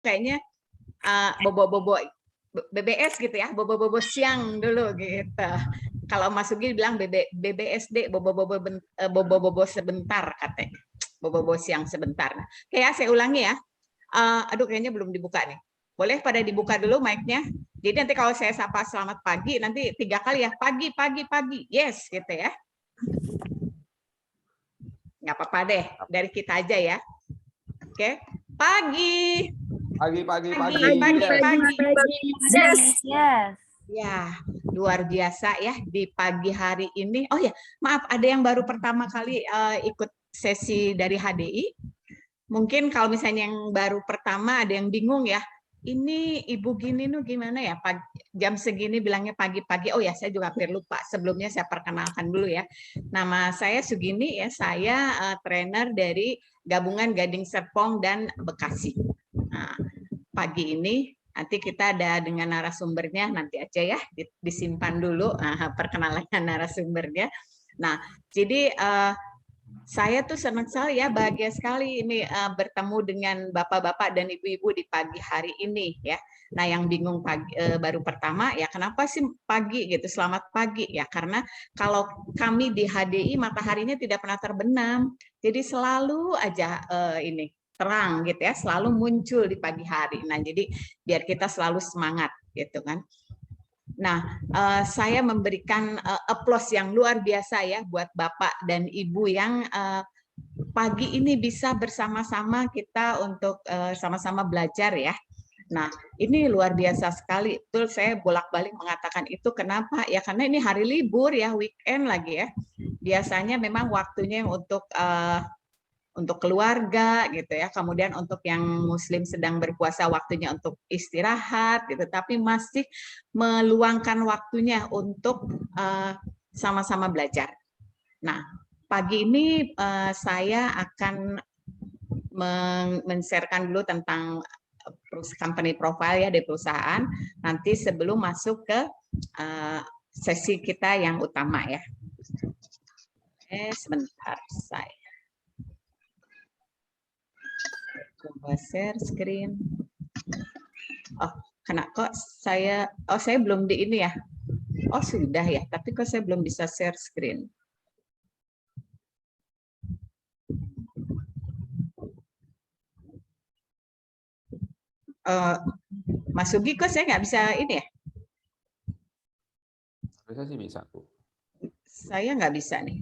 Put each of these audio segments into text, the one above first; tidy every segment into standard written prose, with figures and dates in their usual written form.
kayaknya bobo-bobo BBS gitu ya, bobo-bobo siang dulu gitu. Kalau Mas Sugi bilang BBSD, bobo-bobo sebentar katanya. Bobo-bobo siang sebentar. Nah, kayak saya ulangi ya. Aduh kayaknya belum dibuka nih. Boleh pada dibuka dulu mic-nya. Jadi nanti kalau saya sapa selamat pagi, nanti 3 kali ya. Pagi, pagi, pagi. Yes, gitu ya. Nggak apa-apa deh, dari kita aja ya. Oke. Pagi. Pagi. Pagi. Yes. Ya, luar biasa ya di pagi hari ini. Oh ya, maaf ada yang baru pertama kali ikut sesi dari HDI. Mungkin kalau misalnya yang baru pertama ada yang bingung ya. Ini Ibu Gini nu gimana ya? Jam segini bilangnya pagi-pagi. Oh ya, saya juga hampir lupa. Sebelumnya saya perkenalkan dulu ya. Nama saya Sugini ya. Saya trainer dari Gabungan Gading Serpong dan Bekasi. Nah, pagi ini nanti kita ada dengan narasumbernya, nanti aja ya disimpan dulu perkenalan narasumbernya. Nah, jadi saya tuh senang sekali ya, bahagia sekali ini bertemu dengan bapak-bapak dan ibu-ibu di pagi hari ini ya. Nah, yang bingung pagi baru pertama ya, kenapa sih pagi gitu? Selamat pagi ya, karena kalau kami di HDI mataharinya tidak pernah terbenam, jadi selalu aja ini terang gitu ya, selalu muncul di pagi hari. Nah, jadi biar kita selalu semangat gitu kan. Nah, saya memberikan applause yang luar biasa ya buat Bapak dan Ibu yang pagi ini bisa bersama-sama kita untuk sama-sama belajar ya. Nah, ini luar biasa sekali. Betul, saya bolak-balik mengatakan itu. Kenapa? Ya karena ini hari libur ya, weekend lagi ya. Biasanya memang waktunya untuk keluarga gitu ya, kemudian untuk yang muslim sedang berpuasa waktunya untuk istirahat gitu, tapi masih meluangkan waktunya untuk sama-sama belajar. Nah, pagi ini saya akan men-sharekan dulu tentang company profile ya di perusahaan, nanti sebelum masuk ke sesi kita yang utama ya. Sebentar saya coba share screen. Oh, kena kok saya belum di ini ya. Oh, sudah ya, tapi kok saya belum bisa share screen. Mas Sugi kok saya nggak bisa ini ya? Bisa sih bisa, Bu. Saya nggak bisa nih.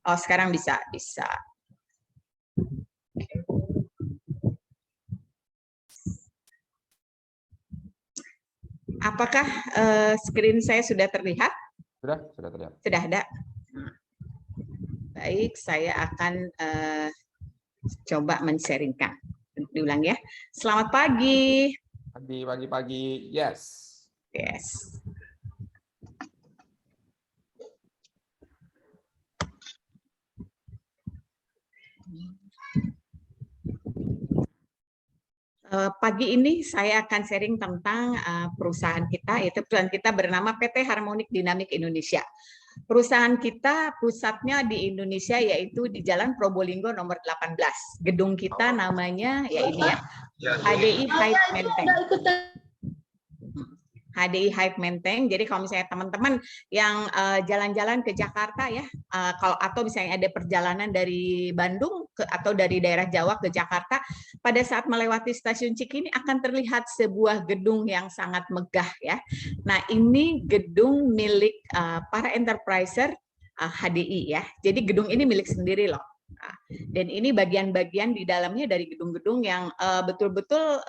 Oh, sekarang bisa. Apakah screen saya sudah terlihat? Sudah terlihat. Sudah ada. Baik, saya akan coba men-sharingkan. Diulang ya. Selamat pagi. Pagi. Yes. Yes. Pagi ini saya akan sharing tentang perusahaan kita, yaitu perusahaan kita bernama PT Harmonic Dynamic Indonesia. Perusahaan kita pusatnya di Indonesia, yaitu di Jalan Probolinggo nomor 18. Gedung kita namanya ya ini ya, HDI Hype Menteng. HDI Hype Menteng. Jadi kalau misalnya teman-teman yang jalan-jalan ke Jakarta ya, atau misalnya ada perjalanan dari Bandung atau dari daerah Jawa ke Jakarta, pada saat melewati stasiun Cikini akan terlihat sebuah gedung yang sangat megah ya. Nah, ini gedung milik para enterpriser HDI ya. Jadi gedung ini milik sendiri loh. Nah, dan ini bagian-bagian di dalamnya dari gedung-gedung yang betul-betul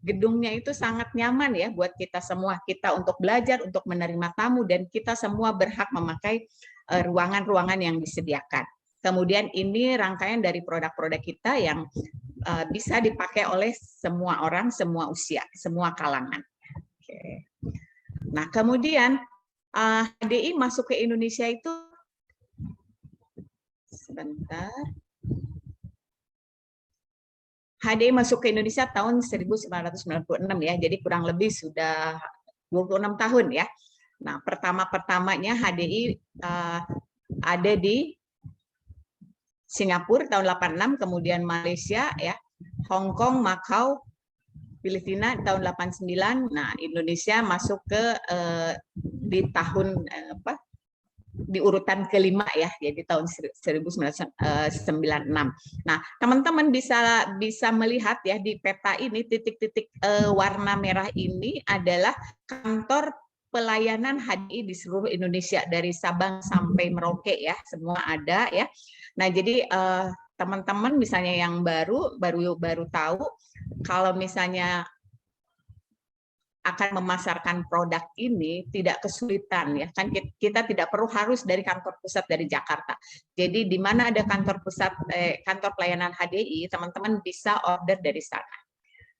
gedungnya itu sangat nyaman ya buat kita semua. Kita untuk belajar, untuk menerima tamu, dan kita semua berhak memakai ruangan-ruangan yang disediakan. Kemudian ini rangkaian dari produk-produk kita yang bisa dipakai oleh semua orang, semua usia, semua kalangan. Oke. Nah, kemudian HDI masuk ke Indonesia itu sebentar. HDI masuk ke Indonesia tahun 1996 ya, jadi kurang lebih sudah 26 tahun ya. Nah, pertama-pertamanya HDI ada di Singapura tahun 86, kemudian Malaysia ya, Hong Kong, Macau, Filipina tahun 89. Nah, Indonesia masuk ke di tahun di urutan kelima ya, jadi tahun 1996. Nah, teman-teman bisa melihat ya di peta ini titik-titik warna merah ini adalah kantor pelayanan HDI di seluruh Indonesia dari Sabang sampai Merauke ya, semua ada ya. Nah, jadi teman-teman misalnya yang baru tahu kalau misalnya akan memasarkan produk ini tidak kesulitan ya, kan kita tidak perlu harus dari kantor pusat dari Jakarta. Jadi di mana ada kantor pusat kantor pelayanan HDI, teman-teman bisa order dari sana.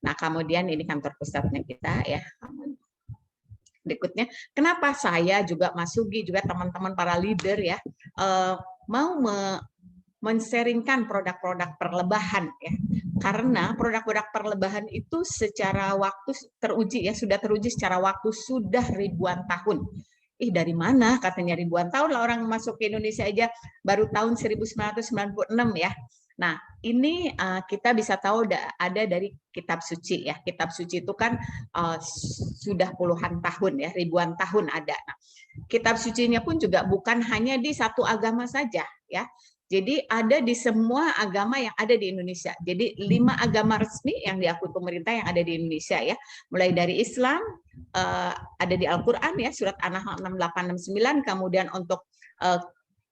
Nah, kemudian ini kantor pusatnya kita ya. Berikutnya, kenapa saya juga Mas Sugi juga teman-teman para leader ya mau men-sharingkan produk-produk perlebahan ya, karena produk-produk perlebahan itu secara waktu teruji ya, sudah teruji secara waktu sudah ribuan tahun. Dari mana katanya ribuan tahun lah, orang masuk ke Indonesia aja baru tahun 1996 ya. Nah, ini kita bisa tahu ada dari kitab suci ya. Kitab suci itu kan sudah puluhan tahun ya, ribuan tahun ada. Nah, kitab sucinya pun juga bukan hanya di satu agama saja ya. Jadi ada di semua agama yang ada di Indonesia. Jadi 5 agama resmi yang diakui pemerintah yang ada di Indonesia ya. Mulai dari Islam ada di Al-Qur'an ya, surat An-Nahl 6869, kemudian untuk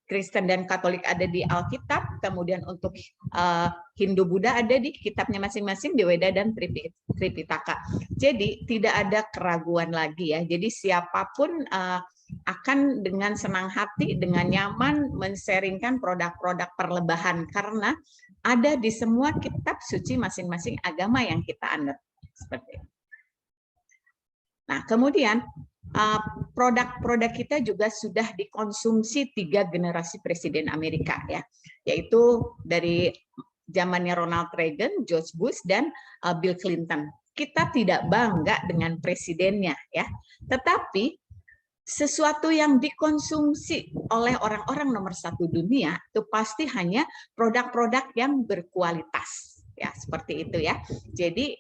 Kristen dan Katolik ada di Alkitab, kemudian untuk Hindu Buddha ada di kitabnya masing-masing di Weda dan Tripitaka. Jadi tidak ada keraguan lagi ya. Jadi siapapun akan dengan senang hati, dengan nyaman men-sharingkan produk-produk perlebahan karena ada di semua kitab suci masing-masing agama yang kita anut. Seperti itu. Nah, kemudian produk-produk kita juga sudah dikonsumsi 3 generasi presiden Amerika ya, yaitu dari zamannya Ronald Reagan, George Bush, dan Bill Clinton. Kita tidak bangga dengan presidennya ya, tetapi sesuatu yang dikonsumsi oleh orang-orang nomor 1 dunia itu pasti hanya produk-produk yang berkualitas ya, seperti itu ya. Jadi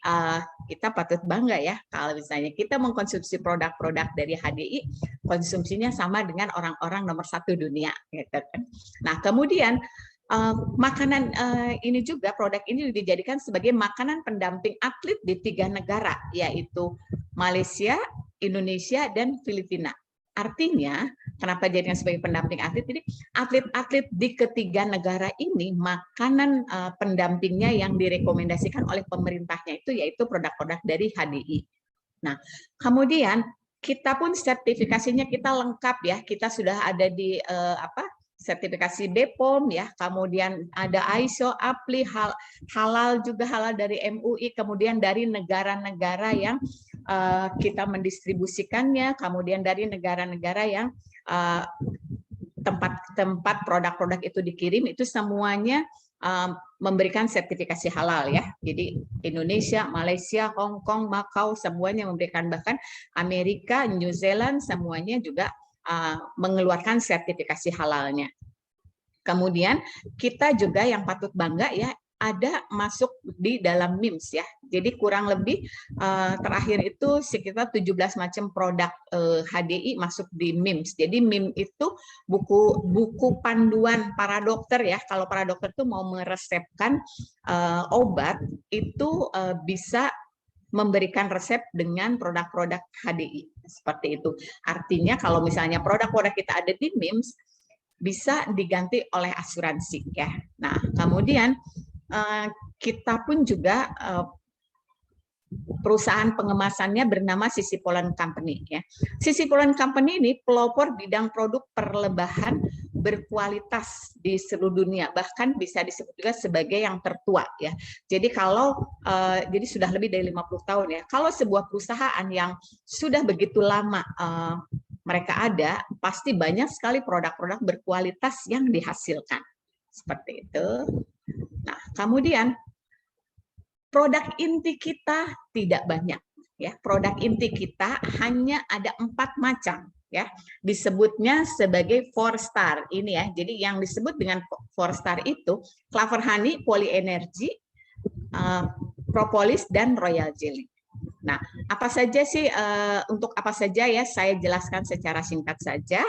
kita patut bangga ya kalau misalnya kita mengkonsumsi produk-produk dari HDI, konsumsinya sama dengan orang-orang nomor 1 dunia gitu kan. Nah, kemudian makanan ini juga, produk ini dijadikan sebagai makanan pendamping atlet di 3 negara, yaitu Malaysia, Indonesia, dan Filipina. Artinya, kenapa jadinya sebagai pendamping atlet? Jadi atlet-atlet di ketiga negara ini makanan pendampingnya yang direkomendasikan oleh pemerintahnya itu yaitu produk-produk dari HDI. Nah, kemudian kita pun sertifikasinya kita lengkap ya. Kita sudah ada di sertifikasi BPOM ya, kemudian ada ISO, APLI, halal juga, halal dari MUI, kemudian dari negara-negara yang kita mendistribusikannya, kemudian dari negara-negara yang tempat produk-produk itu dikirim, itu semuanya memberikan sertifikasi halal ya. Jadi Indonesia, Malaysia, Hong Kong, Macau semuanya memberikan, bahkan Amerika, New Zealand semuanya juga mengeluarkan sertifikasi halalnya. Kemudian kita juga yang patut bangga ya, ada masuk di dalam MIMS ya. Jadi kurang lebih terakhir itu sekitar 17 macam produk HDI masuk di MIMS. Jadi MIMS itu buku panduan para dokter ya. Kalau para dokter itu mau meresepkan obat itu bisa memberikan resep dengan produk-produk HDI seperti itu. Artinya kalau misalnya produk-produk kita ada di MIMS bisa diganti oleh asuransi ya. Nah, kemudian kita pun juga perusahaan pengemasannya bernama Sisipolan Company ya. Sisipolan Company ini pelopor bidang produk perlebahan berkualitas di seluruh dunia, bahkan bisa disebut juga sebagai yang tertua ya. Jadi kalau jadi sudah lebih dari 50 tahun ya. Kalau sebuah perusahaan yang sudah begitu lama mereka ada, pasti banyak sekali produk-produk berkualitas yang dihasilkan. Seperti itu. Nah, kemudian produk inti kita tidak banyak ya. Produk inti kita hanya ada 4 macam ya. Disebutnya sebagai 4 star ini ya. Jadi yang disebut dengan 4 star itu clover honey, polyenergy, propolis, dan royal jelly. Nah, apa saja sih untuk apa saja ya, saya jelaskan secara singkat saja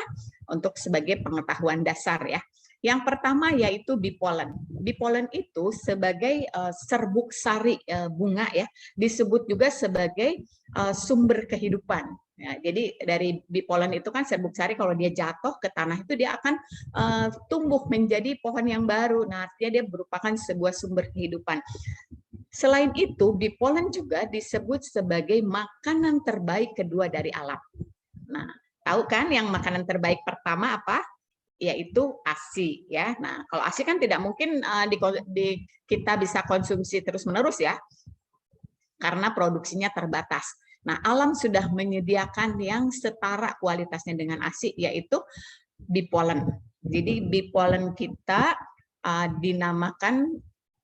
untuk sebagai pengetahuan dasar ya. Yang pertama yaitu bee pollen. Bee pollen itu sebagai serbuk sari bunga ya, disebut juga sebagai sumber kehidupan. Ya, jadi dari bee pollen itu kan serbuk sari, kalau dia jatuh ke tanah itu dia akan tumbuh menjadi pohon yang baru. Nah, artinya dia merupakan sebuah sumber kehidupan. Selain itu, bee pollen juga disebut sebagai makanan terbaik kedua dari alam. Nah, tahu kan yang makanan terbaik pertama apa? Yaitu ASI ya. Nah, kalau ASI kan tidak mungkin kita bisa konsumsi terus-menerus ya, karena produksinya terbatas. Nah, alam sudah menyediakan yang setara kualitasnya dengan ASI, yaitu bee pollen. Jadi bee pollen kita dinamakan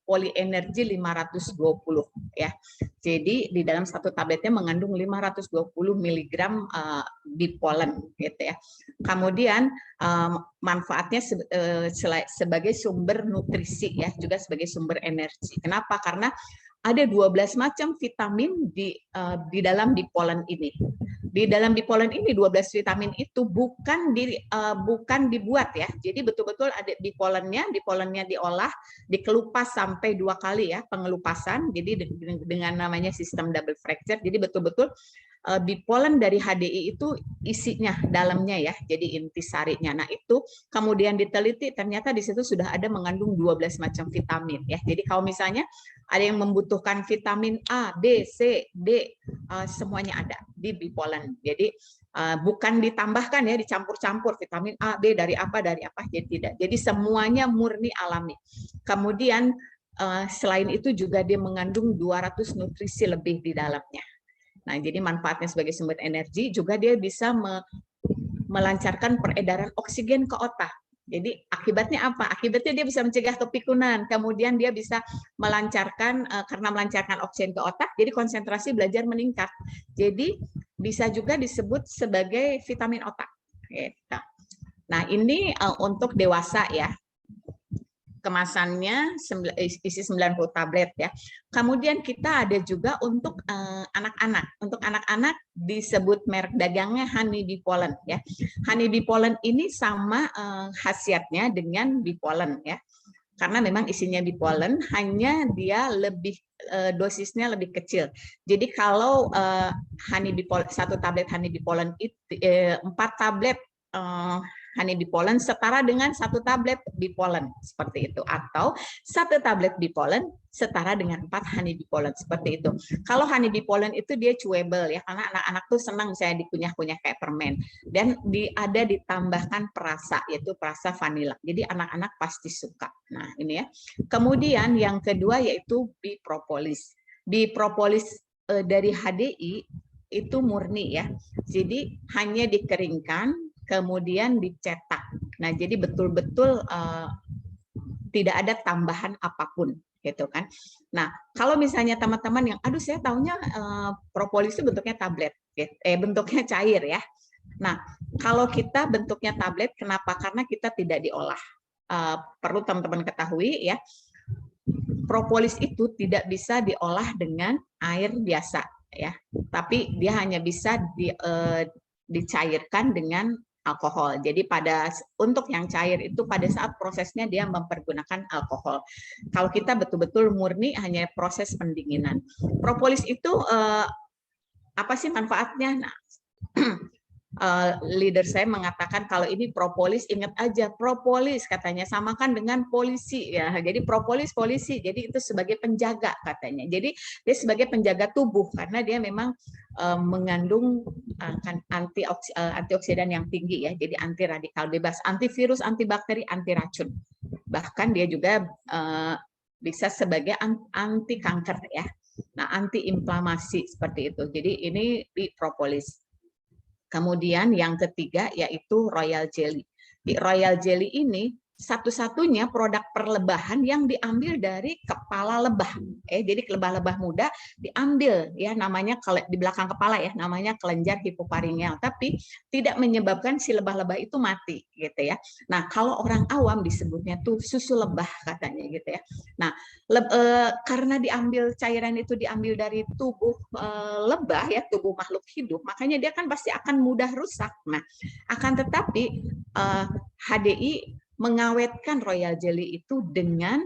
polyenergy 520 ya. Jadi di dalam satu tabletnya mengandung 520 mg bee pollen gitu ya. Kemudian manfaatnya sebagai sumber nutrisi ya, juga sebagai sumber energi. Kenapa? Karena ada 12 macam vitamin di dalam bee pollen ini. Di dalam bee pollen ini 12 vitamin itu bukan dibuat ya. Jadi betul-betul ada bee pollennya diolah, dikelupas sampai 2 kali ya pengelupasan. Jadi dengan namanya sistem double fracture. Jadi betul-betul bee pollen dari HDI itu isinya dalamnya ya, jadi intisarinya. Nah, itu kemudian diteliti, ternyata di situ sudah ada mengandung 12 macam vitamin ya. Jadi kalau misalnya ada yang membutuhkan vitamin A, B, C, D, semuanya ada di bee pollen. Jadi bukan ditambahkan ya, dicampur-campur vitamin A, B dari apa, jadi tidak. Jadi semuanya murni alami. Kemudian selain itu juga dia mengandung 200 nutrisi lebih di dalamnya. Nah, jadi manfaatnya sebagai sumber energi, juga dia bisa melancarkan peredaran oksigen ke otak. Jadi akibatnya apa? Akibatnya dia bisa mencegah kepikunan, kemudian dia bisa melancarkan, karena melancarkan oksigen ke otak, jadi konsentrasi belajar meningkat. Jadi bisa juga disebut sebagai vitamin otak. Nah, ini untuk dewasa ya. Kemasannya isi 90 tablet ya. Kemudian kita ada juga untuk anak-anak. Untuk anak-anak disebut merek dagangnya Honey Bee Pollen ya. Honey Bee Pollen ini sama khasiatnya dengan bee pollen ya. Karena memang isinya bee pollen, hanya dia lebih dosisnya lebih kecil. Jadi kalau honey bee pollen, 1 tablet honey bee pollen itu 4 tablet honey bee pollen setara dengan 1 tablet bee pollen seperti itu, atau 1 tablet bee pollen setara dengan 4 honey bee pollen seperti itu. Kalau honey bee pollen itu dia chewable ya, karena anak-anak tuh senang misalnya dikunyah-kunyah kayak permen, dan ada ditambahkan perasa, yaitu perasa vanila. Jadi anak-anak pasti suka. Nah, ini ya. Kemudian yang kedua yaitu bee propolis. Bee propolis dari HDI itu murni ya. Jadi hanya dikeringkan kemudian dicetak. Nah, jadi betul-betul tidak ada tambahan apapun, gitu kan. Nah, kalau misalnya teman-teman yang, aduh saya taunya propolis itu bentuknya tablet, bentuknya cair ya. Nah, kalau kita bentuknya tablet, kenapa? Karena kita tidak diolah. Perlu teman-teman ketahui ya, propolis itu tidak bisa diolah dengan air biasa ya, tapi dia hanya bisa dicairkan dengan alkohol. Jadi untuk yang cair itu pada saat prosesnya dia mempergunakan alkohol. Kalau kita betul-betul murni hanya proses pendinginan. Propolis itu apa sih manfaatnya? Nah, leader saya mengatakan kalau ini propolis, ingat aja propolis katanya samakan dengan polisi ya. Jadi propolis polisi, jadi itu sebagai penjaga katanya. Jadi dia sebagai penjaga tubuh karena dia memang mengandung antioksidan yang tinggi ya. Jadi anti radikal bebas, antivirus, antibakteri, anti racun. Bahkan dia juga bisa sebagai anti kanker ya. Nah, anti inflamasi seperti itu. Jadi ini di propolis. Kemudian yang ketiga yaitu royal jelly. Di royal jelly ini satu-satunya produk perlebahan yang diambil dari kepala lebah. Jadi lebah-lebah muda diambil ya, namanya di belakang kepala ya, namanya kelenjar hipoparingeal, tapi tidak menyebabkan si lebah-lebah itu mati gitu ya. Nah, kalau orang awam disebutnya tuh susu lebah katanya gitu ya. Nah, karena cairan itu diambil dari tubuh lebah ya, tubuh makhluk hidup, makanya dia kan pasti akan mudah rusak. Nah, akan tetapi HDI mengawetkan royal jelly itu dengan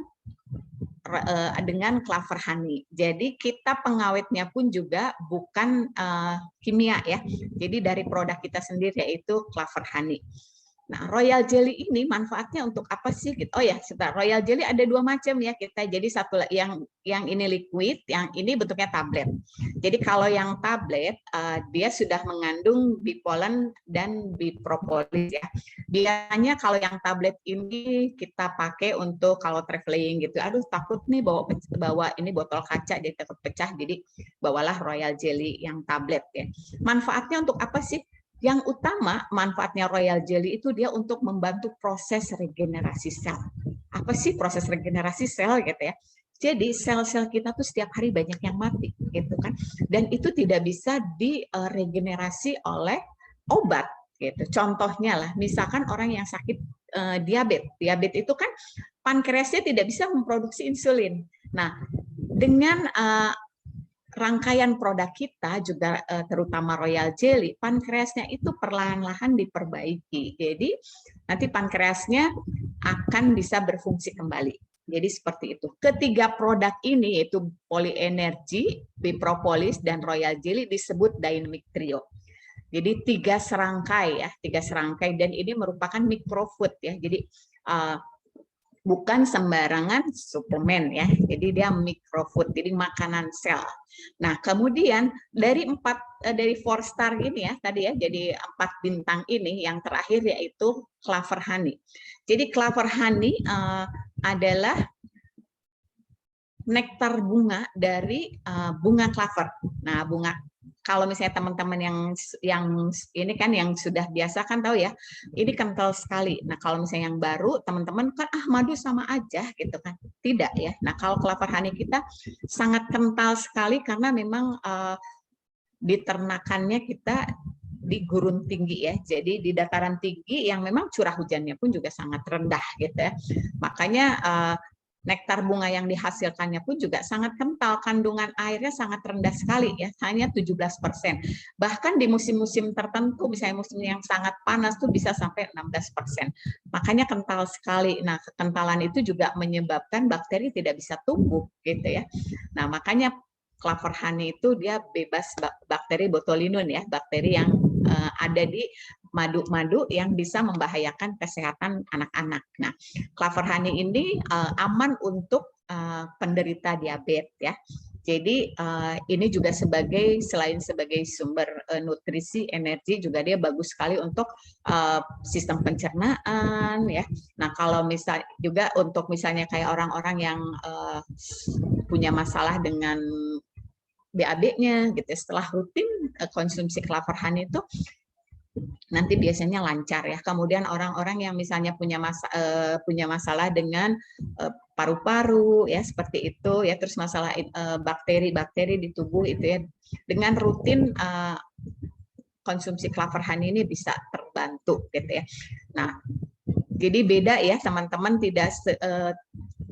claver honey. Jadi kita pengawetnya pun juga bukan kimia ya. Jadi dari produk kita sendiri yaitu claver honey. Nah, royal jelly ini manfaatnya untuk apa sih? Oh ya, sebentar. Royal jelly ada 2 macam ya kita. Jadi satu yang ini liquid, yang ini bentuknya tablet. Jadi kalau yang tablet dia sudah mengandung bipolen dan bipropolis ya. Biasanya kalau yang tablet ini kita pakai untuk kalau traveling gitu. Aduh, takut nih bawa ini botol kaca jadi takut pecah. Jadi bawalah royal jelly yang tablet ya. Manfaatnya untuk apa sih? Yang utama manfaatnya royal jelly itu dia untuk membantu proses regenerasi sel. Apa sih proses regenerasi sel gitu ya? Jadi sel-sel kita tuh setiap hari banyak yang mati gitu kan. Dan itu tidak bisa diregenerasi oleh obat gitu. Contohnya lah, misalkan orang yang sakit diabetes. Diabetes itu kan pankreasnya tidak bisa memproduksi insulin. Nah, dengan rangkaian produk kita juga terutama royal jelly, pankreasnya itu perlahan-lahan diperbaiki. Jadi nanti pankreasnya akan bisa berfungsi kembali. Jadi seperti itu. Ketiga produk ini yaitu polyenergy, bipropolis, dan royal jelly disebut dynamic trio. Jadi 3 serangkai ya, 3 serangkai, dan ini merupakan microfood ya. Jadi bukan sembarangan suplemen ya, jadi dia microfood, jadi makanan sel. Nah, kemudian dari 4 star ini ya tadi ya, jadi 4 bintang ini yang terakhir yaitu claver honey. Jadi claver honey adalah nektar bunga dari bunga claver. Nah, kalau misalnya teman-teman yang ini kan yang sudah biasa kan tahu ya, ini kental sekali. Nah, kalau misalnya yang baru, teman-teman kan madu sama aja gitu kan. Tidak ya. Nah, kalau claver honey kita sangat kental sekali karena memang diternakannya kita di gurun tinggi ya. Jadi di dataran tinggi yang memang curah hujannya pun juga sangat rendah gitu ya. Makanya nektar bunga yang dihasilkannya pun juga sangat kental, kandungan airnya sangat rendah sekali ya, hanya 17%. Bahkan di musim-musim tertentu, misalnya musim yang sangat panas tuh bisa sampai 16%. Makanya kental sekali. Nah, kekentalan itu juga menyebabkan bakteri tidak bisa tumbuh gitu ya. Nah, makanya claver honey itu dia bebas bakteri botulinum ya, bakteri yang ada di madu-madu yang bisa membahayakan kesehatan anak-anak. Nah, claver honey ini aman untuk penderita diabetes ya. Jadi ini juga selain sebagai sumber nutrisi, energi, juga dia bagus sekali untuk sistem pencernaan ya. Nah, kalau misal juga untuk misalnya kayak orang-orang yang punya masalah dengan BAB-nya gitu, setelah rutin konsumsi claver honey itu nanti biasanya lancar ya. Kemudian orang-orang yang misalnya punya masalah dengan paru-paru ya seperti itu ya, terus masalah bakteri-bakteri di tubuh itu ya, dengan rutin konsumsi claver honey ini bisa terbantu gitu ya. Nah, jadi beda ya teman-teman,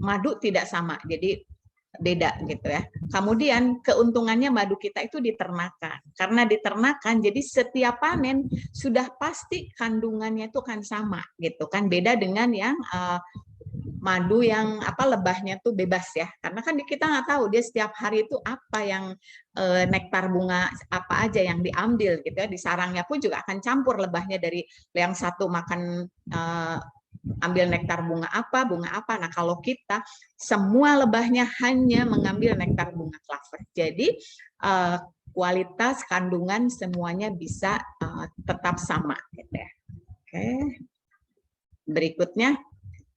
madu tidak sama. Jadi beda gitu ya. Kemudian keuntungannya madu kita itu diternakan. Karena diternakan, jadi setiap panen sudah pasti kandungannya itu kan sama gitu kan. Beda dengan yang madu yang lebahnya tuh bebas ya. Karena kan kita nggak tahu dia setiap hari itu apa yang nektar bunga apa aja yang diambil gitu ya. Di sarangnya pun juga akan campur lebahnya, dari yang satu makan ambil nektar bunga apa. Nah, kalau kita semua lebahnya hanya mengambil nektar bunga claver. Jadi kualitas kandungan semuanya bisa tetap sama gitu ya. Oke. Berikutnya,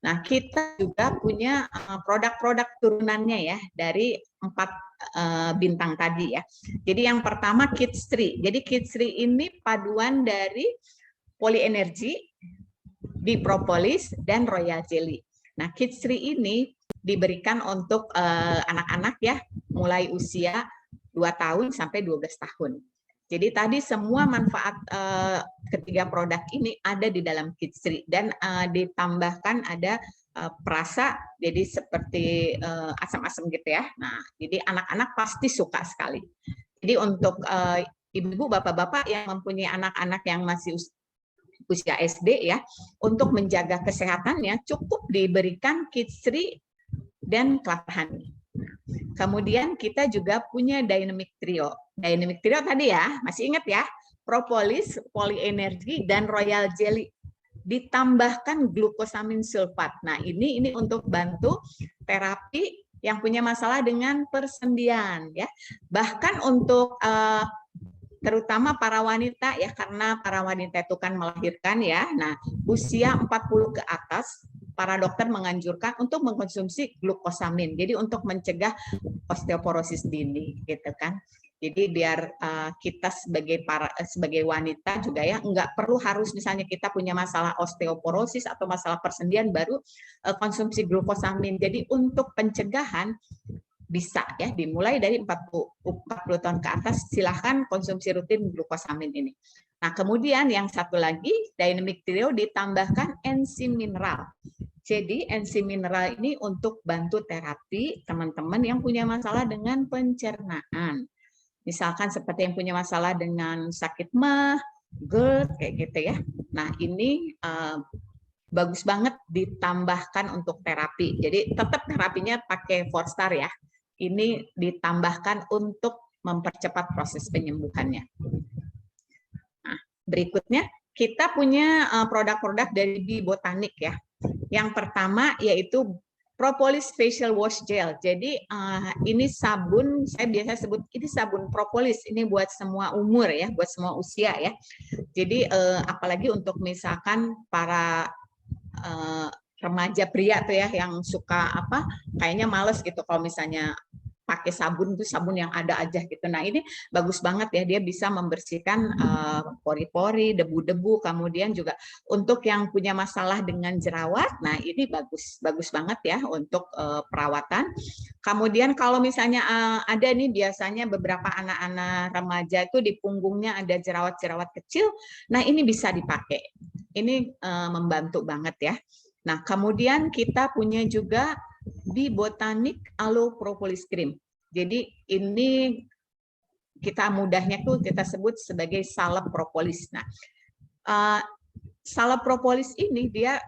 nah kita juga punya produk-produk turunannya ya dari 4 bintang tadi ya. Jadi yang pertama Kids Tree. Jadi Kids Tree ini paduan dari polyenergy, Propolis, dan Royal Jelly. Nah, Kids Free ini diberikan untuk anak-anak ya, mulai usia 2 tahun sampai 12 tahun. Jadi tadi semua manfaat ketiga produk ini ada di dalam Kids Free, dan ditambahkan ada perasa, jadi seperti asam-asam gitu ya. Nah, jadi anak-anak pasti suka sekali. Jadi untuk ibu-ibu, bapak-bapak yang mempunyai anak-anak yang masih usia SD ya, untuk menjaga kesehatannya cukup diberikan Kids Free dan Clover Honey. Kemudian kita juga punya Dynamic Trio. Dynamic Trio tadi ya, masih ingat ya? Propolis, Polyenergi, dan Royal Jelly. Ditambahkan glukosamin sulfat. Nah, ini untuk bantu terapi yang punya masalah dengan persendian ya. Bahkan untuk terutama para wanita ya, karena para wanita itu kan melahirkan ya. Nah, usia 40 ke atas, para dokter menganjurkan untuk mengkonsumsi glukosamin. Jadi untuk mencegah osteoporosis dini gitu kan. Jadi biar kita sebagai wanita juga ya, nggak perlu harus misalnya kita punya masalah osteoporosis atau masalah persendian baru konsumsi glukosamin. Jadi untuk pencegahan bisa ya, dimulai dari 40 tahun ke atas, silahkan konsumsi rutin glukosamin ini. Nah, kemudian yang satu lagi, Dynamic Trio ditambahkan enzim mineral. Jadi enzim mineral ini untuk bantu terapi teman-teman yang punya masalah dengan pencernaan. Misalkan seperti yang punya masalah dengan sakit MAH, GERD, kayak gitu ya. Nah, ini bagus banget ditambahkan untuk terapi. Jadi tetap terapinya pakai 4-star ya. Ini ditambahkan untuk mempercepat proses penyembuhannya. Nah, berikutnya kita punya produk-produk dari Bee Botanik ya. Yang pertama yaitu Propolis Facial Wash Gel. Jadi ini sabun, saya biasa sebut ini sabun propolis. Ini buat semua umur ya, buat semua usia ya. Jadi apalagi untuk misalkan para remaja pria tuh ya, yang suka kayaknya males gitu kalau misalnya pakai sabun itu sabun yang ada aja gitu. Nah, ini bagus banget ya, dia bisa membersihkan pori-pori, debu-debu, kemudian juga untuk yang punya masalah dengan jerawat. Nah, ini bagus banget ya untuk perawatan. Kemudian kalau misalnya ada nih biasanya beberapa anak-anak remaja itu di punggungnya ada jerawat-jerawat kecil. Nah, ini bisa dipakai. Ini membantu banget ya. Nah, kemudian kita punya juga Bee Botanik Aloe Propolis Cream. Jadi ini kita mudahnya tuh kita sebut sebagai salep propolis. Nah, salep propolis ini dia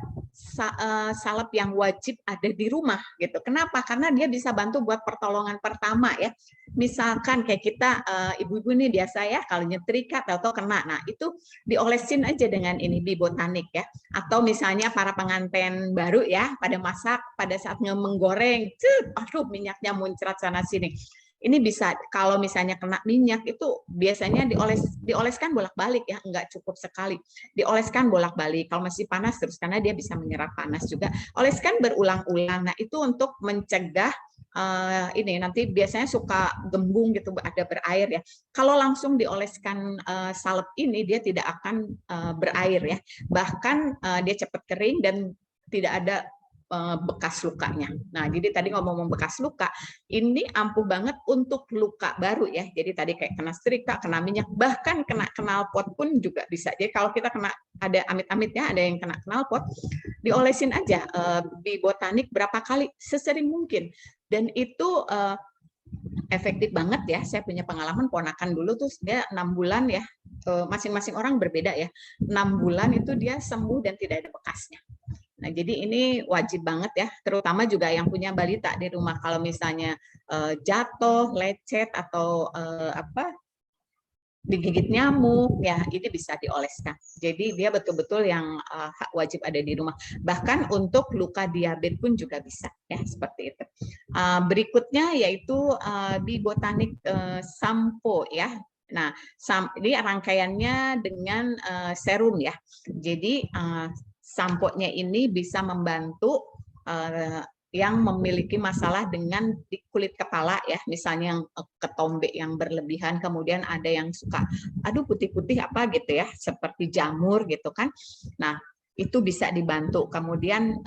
salep yang wajib ada di rumah gitu. Kenapa? Karena dia bisa bantu buat pertolongan pertama ya. Misalkan kayak kita ibu-ibu nih biasa ya, kalau nyetrika atau kena, nah itu diolesin aja dengan ini Bee Botanik ya. Atau misalnya para pengantin baru ya, pada masak, pada saat menggoreng, aduh minyaknya muncrat sana sini. Ini bisa kalau misalnya kena minyak itu biasanya dioleskan bolak-balik ya, enggak cukup sekali. Dioleskan bolak-balik. Kalau masih panas terus, karena dia bisa menyerap panas juga. Oleskan berulang-ulang. Nah, itu untuk mencegah ini nanti biasanya suka gembung gitu, ada berair ya. Kalau langsung dioleskan salep ini dia tidak akan berair ya. Bahkan dia cepat kering dan tidak ada bekas lukanya. Nah, jadi tadi ngomong bekas luka, ini ampuh banget untuk luka baru ya. Jadi tadi kayak kena setrika, kena minyak, bahkan kena knalpot pun juga bisa. Jadi kalau kita kena, ada amit-amitnya ada yang kena knalpot, diolesin aja Bee Botanik berapa kali, sesering mungkin. Dan itu efektif banget ya. Saya punya pengalaman ponakan dulu tuh dia 6 bulan ya. Masing-masing orang berbeda ya. 6 bulan itu dia sembuh dan tidak ada bekasnya. Nah, jadi ini wajib banget ya, terutama juga yang punya balita di rumah. Kalau misalnya jatuh, lecet atau digigit nyamuk, ya ini bisa dioleskan. Jadi dia betul-betul yang wajib ada di rumah. Bahkan untuk luka diabetes pun juga bisa, ya seperti itu. Berikutnya yaitu Bee Botanik Sampo ya. Nah, ini rangkaiannya dengan serum ya. Jadi sampo-nya ini bisa membantu yang memiliki masalah dengan di kulit kepala ya, misalnya yang ketombe yang berlebihan, kemudian ada yang suka aduh putih-putih apa gitu ya, seperti jamur gitu kan. Nah, itu bisa dibantu. Kemudian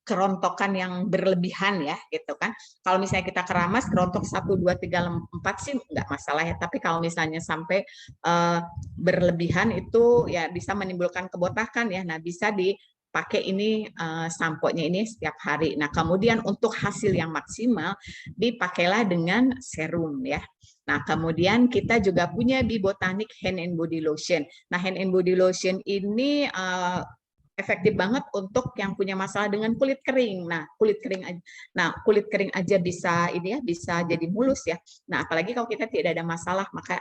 kerontokan yang berlebihan ya gitu kan. Kalau misalnya kita keramas kerontok 1, 2, 3, 4 sih nggak masalah ya. Tapi kalau misalnya sampai berlebihan itu ya bisa menimbulkan kebotakan ya. Nah bisa dipakai ini sampo-nya ini setiap hari. Nah kemudian untuk hasil yang maksimal dipakailah dengan serum ya. Nah, kemudian kita juga punya Biobotanik Hand and Body Lotion. Nah, Hand and Body Lotion ini efektif banget untuk yang punya masalah dengan kulit kering. Nah, kulit kering aja bisa ini ya, bisa jadi mulus ya. Nah, apalagi kalau kita tidak ada masalah, maka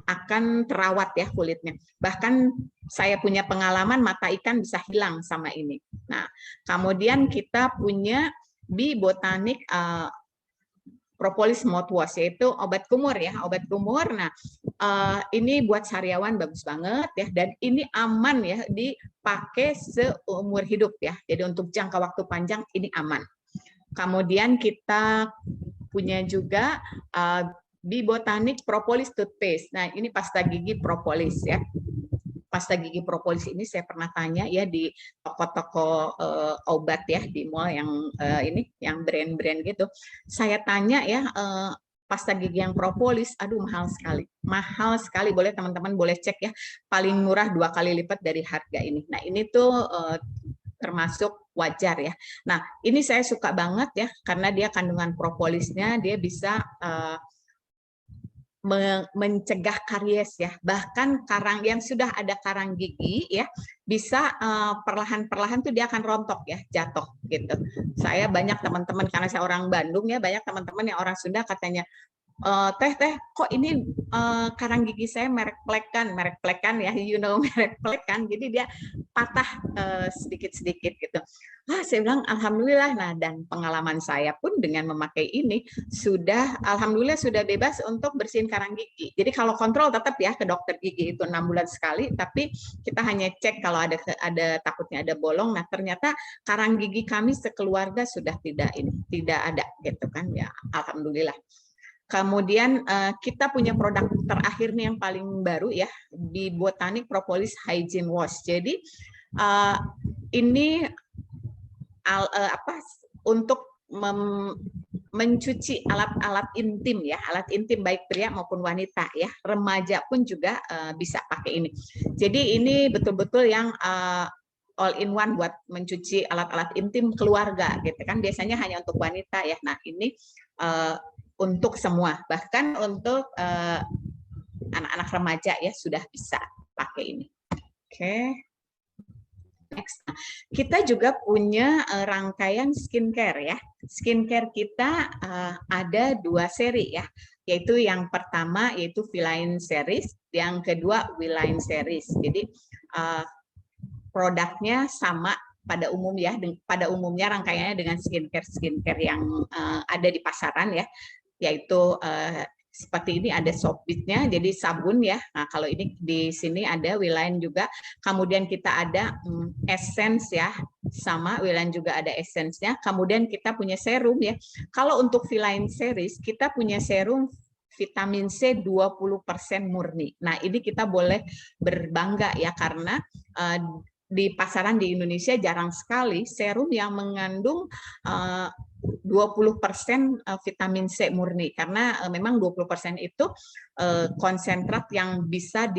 akan terawat ya kulitnya. Bahkan saya punya pengalaman mata ikan bisa hilang sama ini. Nah, kemudian kita punya Biobotanik Propolis Mouthwash, yaitu obat kumur ya, obat kumur. Nah, ini buat sariawan bagus banget ya, dan ini aman ya dipakai seumur hidup ya. Jadi untuk jangka waktu panjang ini aman. Kemudian kita punya juga Biobotanik Propolis Toothpaste. Nah, ini pasta gigi propolis ya. Pasta gigi propolis ini saya pernah tanya ya di toko-toko obat ya di mall yang ini yang brand-brand gitu. Saya tanya ya pasta gigi yang propolis, aduh mahal sekali. Boleh teman-teman boleh cek ya, paling murah 2 kali lipat dari harga ini. Nah ini tuh termasuk wajar ya. Nah ini saya suka banget ya karena dia kandungan propolisnya dia bisa mencegah karies ya, bahkan karang yang sudah ada karang gigi ya bisa perlahan-perlahan tuh dia akan rontok ya, jatuh gitu. Saya banyak teman-teman karena saya orang Bandung ya, banyak teman-teman yang orang Sunda katanya teh kok ini karang gigi saya merek plekan ya, you know merek plekan, jadi dia patah sedikit-sedikit gitu. Saya bilang alhamdulillah. Nah dan pengalaman saya pun dengan memakai ini alhamdulillah sudah bebas untuk bersihin karang gigi. Jadi kalau kontrol tetap ya ke dokter gigi itu 6 bulan sekali, tapi kita hanya cek kalau ada takutnya ada bolong. Nah ternyata karang gigi kami sekeluarga sudah tidak ada gitu kan ya, alhamdulillah. Kemudian kita punya produk terakhir nih yang paling baru ya, Biobotanik Propolis Hygiene Wash. Jadi ini untuk mencuci alat-alat intim ya, alat intim baik pria maupun wanita ya, remaja pun juga bisa pakai ini. Jadi ini betul-betul yang all in one buat mencuci alat-alat intim keluarga gitu kan, biasanya hanya untuk wanita ya. Nah ini untuk semua, bahkan untuk anak-anak remaja ya sudah bisa pakai ini. Oke. Next. Kita juga punya rangkaian skincare ya. Skincare kita ada 2 seri ya, yaitu yang pertama yaitu Villain Series, yang kedua Villain Series. Jadi produknya sama pada umumnya rangkaiannya dengan skincare yang ada di pasaran ya, yaitu seperti ini ada Soapbeat-nya, jadi sabun ya. Nah kalau ini di sini ada Villain juga. Kemudian kita ada essence ya, sama Villain juga ada essence-nya. Kemudian kita punya serum ya. Kalau untuk Villain series kita punya serum vitamin C 20% murni. Nah ini kita boleh berbangga ya karena di pasaran di Indonesia jarang sekali serum yang mengandung 20% vitamin C murni, karena memang 20% itu konsentrat yang bisa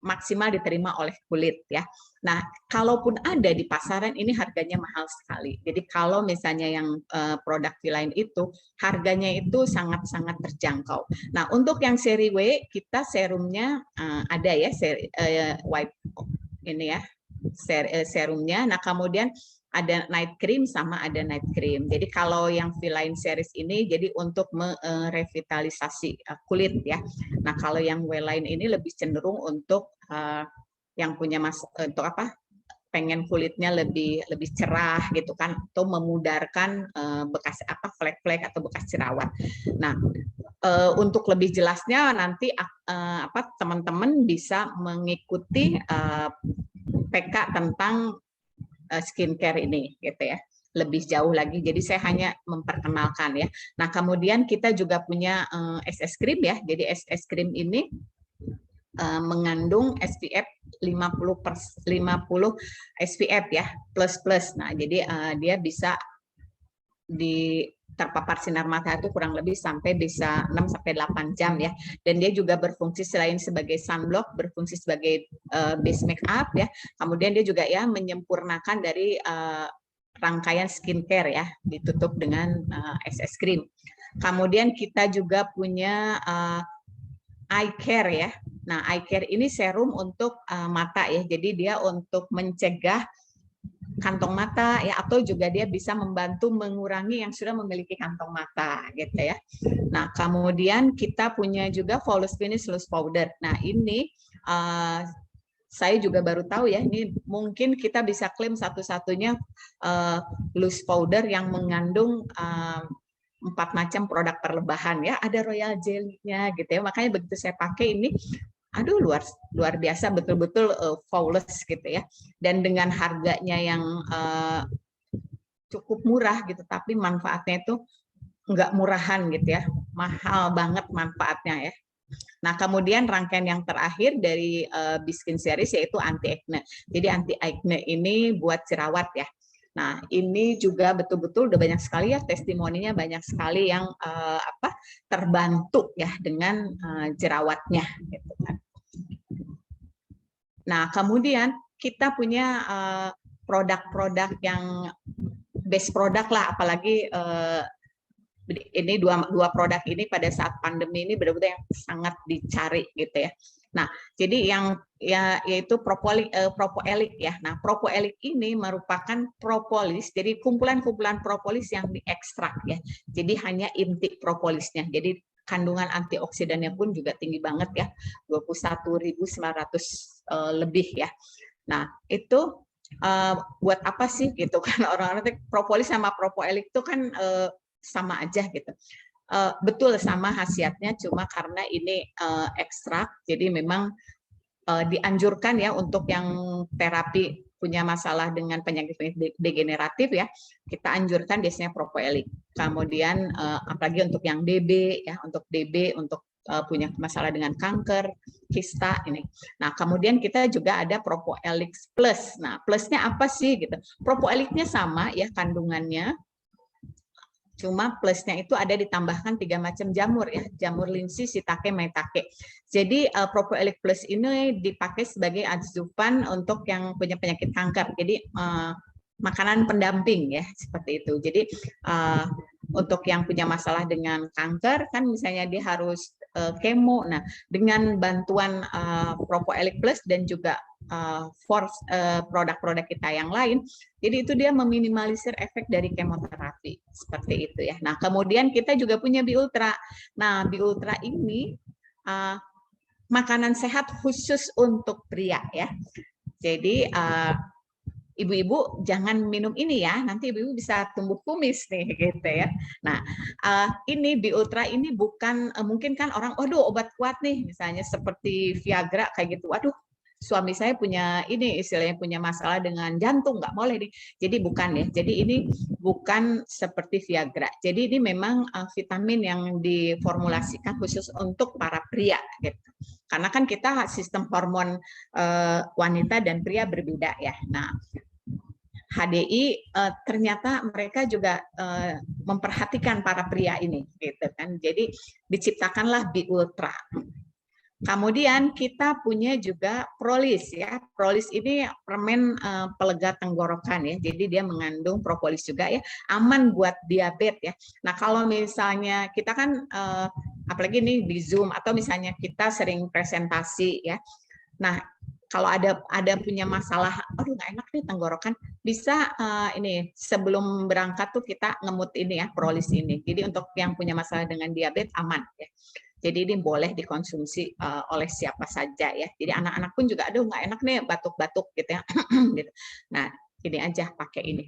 maksimal diterima oleh kulit ya. Nah, kalaupun ada di pasaran ini harganya mahal sekali. Jadi kalau misalnya yang produk Villain itu harganya itu sangat-sangat terjangkau. Nah, untuk yang seri W kita serumnya ada ya, white ini ya, serumnya. Nah, kemudian ada night cream sama ada night cream. Jadi kalau yang Villain series ini jadi untuk merevitalisasi kulit ya. Nah, kalau yang Villain ini lebih cenderung untuk yang punya untuk apa? Pengen kulitnya lebih cerah gitu kan, atau memudarkan bekas flek-flek atau bekas jerawat. Nah, untuk lebih jelasnya nanti teman-teman bisa mengikuti PK tentang skincare ini gitu ya, lebih jauh lagi. Jadi saya hanya memperkenalkan ya. Nah kemudian kita juga punya SS cream ya. Jadi SS cream ini mengandung SPF SPF ya, plus. Nah, jadi dia bisa terpapar sinar matahari itu kurang lebih sampai bisa 6-8 jam ya. Dan dia juga berfungsi selain sebagai sunblock, berfungsi sebagai base makeup ya. Kemudian dia juga ya menyempurnakan dari rangkaian skincare ya, ditutup dengan SS cream. Kemudian kita juga punya eye care ya. Nah, eye care ini serum untuk mata ya. Jadi dia untuk mencegah kantong mata ya, atau juga dia bisa membantu mengurangi yang sudah memiliki kantong mata gitu ya. Nah, kemudian kita punya juga Flawless Finish Loose Powder. Nah, ini saya juga baru tahu ya, ini mungkin kita bisa klaim satu-satunya loose powder yang mengandung 4 macam produk perlebahan ya. Ada royal jelly-nya gitu ya. Makanya begitu saya pakai ini, aduh luar biasa, betul-betul flawless gitu ya. Dan dengan harganya yang cukup murah gitu, tapi manfaatnya itu nggak murahan gitu ya, mahal banget manfaatnya ya. Nah, kemudian rangkaian yang terakhir dari Biskin series yaitu anti acne. Jadi anti acne ini buat jerawat ya. Nah, ini juga betul-betul udah banyak sekali ya testimoninya, banyak sekali yang terbantu ya dengan jerawatnya gitu kan. Nah, kemudian kita punya produk-produk yang best produk lah, apalagi ini dua produk ini pada saat pandemi ini benar-benar yang sangat dicari gitu ya. Nah, jadi yang yaitu Propoelik ya. Nah, Propoelik ini merupakan propolis, jadi kumpulan-kumpulan propolis yang diekstrak ya. Jadi hanya inti propolisnya. Jadi kandungan antioksidannya pun juga tinggi banget ya, 21.900 lebih ya. Nah, itu buat apa sih gitu kan, orang-orang propolis sama propoelik itu kan sama aja gitu. Betul sama khasiatnya, cuma karena ini ekstrak, jadi memang dianjurkan ya untuk yang terapi punya masalah dengan penyakit degeneratif ya, kita anjurkan biasanya propoelik. Kemudian apalagi untuk yang DB ya, untuk DB, untuk punya masalah dengan kanker, kista ini. Nah, kemudian kita juga ada Propoelik Plus. Nah, plusnya apa sih gitu? Propoeliknya sama ya kandungannya, cuma plusnya itu ada ditambahkan 3 macam jamur ya, jamur linsi, shiitake, maitake. Jadi Propoelik Plus ini dipakai sebagai adjuvan untuk yang punya penyakit kanker. Jadi makanan pendamping ya, seperti itu. Jadi untuk yang punya masalah dengan kanker kan misalnya dia harus kemo. Nah, dengan bantuan Propoelik Plus dan juga produk-produk kita yang lain, jadi itu dia meminimalisir efek dari kemoterapi seperti itu ya. Nah, kemudian kita juga punya Biultra. Nah, Biultra ini makanan sehat khusus untuk pria ya. Jadi ibu-ibu jangan minum ini ya, nanti ibu-ibu bisa tumbuh kumis nih gitu ya. Nah, ini Biultra ini bukan, mungkin kan orang, waduh obat kuat nih, misalnya seperti Viagra kayak gitu, waduh suami saya punya ini, istilahnya punya masalah dengan jantung, nggak boleh nih. Jadi bukan ya, jadi ini bukan seperti Viagra. Jadi ini memang vitamin yang diformulasikan khusus untuk para pria gitu. Karena kan kita sistem hormon wanita dan pria berbeda ya. Nah, HDI ternyata mereka juga memperhatikan para pria ini, gitu kan. Jadi diciptakanlah Biultra. Kemudian kita punya juga Prolis ya. Prolis ini permen pelega tenggorokan ya. Jadi dia mengandung propolis juga ya. Aman buat diabetes ya. Nah kalau misalnya kita kan apalagi nih di Zoom atau misalnya kita sering presentasi ya. Nah kalau ada punya masalah, aduh nggak enak nih tenggorokan, bisa ini sebelum berangkat tuh kita ngemut ini ya, Prolis ini. Jadi untuk yang punya masalah dengan diabetes aman ya. Jadi ini boleh dikonsumsi oleh siapa saja ya. Jadi anak-anak pun juga, aduh nggak enak nih batuk-batuk gitu ya. Gitu. Nah ini aja pakai ini.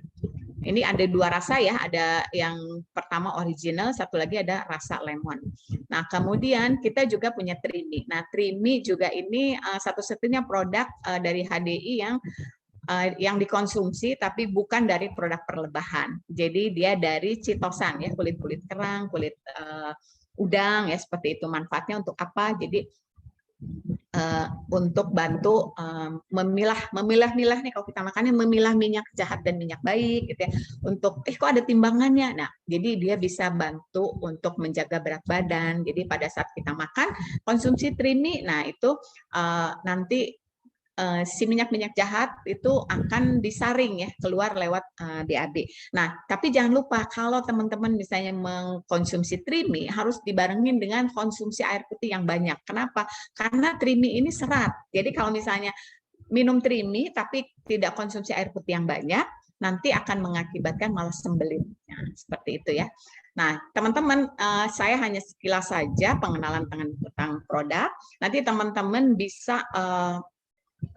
Ini ada 2 rasa ya, ada yang pertama original, satu lagi ada rasa lemon. Nah, kemudian kita juga punya Trimi. Nah, Trimi juga ini satu-satunya produk dari HDI yang dikonsumsi tapi bukan dari produk perlebahan. Jadi dia dari chitosan ya, kulit-kulit kerang, kulit udang ya, seperti itu. Manfaatnya untuk apa? Jadi untuk bantu memilah-milah nih kalau kita makannya, memilah minyak jahat dan minyak baik gitu ya. Untuk kok ada timbangannya. Nah, jadi dia bisa bantu untuk menjaga berat badan. Jadi pada saat kita makan konsumsi Trimi, nah itu nanti si minyak-minyak jahat itu akan disaring ya keluar lewat BAB. Nah, tapi jangan lupa kalau teman-teman misalnya mengkonsumsi Trimi harus dibarengin dengan konsumsi air putih yang banyak. Kenapa? Karena Trimi ini serat. Jadi kalau misalnya minum Trimi tapi tidak konsumsi air putih yang banyak, nanti akan mengakibatkan malah sembelit. Nah, seperti itu ya. Nah, teman-teman, saya hanya sekilas saja pengenalan tentang produk. Nanti teman-teman bisa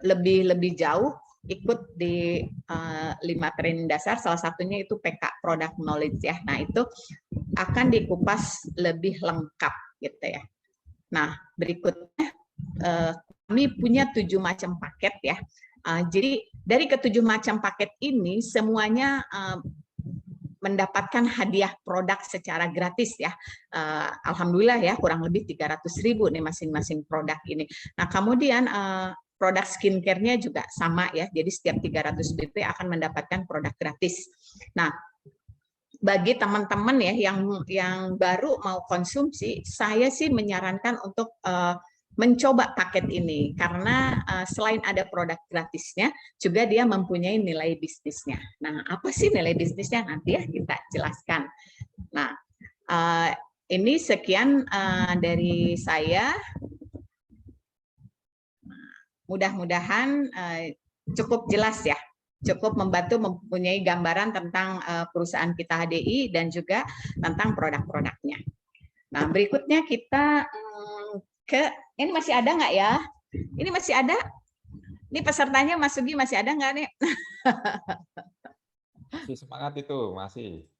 lebih jauh ikut di 5 training dasar, salah satunya itu PK Product Knowledge ya. Nah, itu akan dikupas lebih lengkap gitu ya. Nah, berikutnya kami punya 7 macam paket ya. Jadi dari ke-7 macam paket ini semuanya mendapatkan hadiah produk secara gratis ya. Alhamdulillah ya, kurang lebih 300.000 nih masing-masing produk ini. Nah, kemudian produk skincare-nya juga sama ya. Jadi setiap 300 BP akan mendapatkan produk gratis. Nah, bagi teman-teman ya yang baru mau konsumsi, saya sih menyarankan untuk mencoba paket ini karena selain ada produk gratisnya, juga dia mempunyai nilai bisnisnya. Nah, apa sih nilai bisnisnya? Nanti ya kita jelaskan. Nah, ini sekian dari saya. Mudah-mudahan cukup jelas ya, cukup membantu mempunyai gambaran tentang perusahaan kita HDI dan juga tentang produk-produknya. Nah, berikutnya kita ini masih ada nggak ya? Ini masih ada? Ini pesertanya Mas Sugi masih ada nggak nih? Masih semangat itu, masih.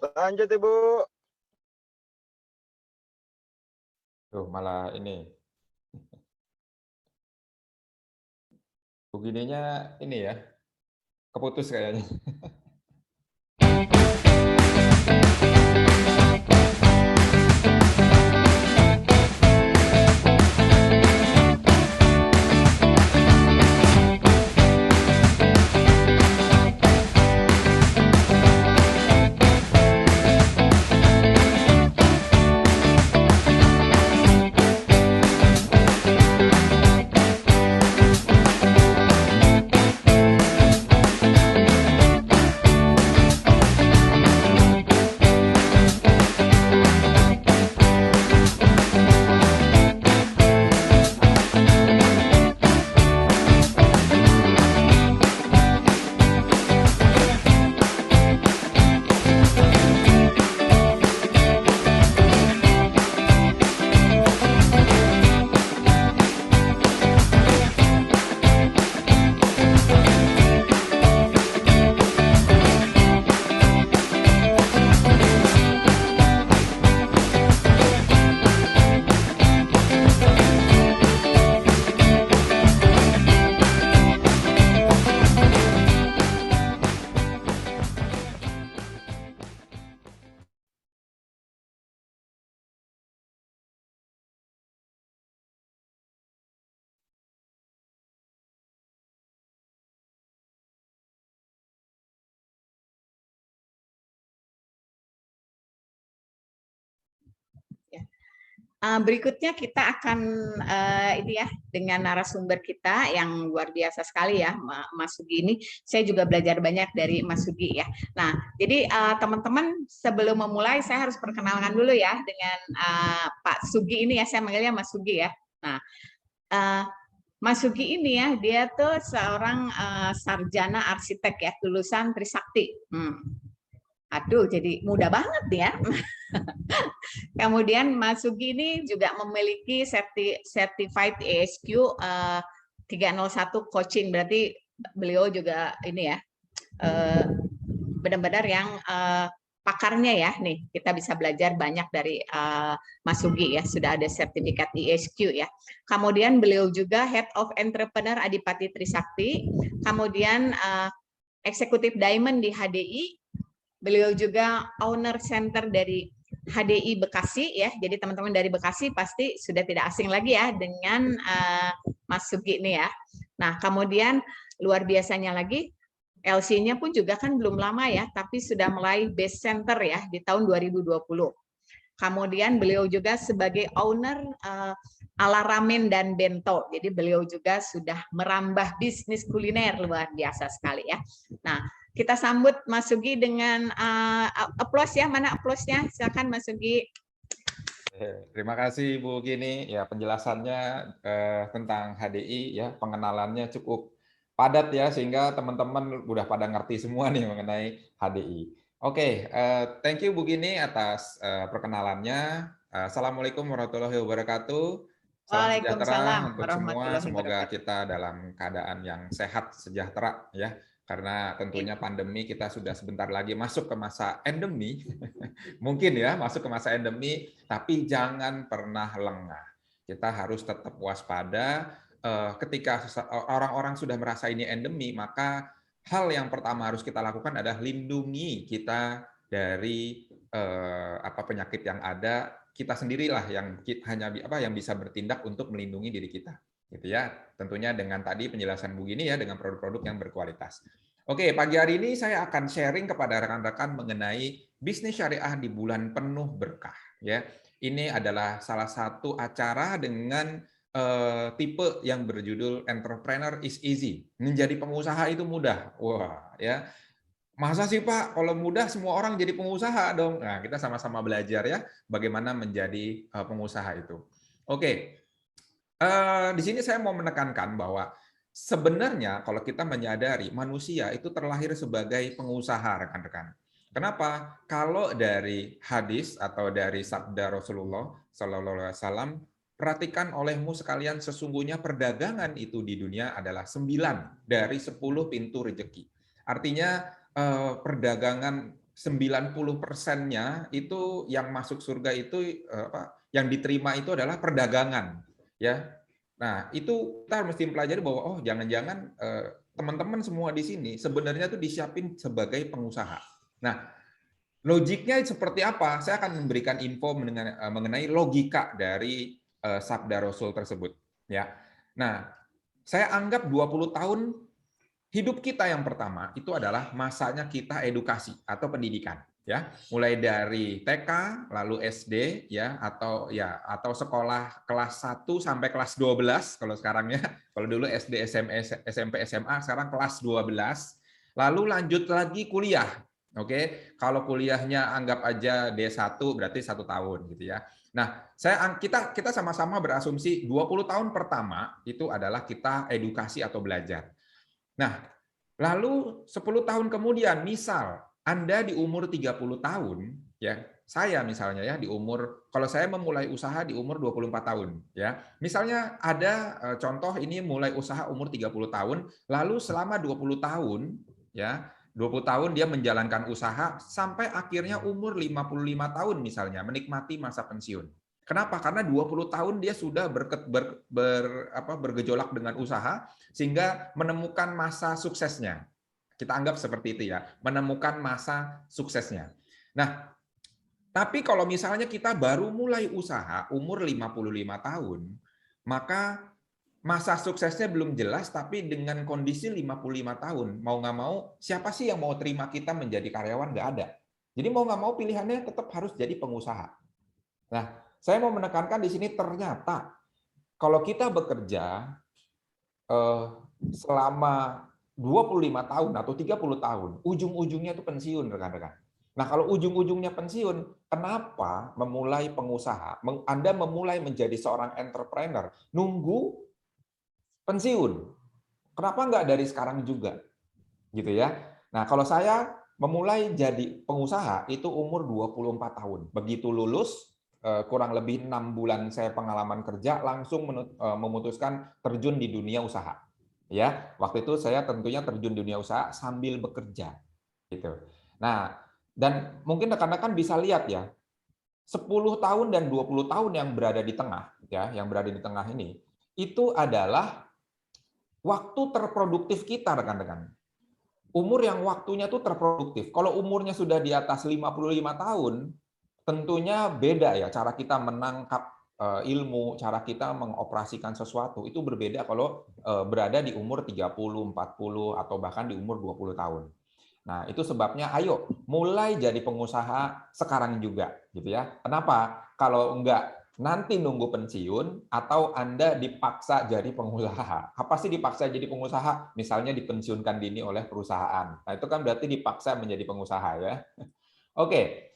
Lanjut Ibu. Tuh, malah ini. Begininya ini ya, keputus kayaknya. Berikutnya kita akan ini ya dengan narasumber kita yang luar biasa sekali ya, Mas Sugi ini. Saya juga belajar banyak dari Mas Sugi ya. Nah, jadi teman-teman sebelum memulai saya harus perkenalkan dulu ya dengan Pak Sugi ini ya, saya manggilnya Mas Sugi ya. Nah, Mas Sugi ini ya, dia tuh seorang sarjana arsitek ya, lulusan Trisakti. Aduh, jadi mudah banget ya. Kemudian Mas Sugi ini juga memiliki Certified ESQ 301 coaching, berarti beliau juga ini ya, benar-benar yang pakarnya ya. Nih, kita bisa belajar banyak dari Mas Sugi ya, sudah ada sertifikat ESQ ya. Kemudian beliau juga Head of Entrepreneur Adipati Trisakti, kemudian Eksekutif Diamond di HDI, Beliau juga owner center dari HDI Bekasi ya. Jadi teman-teman dari Bekasi pasti sudah tidak asing lagi ya dengan Mas Sugi ini ya. Nah, kemudian luar biasanya lagi LC-nya pun juga kan belum lama ya, tapi sudah mulai base center ya di tahun 2020. Kemudian beliau juga sebagai owner Ala Ramen dan Bento. Jadi beliau juga sudah merambah bisnis kuliner luar biasa sekali ya. Nah, kita sambut Mas Sugi dengan aplaus ya. Mana aplausnya? Silakan Mas Sugi. Terima kasih Bu Gini. Ya, penjelasannya tentang HDI ya, pengenalannya cukup padat ya, sehingga teman-teman udah pada ngerti semua nih mengenai HDI. Oke, thank you Bu Gini atas perkenalannya. Assalamualaikum warahmatullahi wabarakatuh. Salam Waalaikumsalam sejahtera untuk semua. warahmatullahi Semoga wabarakatuh. kita dalam keadaan yang sehat, sejahtera ya. Karena tentunya pandemi kita sudah sebentar lagi masuk ke masa endemi. Mungkin ya, masuk ke masa endemi, tapi jangan pernah lengah. Kita harus tetap waspada. Ketika orang-orang sudah merasa ini endemi, maka hal yang pertama harus kita lakukan adalah lindungi kita dari penyakit yang ada. Kita sendirilah yang yang bisa bertindak untuk melindungi diri kita, gitu ya. Tentunya dengan tadi penjelasan Bu Gini ya, dengan produk-produk yang berkualitas. Oke, pagi hari ini saya akan sharing kepada rekan-rekan mengenai bisnis syariah di bulan penuh berkah. Ya, ini adalah salah satu acara dengan tipe yang berjudul Entrepreneur is Easy. Menjadi pengusaha itu mudah. Wah, ya. Masa sih Pak, kalau mudah semua orang jadi pengusaha dong. Nah, kita sama-sama belajar ya bagaimana menjadi pengusaha itu. Oke, di sini saya mau menekankan bahwa sebenarnya kalau kita menyadari manusia itu terlahir sebagai pengusaha, rekan-rekan. Kenapa? Kalau dari hadis atau dari sabda Rasulullah Sallallahu Alaihi Wasallam, perhatikan olehmu sekalian, sesungguhnya perdagangan itu di dunia adalah 9 dari 10 pintu rezeki. Artinya perdagangan 90%-nya itu yang masuk surga itu yang diterima itu adalah perdagangan, ya. Nah, itu kita mesti pelajari bahwa oh jangan-jangan teman-teman semua di sini sebenarnya tuh disiapin sebagai pengusaha. Nah, logiknya seperti apa? Saya akan memberikan info mengenai logika dari sabda Rasul tersebut, ya. Nah, saya anggap 20 tahun hidup kita yang pertama itu adalah masanya kita edukasi atau pendidikan, ya. Mulai dari TK, lalu SD ya atau sekolah kelas 1 sampai kelas 12 kalau sekarang ya. Kalau dulu SD, SMP, SMA, sekarang kelas 12. Lalu lanjut lagi kuliah. Oke, kalau kuliahnya anggap aja D1 berarti 1 tahun gitu ya. Nah, kita sama-sama berasumsi 20 tahun pertama itu adalah kita edukasi atau belajar. Nah, lalu 10 tahun kemudian, misal Anda di umur 30 tahun, ya, saya misalnya ya di umur, kalau saya memulai usaha di umur 24 tahun, ya. Misalnya ada contoh ini mulai usaha umur 30 tahun, lalu selama 20 tahun, ya, 20 tahun dia menjalankan usaha sampai akhirnya umur 55 tahun misalnya, menikmati masa pensiun. Kenapa? Karena 20 tahun dia sudah bergejolak dengan usaha sehingga menemukan masa suksesnya. Kita anggap seperti itu ya, menemukan masa suksesnya. Nah, tapi kalau misalnya kita baru mulai usaha umur 55 tahun, maka masa suksesnya belum jelas, tapi dengan kondisi 55 tahun, mau nggak mau, siapa sih yang mau terima kita menjadi karyawan? Nggak ada. Jadi mau nggak mau pilihannya tetap harus jadi pengusaha. Nah, saya mau menekankan di sini ternyata kalau kita bekerja selama 25 tahun atau 30 tahun, ujung-ujungnya itu pensiun, rekan-rekan. Nah, kalau ujung-ujungnya pensiun, kenapa memulai pengusaha? Anda memulai menjadi seorang entrepreneur, nunggu pensiun. Kenapa nggak dari sekarang juga? Gitu ya. Nah, kalau saya memulai jadi pengusaha itu umur 24 tahun. Begitu lulus, kurang lebih 6 bulan saya pengalaman kerja, langsung memutuskan terjun di dunia usaha. Ya, waktu itu saya tentunya terjun di dunia usaha sambil bekerja. Gitu. Nah, dan mungkin rekan-rekan bisa lihat ya, 10 tahun dan 20 tahun yang berada di tengah, ya, yang berada di tengah ini, itu adalah waktu terproduktif kita, rekan-rekan. umur yang waktunya tuh terproduktif. Kalau umurnya sudah di atas 55 tahun, tentunya beda ya cara kita menangkap ilmu, cara kita mengoperasikan sesuatu itu berbeda kalau berada di umur 30, 40 atau bahkan di umur 20 tahun. Nah, itu sebabnya ayo mulai jadi pengusaha sekarang juga gitu ya. Kenapa? Kalau enggak nanti nunggu pensiun atau Anda dipaksa jadi pengusaha. Apa sih dipaksa jadi pengusaha? Misalnya dipensiunkan dini oleh perusahaan. Nah, itu kan berarti dipaksa menjadi pengusaha ya. Oke,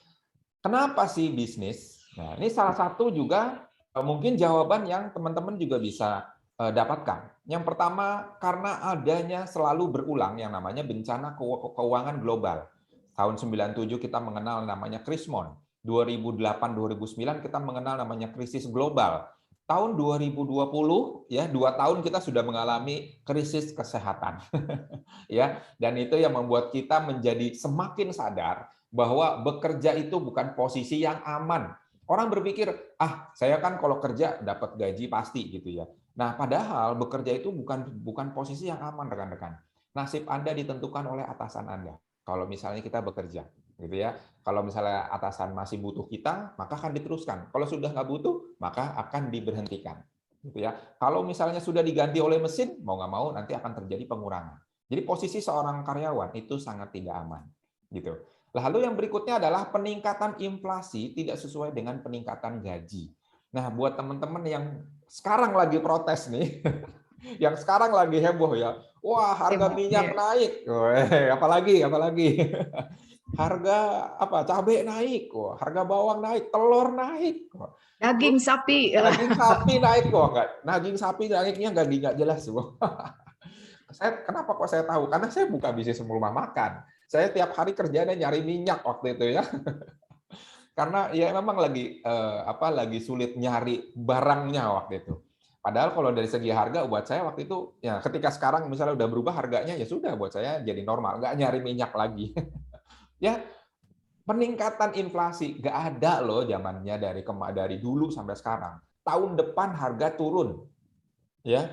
kenapa sih bisnis? Nah, ini salah satu juga mungkin jawaban yang teman-teman juga bisa dapatkan. Yang pertama, karena adanya selalu berulang yang namanya bencana keuangan global. Tahun 97 kita mengenal namanya Krismon. 2008-2009 kita mengenal namanya krisis global. Tahun 2020 ya 2 tahun kita sudah mengalami krisis kesehatan. Ya, dan itu yang membuat kita menjadi semakin sadar bahwa bekerja itu bukan posisi yang aman. Orang berpikir, saya kan kalau kerja dapat gaji pasti gitu ya. Nah, padahal bekerja itu bukan posisi yang aman, rekan-rekan. Nasib Anda ditentukan oleh atasan Anda. Kalau misalnya kita bekerja, gitu ya. Kalau misalnya atasan masih butuh kita, maka akan diteruskan. Kalau sudah nggak butuh, maka akan diberhentikan. Gitu ya. Kalau misalnya sudah diganti oleh mesin, mau nggak mau nanti akan terjadi pengurangan. Jadi posisi seorang karyawan itu sangat tidak aman. Gitu. Lalu yang berikutnya adalah peningkatan inflasi tidak sesuai dengan peningkatan gaji. Nah, buat teman-teman yang sekarang lagi protes nih, yang sekarang lagi heboh ya, wah harga minyak naik, apalagi, harga cabai naik, harga bawang naik, telur naik, Daging sapi. daging sapi naik kok, daging sapi naiknya nggak jelas. Kenapa kok saya tahu? Karena saya buka bisnis rumah makan. Saya tiap hari kerjanya nyari minyak waktu itu ya. Karena ya memang lagi sulit nyari barangnya waktu itu. Padahal kalau dari segi harga buat saya waktu itu ya ketika sekarang misalnya udah berubah harganya ya sudah buat saya jadi normal, nggak nyari minyak lagi. Ya, peningkatan inflasi nggak ada loh zamannya dari dulu sampai sekarang. Tahun depan harga turun. Ya,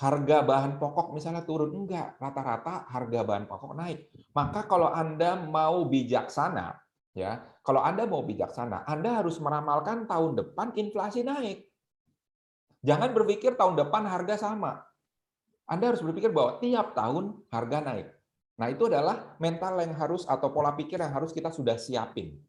harga bahan pokok misalnya turun, enggak, rata-rata harga bahan pokok naik. Maka kalau Anda mau bijaksana, ya, kalau Anda mau bijaksana, Anda harus meramalkan tahun depan inflasi naik. Jangan berpikir tahun depan harga sama. Anda harus berpikir bahwa tiap tahun harga naik. Nah, itu adalah mental yang harus atau pola pikir yang harus kita sudah siapin.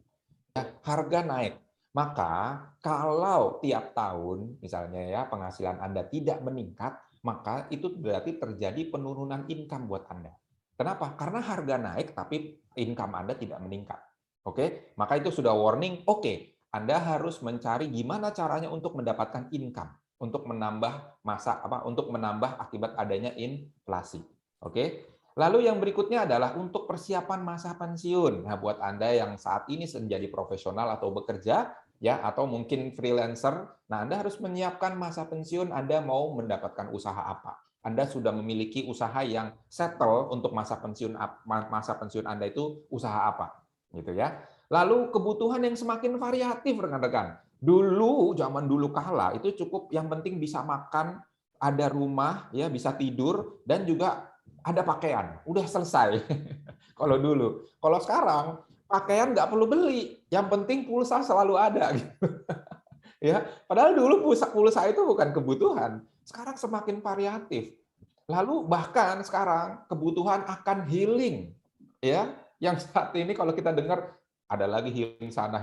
Ya, harga naik. Maka kalau tiap tahun misalnya ya penghasilan Anda tidak meningkat, maka itu berarti terjadi penurunan income buat Anda. Kenapa? Karena harga naik tapi income Anda tidak meningkat. Oke, maka itu sudah warning. Oke, Anda harus mencari gimana caranya untuk mendapatkan income, untuk untuk menambah akibat adanya inflasi. Oke. Lalu yang berikutnya adalah untuk persiapan masa pensiun. Nah, buat Anda yang saat ini menjadi profesional atau bekerja, ya, atau mungkin freelancer, nah Anda harus menyiapkan masa pensiun. Anda mau mendapatkan usaha apa? Anda sudah memiliki usaha yang settle untuk masa pensiun Anda itu usaha apa, gitu ya. Lalu kebutuhan yang semakin variatif, rekan-rekan. Zaman dulu kala itu cukup yang penting bisa makan, ada rumah, ya, bisa tidur, dan juga ada pakaian, udah selesai. Kalau dulu, kalau sekarang pakaian nggak perlu beli, yang penting pulsa selalu ada. Ya, padahal dulu pulsa itu bukan kebutuhan, sekarang semakin variatif. Lalu bahkan sekarang kebutuhan akan healing, ya, yang saat ini kalau kita dengar ada lagi healing sana,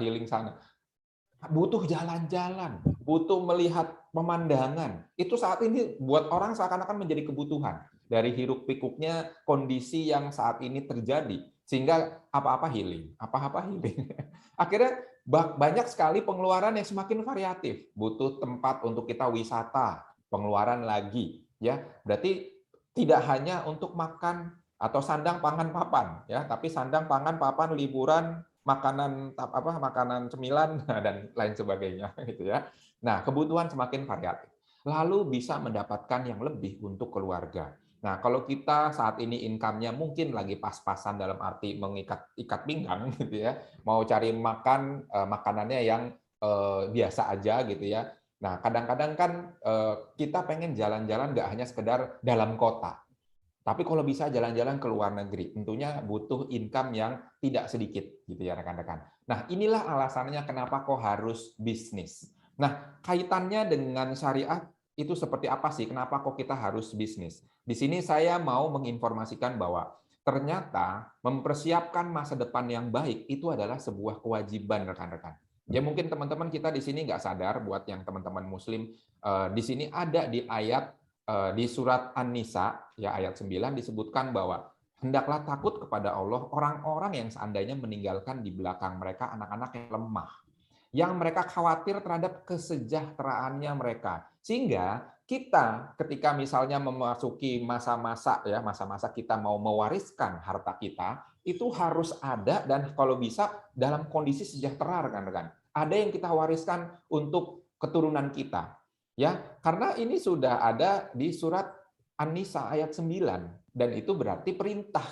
butuh jalan-jalan, butuh melihat pemandangan. Itu saat ini buat orang seakan-akan menjadi kebutuhan dari hiruk-pikuknya kondisi yang saat ini terjadi. Sehingga apa-apa healing, apa-apa healing. Akhirnya banyak sekali pengeluaran yang semakin variatif. Butuh tempat untuk kita wisata, pengeluaran lagi, ya. Berarti tidak hanya untuk makan atau sandang pangan papan, ya, tapi sandang pangan papan liburan makanan cemilan dan lain sebagainya gitu ya. Nah, kebutuhan semakin variatif. Lalu bisa mendapatkan yang lebih untuk keluarga. Nah, kalau kita saat ini income-nya mungkin lagi pas-pasan dalam arti mengikat pinggang gitu ya, mau cari makanannya yang biasa aja gitu ya. Nah, kadang-kadang kan kita pengen jalan-jalan nggak hanya sekedar dalam kota, Tapi kalau bisa jalan-jalan ke luar negeri, tentunya butuh income yang tidak sedikit, gitu ya rekan-rekan. Nah, inilah alasannya kenapa kok harus bisnis. Nah, kaitannya dengan syariat itu seperti apa sih? Kenapa kok kita harus bisnis? Di sini saya mau menginformasikan bahwa ternyata mempersiapkan masa depan yang baik itu adalah sebuah kewajiban rekan-rekan. Ya mungkin teman-teman kita di sini nggak sadar, buat yang teman-teman Muslim, di sini ada di ayat di surat An-Nisa ya ayat 9 disebutkan bahwa hendaklah takut kepada Allah orang-orang yang seandainya meninggalkan di belakang mereka anak-anak yang lemah, yang mereka khawatir terhadap kesejahteraannya mereka. Sehingga kita ketika misalnya memasuki masa-masa ya masa-masa kita mau mewariskan harta kita, itu harus ada dan kalau bisa dalam kondisi sejahtera rekan-rekan. Ada yang kita wariskan untuk keturunan kita. Ya, karena ini sudah ada di surat An-Nisa ayat 9 dan itu berarti perintah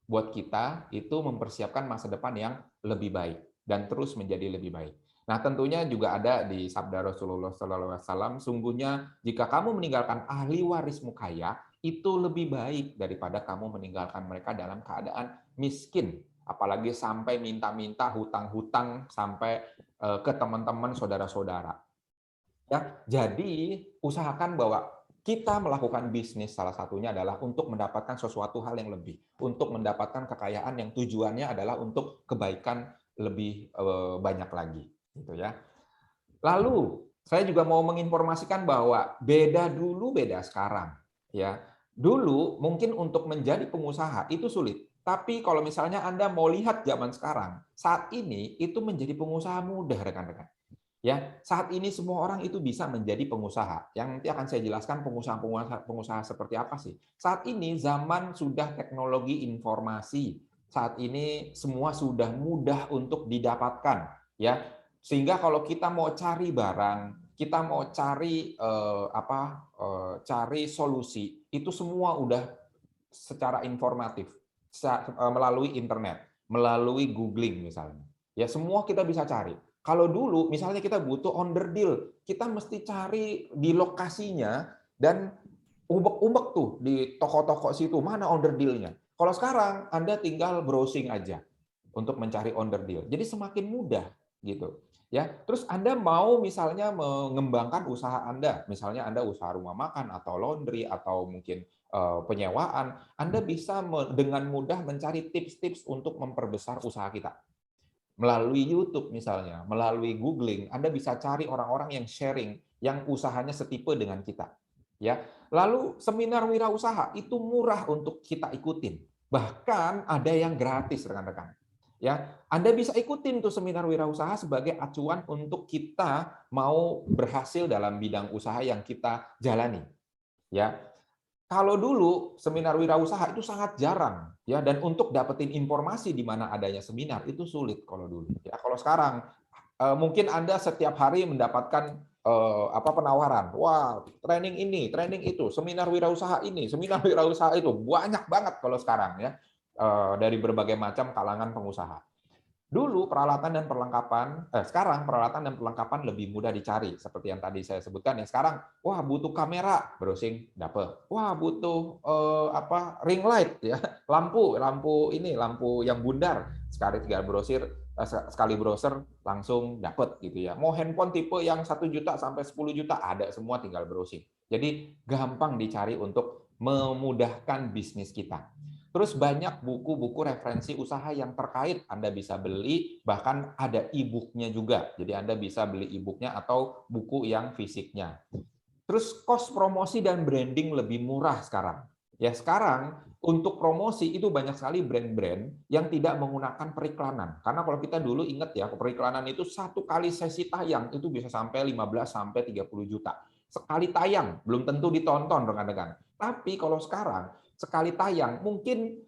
buat kita itu mempersiapkan masa depan yang lebih baik dan terus menjadi lebih baik. Nah, tentunya juga ada di sabda Rasulullah SAW, sungguhnya jika kamu meninggalkan ahli warismu kaya, itu lebih baik daripada kamu meninggalkan mereka dalam keadaan miskin, apalagi sampai minta-minta hutang-hutang sampai ke teman-teman saudara-saudara. Ya, jadi usahakan bahwa kita melakukan bisnis salah satunya adalah untuk mendapatkan sesuatu hal yang lebih, untuk mendapatkan kekayaan yang tujuannya adalah untuk kebaikan lebih banyak lagi, gitu ya. Lalu saya juga mau menginformasikan bahwa beda dulu beda sekarang, ya. Dulu mungkin untuk menjadi pengusaha itu sulit, tapi kalau misalnya Anda mau lihat zaman sekarang, saat ini itu menjadi pengusaha mudah rekan-rekan. Ya, saat ini semua orang itu bisa menjadi pengusaha. Yang nanti akan saya jelaskan pengusaha seperti apa sih. Saat ini zaman sudah teknologi informasi. Saat ini semua sudah mudah untuk didapatkan, ya. Sehingga kalau kita mau cari barang, kita mau cari cari solusi, itu semua udah secara informatif melalui internet, melalui googling misalnya. Ya, semua kita bisa cari. Kalau dulu misalnya kita butuh onderdil, kita mesti cari di lokasinya dan umek-umek tuh di toko-toko situ mana onderdilnya. Kalau sekarang Anda tinggal browsing aja untuk mencari onderdil. Jadi semakin mudah gitu. Ya, terus Anda mau misalnya mengembangkan usaha Anda, misalnya Anda usaha rumah makan atau laundry atau mungkin penyewaan, Anda bisa dengan mudah mencari tips-tips untuk memperbesar usaha kita. Melalui YouTube misalnya, melalui googling, Anda bisa cari orang-orang yang sharing, yang usahanya setipe dengan kita. Ya, lalu seminar wirausaha itu murah untuk kita ikutin. Bahkan ada yang gratis, rekan-rekan. Ya, Anda bisa ikutin tuh seminar wirausaha sebagai acuan untuk kita mau berhasil dalam bidang usaha yang kita jalani. Ya, kalau dulu seminar wirausaha itu sangat jarang ya dan untuk dapetin informasi di mana adanya seminar itu sulit kalau dulu. Ya kalau sekarang mungkin Anda setiap hari mendapatkan penawaran. Wah, training ini, training itu, seminar wirausaha ini, seminar wirausaha itu banyak banget kalau sekarang ya dari berbagai macam kalangan pengusaha. Dulu peralatan dan perlengkapan, sekarang peralatan dan perlengkapan lebih mudah dicari seperti yang tadi saya sebutkan ya. Sekarang, wah butuh kamera, browsing dapet. Wah butuh ring light ya, lampu yang bundar. Sekali browser langsung dapet gitu ya. Mau handphone tipe yang 1 juta sampai 10 juta ada semua tinggal browsing. Jadi gampang dicari untuk memudahkan bisnis kita. Terus banyak buku-buku referensi usaha yang terkait Anda bisa beli, bahkan ada e-book-nya juga. Jadi Anda bisa beli e-book-nya atau buku yang fisiknya. Terus cost promosi dan branding lebih murah sekarang. Ya sekarang untuk promosi itu banyak sekali brand-brand yang tidak menggunakan periklanan. Karena kalau kita dulu ingat ya, periklanan itu satu kali sesi tayang itu bisa sampai 15 sampai 30 juta. Sekali tayang belum tentu ditonton rekan-rekan. Tapi kalau sekarang sekali tayang mungkin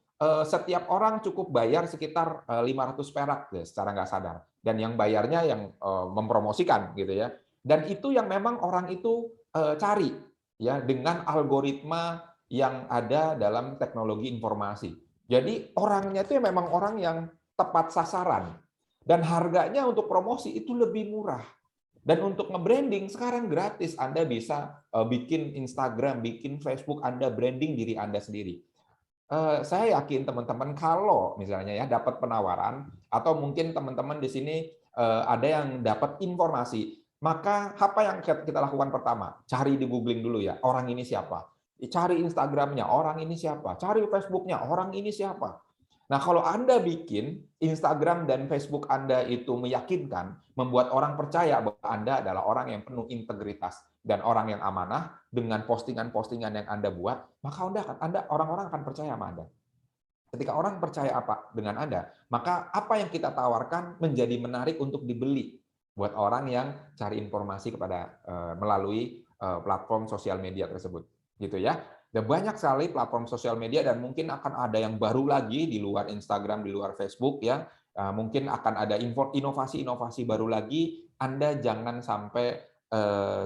setiap orang cukup bayar sekitar 500 perak ya, secara nggak sadar. Dan yang bayarnya yang mempromosikan gitu ya. Dan itu yang memang orang itu cari ya dengan algoritma yang ada dalam teknologi informasi. Jadi orangnya itu memang orang yang tepat sasaran dan harganya untuk promosi itu lebih murah. Dan untuk nge-branding sekarang gratis. Anda bisa bikin Instagram, bikin Facebook, Anda branding diri Anda sendiri. Saya yakin teman-teman kalau misalnya ya dapat penawaran atau mungkin teman-teman di sini ada yang dapat informasi, maka apa yang kita lakukan pertama? Cari di googling dulu ya, orang ini siapa? Cari Instagramnya, orang ini siapa? Cari Facebooknya, orang ini siapa? Nah, kalau Anda bikin Instagram dan Facebook Anda itu meyakinkan, membuat orang percaya bahwa Anda adalah orang yang penuh integritas dan orang yang amanah dengan postingan-postingan yang Anda buat, maka orang-orang akan percaya sama Anda. Ketika orang percaya apa dengan Anda, maka apa yang kita tawarkan menjadi menarik untuk dibeli buat orang yang cari informasi kepada melalui platform sosial media tersebut, gitu ya. Dan banyak sekali platform sosial media dan mungkin akan ada yang baru lagi di luar Instagram, di luar Facebook ya. Mungkin akan ada inovasi-inovasi baru lagi. Anda jangan sampai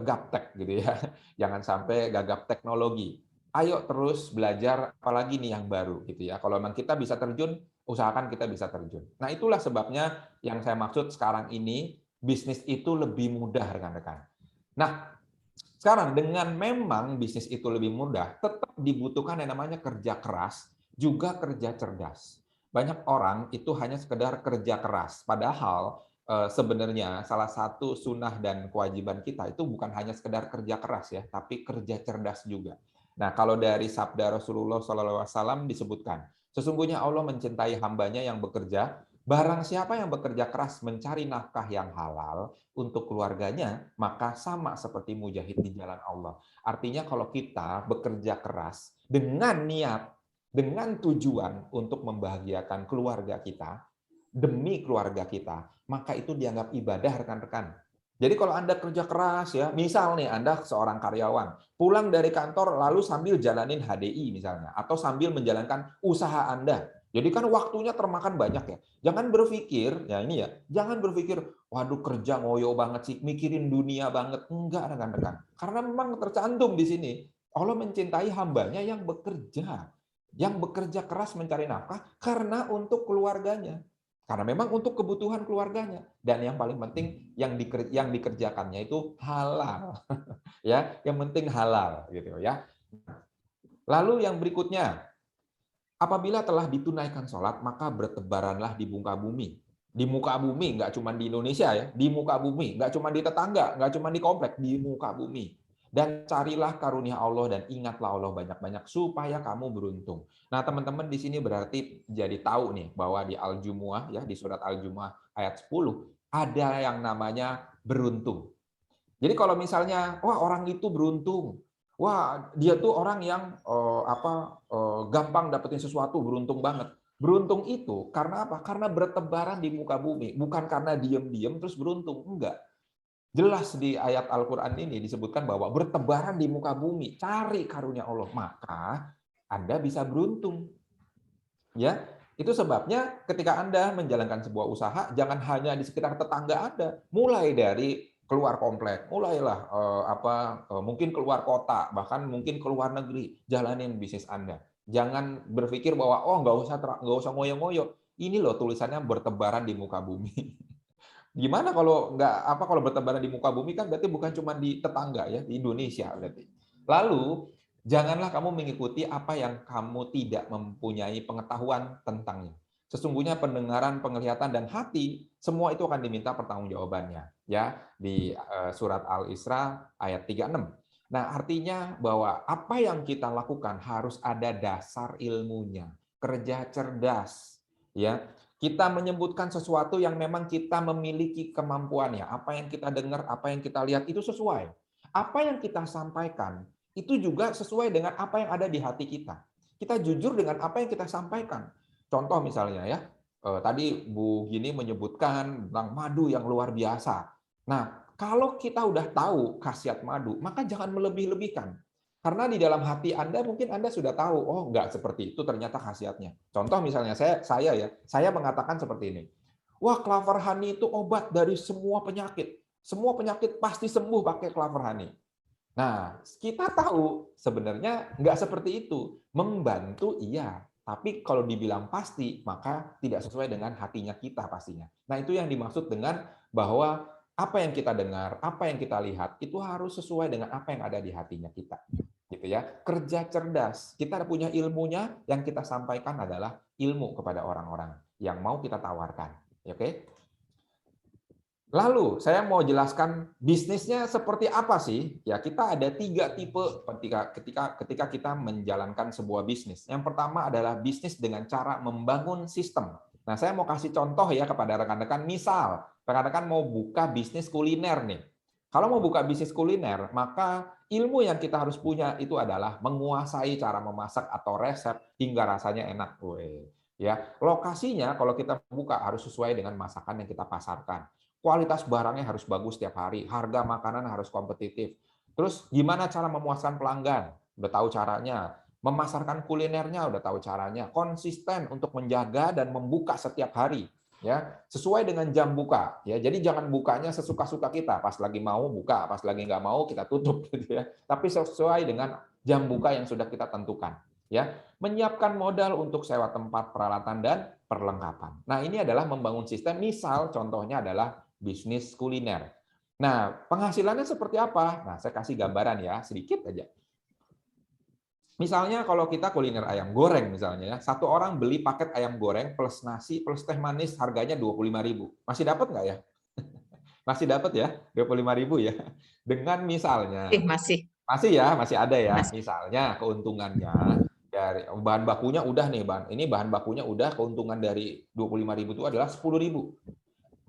gaptek gitu ya. Jangan sampai gagap teknologi. Ayo terus belajar apalagi nih yang baru gitu ya. Kalau memang kita bisa terjun, usahakan kita bisa terjun. Nah, itulah sebabnya yang saya maksud sekarang ini bisnis itu lebih mudah rekan-rekan. Nah, sekarang dengan memang bisnis itu lebih mudah, tetap dibutuhkan yang namanya kerja keras, juga kerja cerdas. Banyak orang itu hanya sekedar kerja keras, padahal sebenarnya salah satu sunnah dan kewajiban kita itu bukan hanya sekedar kerja keras ya, tapi kerja cerdas juga. Nah, kalau dari sabda Rasulullah SAW disebutkan, sesungguhnya Allah mencintai hambanya yang bekerja. Barang siapa yang bekerja keras mencari nafkah yang halal untuk keluarganya, maka sama seperti mujahid di jalan Allah. Artinya kalau kita bekerja keras dengan niat, dengan tujuan untuk membahagiakan keluarga kita, demi keluarga kita, maka itu dianggap ibadah rekan-rekan. Jadi kalau Anda kerja keras ya, misal nih Anda seorang karyawan, pulang dari kantor lalu sambil jalanin HDI misalnya, atau sambil menjalankan usaha Anda. Jadi kan waktunya termakan banyak ya. Jangan berpikir, ya ini ya, jangan berpikir, waduh kerja ngoyo banget sih, mikirin dunia banget. Enggak rekan-rekan. Karena memang tercantum di sini, Allah mencintai hambanya yang bekerja keras mencari nafkah karena untuk keluarganya. Karena memang untuk kebutuhan keluarganya. Dan yang paling penting yang dikerjakannya itu halal. Ya, yang penting halal gitu ya. Lalu yang berikutnya, apabila telah ditunaikan sholat, maka bertebaranlah di muka bumi. Di muka bumi, nggak cuma di Indonesia ya, di muka bumi, nggak cuma di tetangga, nggak cuma di komplek, di muka bumi. Dan carilah karunia Allah dan ingatlah Allah banyak-banyak supaya kamu beruntung. Nah, teman-teman di sini berarti jadi tahu nih bahwa di Al-Jumu'ah ya, di surat Al-Jumu'ah ayat 10 ada yang namanya beruntung. Jadi kalau misalnya, wah orang itu beruntung, wah dia tuh orang yang gampang dapetin sesuatu, beruntung banget. Beruntung itu karena apa? Karena bertebaran di muka bumi, bukan karena diem-diem terus beruntung, enggak. Jelas di ayat Al-Quran ini disebutkan bahwa bertebaran di muka bumi, cari karunia Allah, maka Anda bisa beruntung. Ya, itu sebabnya ketika Anda menjalankan sebuah usaha, jangan hanya di sekitar tetangga Anda, mulai dari keluar komplek, mulailah mungkin keluar kota, bahkan mungkin keluar negeri, jalanin bisnis Anda. Jangan berpikir bahwa oh nggak usah ngoyo-ngoyo. Ini loh tulisannya bertebaran di muka bumi. Gimana kalau kalau bertebaran di muka bumi kan berarti bukan cuma di tetangga ya, di Indonesia berarti. Lalu janganlah kamu mengikuti apa yang kamu tidak mempunyai pengetahuan tentangnya. Sesungguhnya pendengaran, penglihatan dan hati semua itu akan diminta pertanggungjawabannya ya di surat Al-Isra ayat 36. Nah, artinya bahwa apa yang kita lakukan harus ada dasar ilmunya, kerja cerdas ya. Kita menyebutkan sesuatu yang memang kita memiliki kemampuannya. Apa yang kita dengar, apa yang kita lihat itu sesuai. Apa yang kita sampaikan itu juga sesuai dengan apa yang ada di hati kita. Kita jujur dengan apa yang kita sampaikan. Contoh misalnya ya, tadi Bu Gini menyebutkan tentang madu yang luar biasa. Nah, kalau kita udah tahu khasiat madu, maka jangan melebih-lebihkan. Karena di dalam hati Anda mungkin Anda sudah tahu, oh nggak seperti itu ternyata khasiatnya. Contoh misalnya saya mengatakan seperti ini. Wah, clover honey itu obat dari semua penyakit. Semua penyakit pasti sembuh pakai clover honey. Nah, kita tahu sebenarnya nggak seperti itu. Membantu iya, tapi kalau dibilang pasti, maka tidak sesuai dengan hatinya kita pastinya. Nah, itu yang dimaksud dengan bahwa apa yang kita dengar, apa yang kita lihat, itu harus sesuai dengan apa yang ada di hatinya kita. gitu ya. Kerja cerdas. Kita punya ilmunya, yang kita sampaikan adalah ilmu kepada orang-orang yang mau kita tawarkan. Oke? Lalu saya mau jelaskan bisnisnya seperti apa sih? Ya, kita ada 3 tipe ketika kita menjalankan sebuah bisnis. Yang pertama adalah bisnis dengan cara membangun sistem. Nah, saya mau kasih contoh ya kepada rekan-rekan. Misal, rekan-rekan mau buka bisnis kuliner nih. Kalau mau buka bisnis kuliner, maka ilmu yang kita harus punya itu adalah menguasai cara memasak atau resep hingga rasanya enak. Ya, lokasinya kalau kita buka harus sesuai dengan masakan yang kita pasarkan. Kualitas barangnya harus bagus setiap hari, harga makanan harus kompetitif. Terus gimana cara memuaskan pelanggan? Udah tahu caranya. Memasarkan kulinernya udah tahu caranya. Konsisten untuk menjaga dan membuka setiap hari, ya, sesuai dengan jam buka, ya. Jadi jangan bukanya sesuka-suka kita, pas lagi mau buka, pas lagi nggak mau kita tutup gitu ya. Tapi sesuai dengan jam buka yang sudah kita tentukan, ya. Menyiapkan modal untuk sewa tempat, peralatan dan perlengkapan. Nah, ini adalah membangun sistem. Misal contohnya adalah bisnis kuliner. Nah, penghasilannya seperti apa? Nah, saya kasih gambaran ya, sedikit aja. Misalnya kalau kita kuliner ayam goreng misalnya ya, satu orang beli paket ayam goreng plus nasi plus teh manis harganya 25.000. Masih dapat nggak ya? Masih dapat ya, 25.000 ya. Dengan misalnya, Masih, masih ada ya. masih. Misalnya keuntungannya dari bahan bakunya udah nih, bahan bakunya udah, keuntungan dari 25.000 itu adalah 10.000.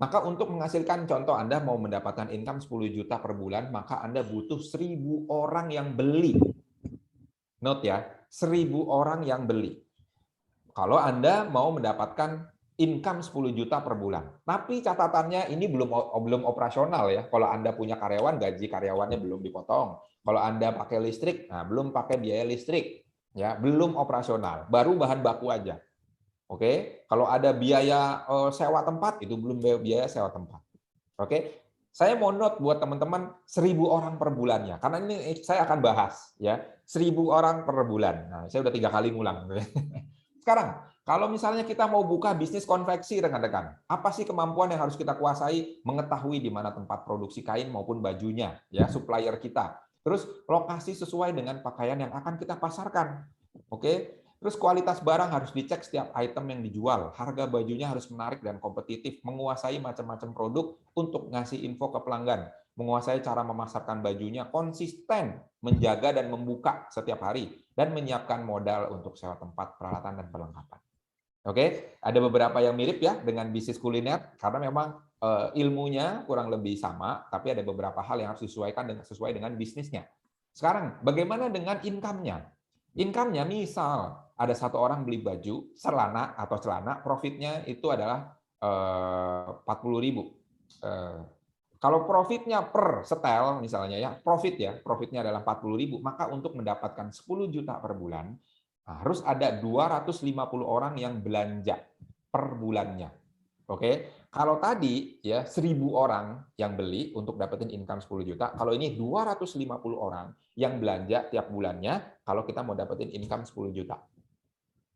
Maka untuk menghasilkan, contoh Anda mau mendapatkan income 10 juta per bulan, maka Anda butuh 1.000 orang yang beli. Note ya, 1.000 orang yang beli. Kalau Anda mau mendapatkan income 10 juta per bulan. Tapi catatannya ini belum operasional ya. Kalau Anda punya karyawan, gaji karyawannya belum dipotong. Kalau Anda pakai listrik, nah belum pakai biaya listrik. Ya, belum operasional, baru bahan baku aja. Oke, kalau ada biaya sewa tempat, itu belum biaya sewa tempat. Oke, saya mau note buat teman-teman 1.000 orang per bulannya, karena ini saya akan bahas ya, 1.000 orang per bulan. Nah, saya udah 3 kali ngulang. Sekarang, kalau misalnya kita mau buka bisnis konveksi rekan-rekan, apa sih kemampuan yang harus kita kuasai? Mengetahui di mana tempat produksi kain maupun bajunya, ya, supplier kita. Terus lokasi sesuai dengan pakaian yang akan kita pasarkan. Oke. Terus kualitas barang harus dicek setiap item yang dijual. Harga bajunya harus menarik dan kompetitif. Menguasai macam-macam produk untuk ngasih info ke pelanggan. Menguasai cara memasarkan bajunya, konsisten menjaga dan membuka setiap hari. Dan menyiapkan modal untuk sewa tempat, peralatan, dan perlengkapan. Oke, ada beberapa yang mirip ya dengan bisnis kuliner, karena memang ilmunya kurang lebih sama, tapi ada beberapa hal yang harus disesuaikan sesuai dengan bisnisnya. Sekarang, bagaimana dengan income-nya? Income-nya misal ada satu orang beli baju, celana atau celana, profitnya itu adalah 40.000. Kalau profitnya per setel misalnya ya, profitnya adalah 40.000, maka untuk mendapatkan 10 juta per bulan harus ada 250 orang yang belanja per bulannya. Oke, kalau tadi ya 1.000 orang yang beli untuk dapetin income 10 juta, kalau ini 250 orang yang belanja tiap bulannya kalau kita mau dapetin income 10 juta.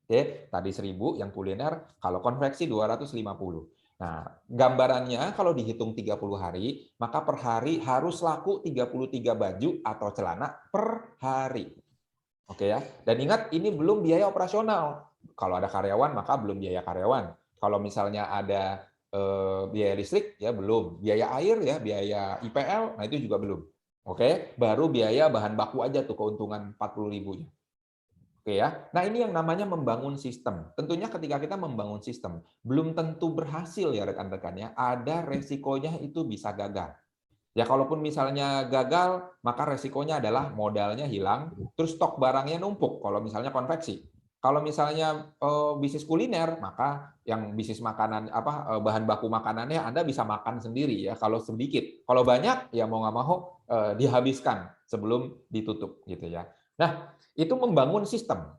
Oke, tadi 1.000 yang kuliner, kalau konveksi 250. Nah, gambarannya kalau dihitung 30 hari, maka per hari harus laku 33 baju atau celana per hari. Oke ya. Dan ingat, ini belum biaya operasional. Kalau ada karyawan, maka belum biaya karyawan. Kalau misalnya ada biaya listrik, ya belum. Biaya air, ya biaya IPL, nah itu juga belum. Oke, baru biaya bahan baku aja tuh keuntungan 40.000-nya. Oke ya. Nah, ini yang namanya membangun sistem. Tentunya ketika kita membangun sistem, belum tentu berhasil ya rekan-rekan ya. Ada resikonya itu bisa gagal. Ya, kalaupun misalnya gagal, maka resikonya adalah modalnya hilang, terus stok barangnya numpuk kalau misalnya konveksi. Kalau misalnya bisnis kuliner, maka yang bisnis makanan bahan baku makanannya Anda bisa makan sendiri ya kalau sedikit. Kalau banyak ya mau nggak mau dihabiskan sebelum ditutup gitu ya. Nah, itu membangun sistem.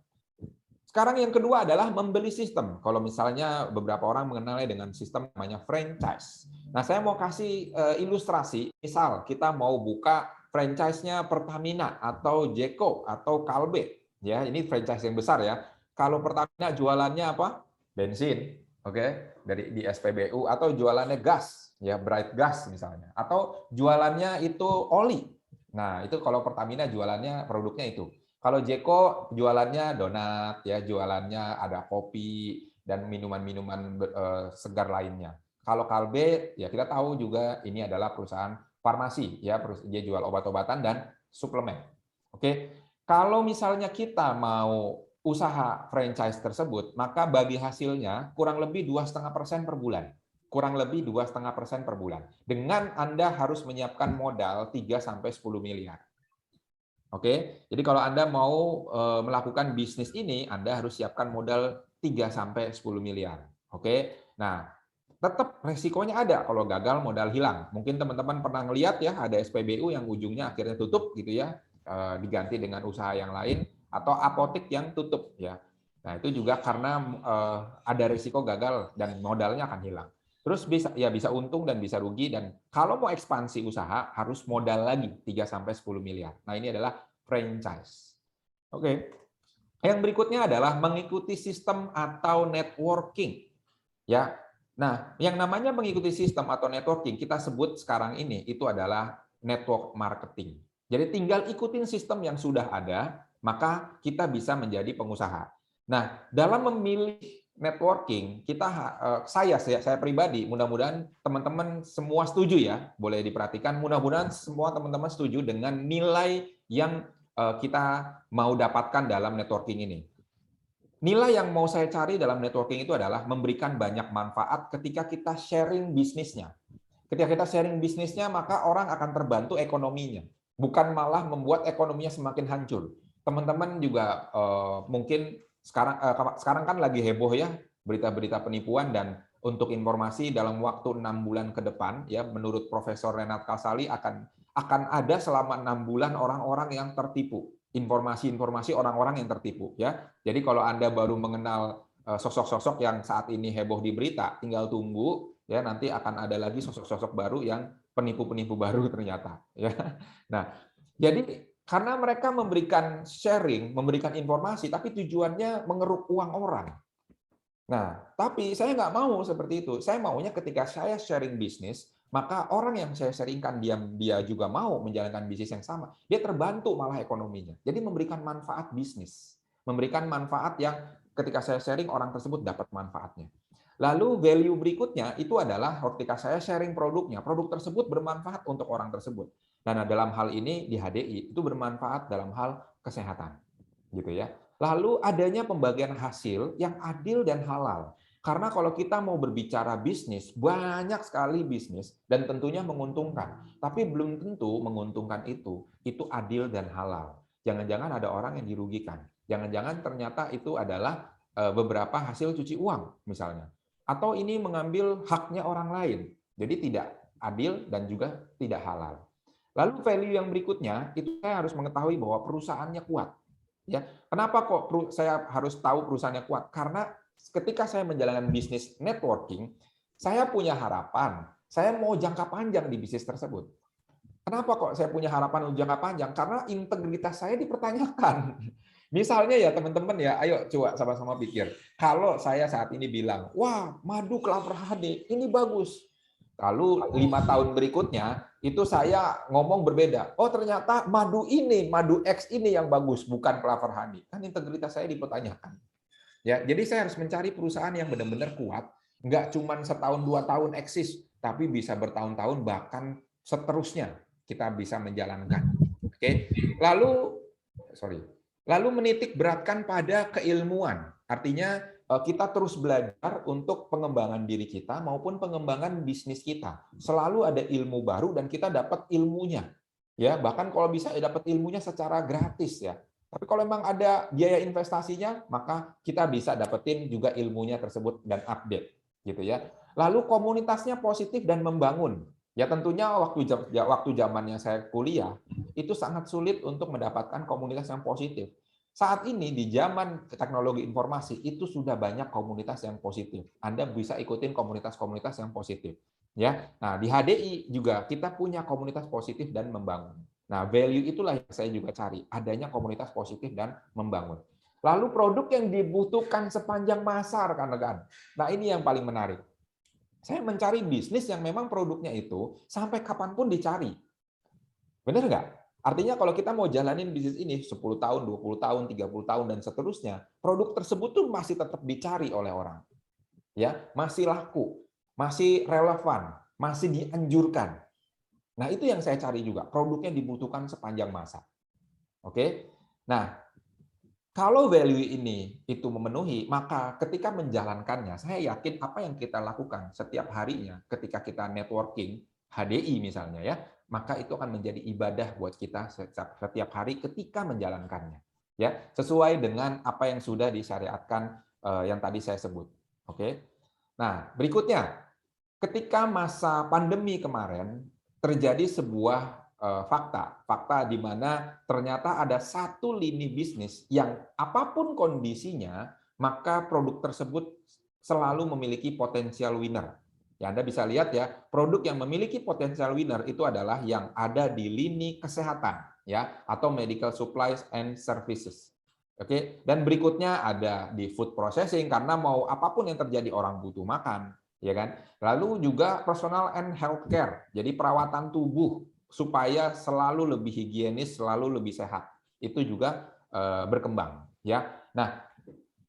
Sekarang yang kedua adalah membeli sistem. Kalau misalnya beberapa orang mengenalnya dengan sistem namanya franchise. Nah, saya mau kasih ilustrasi. Misal kita mau buka franchise-nya Pertamina atau Jeko atau Kalbe. Ya, ini franchise yang besar ya. Kalau Pertamina jualannya apa? Bensin, oke, dari di SPBU, atau jualannya gas, ya Bright Gas misalnya, atau jualannya itu oli. Nah, itu kalau Pertamina jualannya produknya itu. Kalau Jeko jualannya donat, ya jualannya ada kopi dan minuman-minuman segar lainnya. Kalau Kalbe, ya kita tahu juga ini adalah perusahaan farmasi, ya dia jual obat-obatan dan suplemen. Oke, kalau misalnya kita mau usaha franchise tersebut, maka bagi hasilnya kurang lebih 2,5% per bulan. Kurang lebih 2,5% per bulan. Dengan Anda harus menyiapkan modal 3-10 miliar. Oke, jadi kalau Anda mau melakukan bisnis ini, Anda harus siapkan modal 3-10 miliar. Oke, nah tetap resikonya ada kalau gagal modal hilang. Mungkin teman-teman pernah ngelihat ya, ada SPBU yang ujungnya akhirnya tutup gitu ya, diganti dengan usaha yang lain, atau apotek yang tutup ya. Nah itu juga karena ada risiko gagal dan modalnya akan hilang. Terus bisa untung dan bisa rugi, dan kalau mau ekspansi usaha harus modal lagi 3-10 miliar. Nah ini adalah franchise. Oke. Yang berikutnya adalah mengikuti sistem atau networking. Ya. Nah, yang namanya mengikuti sistem atau networking kita sebut sekarang ini itu adalah network marketing. Jadi tinggal ikutin sistem yang sudah ada, maka kita bisa menjadi pengusaha. Nah, dalam memilih networking, saya pribadi, mudah-mudahan teman-teman semua setuju ya, boleh diperhatikan, mudah-mudahan semua teman-teman setuju dengan nilai yang kita mau dapatkan dalam networking ini. Nilai yang mau saya cari dalam networking itu adalah memberikan banyak manfaat ketika kita sharing bisnisnya. Ketika kita sharing bisnisnya, maka orang akan terbantu ekonominya. Bukan malah membuat ekonominya semakin hancur. Teman-teman juga mungkin sekarang kan lagi heboh ya berita-berita penipuan, dan untuk informasi dalam waktu 6 bulan ke depan, ya menurut Profesor Renat Kasali akan ada selama 6 bulan orang-orang yang tertipu. Informasi-informasi orang-orang yang tertipu ya. Jadi kalau Anda baru mengenal sosok-sosok yang saat ini heboh di berita, tinggal tunggu ya, nanti akan ada lagi sosok-sosok baru yang penipu-penipu baru ternyata ya. Nah, jadi karena mereka memberikan sharing, memberikan informasi, tapi tujuannya mengeruk uang orang. Nah, tapi saya nggak mau seperti itu. Saya maunya ketika saya sharing bisnis, maka orang yang saya sharingkan dia juga mau menjalankan bisnis yang sama. Dia terbantu malah ekonominya. Jadi memberikan manfaat bisnis. Memberikan manfaat yang ketika saya sharing, orang tersebut dapat manfaatnya. Lalu value berikutnya itu adalah ketika saya sharing produknya, produk tersebut bermanfaat untuk orang tersebut. Dan dalam hal ini di HDI itu bermanfaat dalam hal kesehatan. Gitu ya. Lalu adanya pembagian hasil yang adil dan halal. Karena kalau kita mau berbicara bisnis, banyak sekali bisnis dan tentunya menguntungkan. Tapi belum tentu menguntungkan itu adil dan halal. Jangan-jangan ada orang yang dirugikan. Jangan-jangan ternyata itu adalah beberapa hasil cuci uang misalnya. Atau ini mengambil haknya orang lain. Jadi tidak adil dan juga tidak halal. Lalu value yang berikutnya, itu saya harus mengetahui bahwa perusahaannya kuat. Ya, kenapa kok saya harus tahu perusahaannya kuat? Karena ketika saya menjalankan bisnis networking, saya punya harapan, saya mau jangka panjang di bisnis tersebut. Kenapa kok saya punya harapan untuk jangka panjang? Karena integritas saya dipertanyakan. Misalnya ya teman-teman ya, ayo coba sama-sama pikir. Kalau saya saat ini bilang, wah madu Klaver HD, ini bagus. Lalu 5 tahun berikutnya, itu saya ngomong berbeda. Oh ternyata madu X ini yang bagus, bukan Klaver HD. Kan integritas saya dipertanyakan. Ya, jadi saya harus mencari perusahaan yang benar-benar kuat, nggak cuma setahun 2 tahun eksis, tapi bisa bertahun-tahun bahkan seterusnya kita bisa menjalankan. Oke. Lalu menitik beratkan pada keilmuan. Artinya kita terus belajar untuk pengembangan diri kita maupun pengembangan bisnis kita. Selalu ada ilmu baru dan kita dapat ilmunya. Ya, bahkan kalau bisa dapat ilmunya secara gratis ya. Tapi kalau memang ada biaya investasinya, maka kita bisa dapetin juga ilmunya tersebut dan update gitu ya. Lalu komunitasnya positif dan membangun. Ya tentunya waktu zamannya saya kuliah itu sangat sulit untuk mendapatkan komunitas yang positif. Saat ini di zaman teknologi informasi itu sudah banyak komunitas yang positif. Anda bisa ikutin komunitas-komunitas yang positif. Ya, nah di HDI juga kita punya komunitas positif dan membangun. Nah value itulah yang saya juga cari, adanya komunitas positif dan membangun. Lalu produk yang dibutuhkan sepanjang masa rekan-rekan. Nah ini yang paling menarik. Saya mencari bisnis yang memang produknya itu sampai kapanpun dicari. Benar nggak? Artinya kalau kita mau jalanin bisnis ini 10 tahun, 20 tahun, 30 tahun dan seterusnya, produk tersebut tuh masih tetap dicari oleh orang. Ya, masih laku, masih relevan, masih dianjurkan. Nah, itu yang saya cari juga. Produknya dibutuhkan sepanjang masa. Oke. Nah, kalau value ini itu memenuhi, maka ketika menjalankannya, saya yakin apa yang kita lakukan setiap harinya ketika kita networking, HDI misalnya ya, maka itu akan menjadi ibadah buat kita setiap hari ketika menjalankannya. Ya, sesuai dengan apa yang sudah disyariatkan yang tadi saya sebut. Oke. Nah, berikutnya, ketika masa pandemi kemarin terjadi sebuah fakta di mana ternyata ada satu lini bisnis yang apapun kondisinya, maka produk tersebut selalu memiliki potensial winner. Ya, Anda bisa lihat ya, produk yang memiliki potensial winner itu adalah yang ada di lini kesehatan, ya, atau medical supplies and services. Oke, dan berikutnya ada di food processing karena mau apapun yang terjadi orang butuh makan, ya kan? Lalu juga personal and healthcare, jadi perawatan tubuh supaya selalu lebih higienis, selalu lebih sehat. Itu juga berkembang, ya. Nah,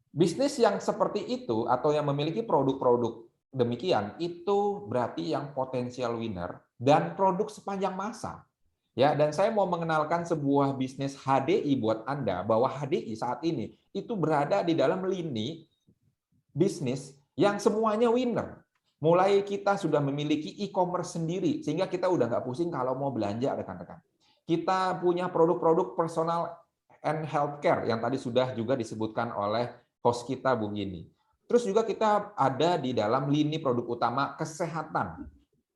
bisnis yang seperti itu atau yang memiliki produk-produk demikian itu berarti yang potensial winner dan produk sepanjang masa. Ya, dan saya mau mengenalkan sebuah bisnis HDI buat Anda bahwa HDI saat ini itu berada di dalam lini bisnis yang semuanya winner. Mulai kita sudah memiliki e-commerce sendiri, sehingga kita udah nggak pusing kalau mau belanja, rekan-rekan. Kita punya produk-produk personal and healthcare yang tadi sudah juga disebutkan oleh host kita, Bu Gini. Terus juga kita ada di dalam lini produk utama kesehatan.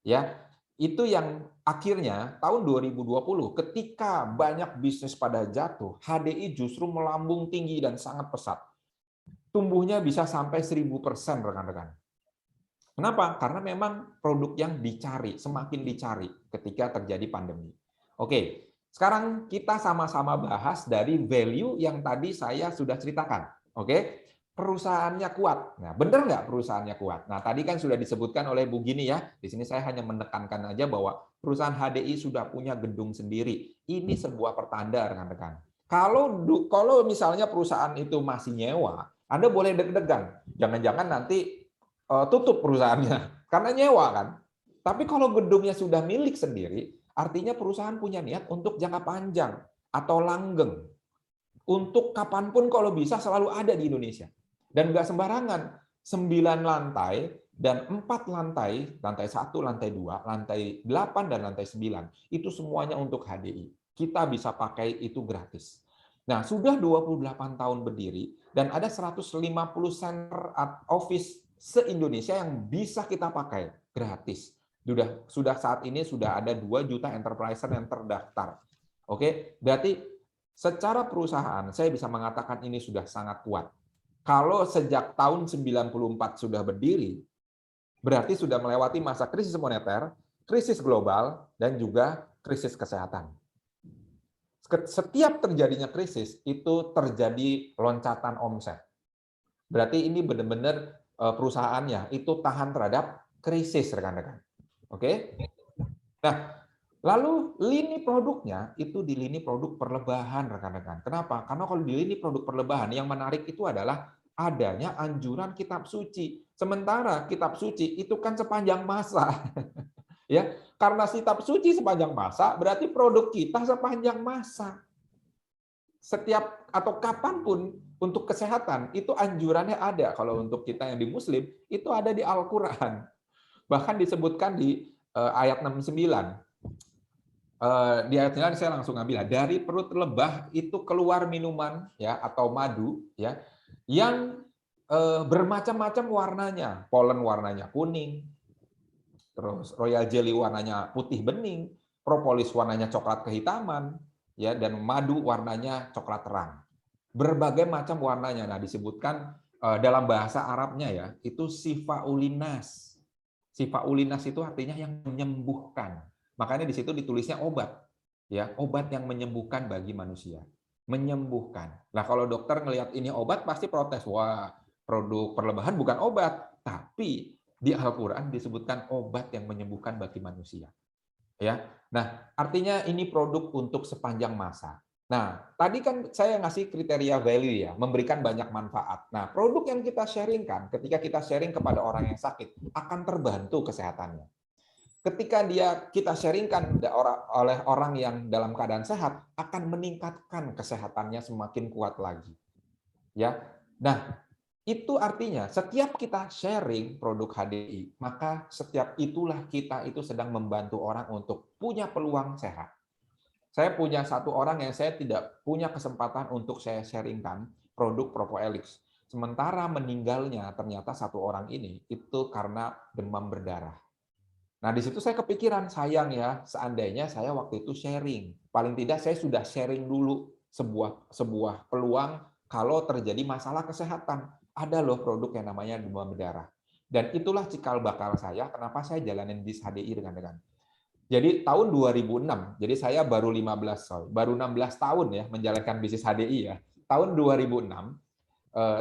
Ya, itu yang akhirnya tahun 2020 ketika banyak bisnis pada jatuh, HDI justru melambung tinggi dan sangat pesat. Tumbuhnya bisa sampai 1000% rekan-rekan. Kenapa? Karena memang produk yang dicari, semakin dicari ketika terjadi pandemi. Oke, sekarang kita sama-sama bahas dari value yang tadi saya sudah ceritakan. Oke, perusahaannya kuat. Nah, benar nggak perusahaannya kuat? Nah, tadi kan sudah disebutkan oleh Bu Gini ya. Di sini saya hanya menekankan aja bahwa perusahaan HDI sudah punya gedung sendiri. Ini sebuah pertanda, rekan-rekan. Kalau misalnya perusahaan itu masih nyewa, Anda boleh deg-degan. Jangan-jangan nanti tutup perusahaannya karena nyewa kan. Tapi kalau gedungnya sudah milik sendiri, artinya perusahaan punya niat untuk jangka panjang atau langgeng. Untuk kapanpun kalau bisa selalu ada di Indonesia. Dan nggak sembarangan, 9 lantai dan 4 lantai, lantai 1, lantai 2, lantai 8, dan lantai 9, itu semuanya untuk HDI. Kita bisa pakai itu gratis. Nah, sudah 28 tahun berdiri, dan ada 150 center office se-Indonesia yang bisa kita pakai gratis. Sudah saat ini sudah ada 2 juta enterpriser yang terdaftar. Oke, berarti secara perusahaan saya bisa mengatakan ini sudah sangat kuat. Kalau sejak tahun 94 sudah berdiri, berarti sudah melewati masa krisis moneter, krisis global, dan juga krisis kesehatan. Setiap terjadinya krisis, itu terjadi loncatan omset. Berarti ini benar-benar perusahaannya itu tahan terhadap krisis, rekan-rekan. Oke? Nah, lalu lini produknya itu di lini produk perlebahan, rekan-rekan. Kenapa? Karena kalau di lini produk perlebahan yang menarik itu adalah adanya anjuran kitab suci. Sementara kitab suci itu kan sepanjang masa. Ya, karena kitab suci sepanjang masa, berarti produk kita sepanjang masa. Setiap atau kapanpun untuk kesehatan itu anjurannya ada. Kalau untuk kita yang di Muslim itu ada di Al-Quran, bahkan disebutkan di ayat 69. Di ayat 9 saya langsung ambil dari perut lebah itu keluar minuman ya atau madu ya yang bermacam-macam warnanya. Polen warnanya kuning, terus royal jelly warnanya putih bening, propolis warnanya coklat kehitaman, ya, dan madu warnanya coklat terang. Berbagai macam warnanya. Nah, disebutkan dalam bahasa Arabnya ya, itu sifaulinas. Sifaulinas itu artinya yang menyembuhkan. Makanya di situ ditulisnya obat. Ya, obat yang menyembuhkan bagi manusia. Menyembuhkan. Nah, kalau dokter ngelihat ini obat pasti protes. Wah, produk perlebahan bukan obat, tapi di Al-Qur'an disebutkan obat yang menyembuhkan bagi manusia. Ya. Nah, artinya ini produk untuk sepanjang masa. Nah, tadi kan saya ngasih kriteria value ya, memberikan banyak manfaat. Nah, produk yang kita sharingkan, ketika kita sharing kepada orang yang sakit, akan terbantu kesehatannya. Ketika kita sharingkan oleh orang yang dalam keadaan sehat, akan meningkatkan kesehatannya semakin kuat lagi. Ya. Nah, itu artinya setiap kita sharing produk HDI, maka setiap itulah kita itu sedang membantu orang untuk punya peluang sehat. Saya punya satu orang yang saya tidak punya kesempatan untuk saya sharingkan produk Propoelix. Sementara meninggalnya ternyata satu orang ini itu karena demam berdarah. Nah, di situ saya kepikiran, sayang ya, seandainya saya waktu itu sharing. Paling tidak saya sudah sharing dulu sebuah peluang kalau terjadi masalah kesehatan. Ada loh produk yang namanya demam berdarah. Dan itulah cikal bakal saya, kenapa saya jalanin bis HDI dengan. Jadi tahun 2006, jadi saya baru 16 tahun ya menjalankan bisnis HDI ya. Tahun 2006,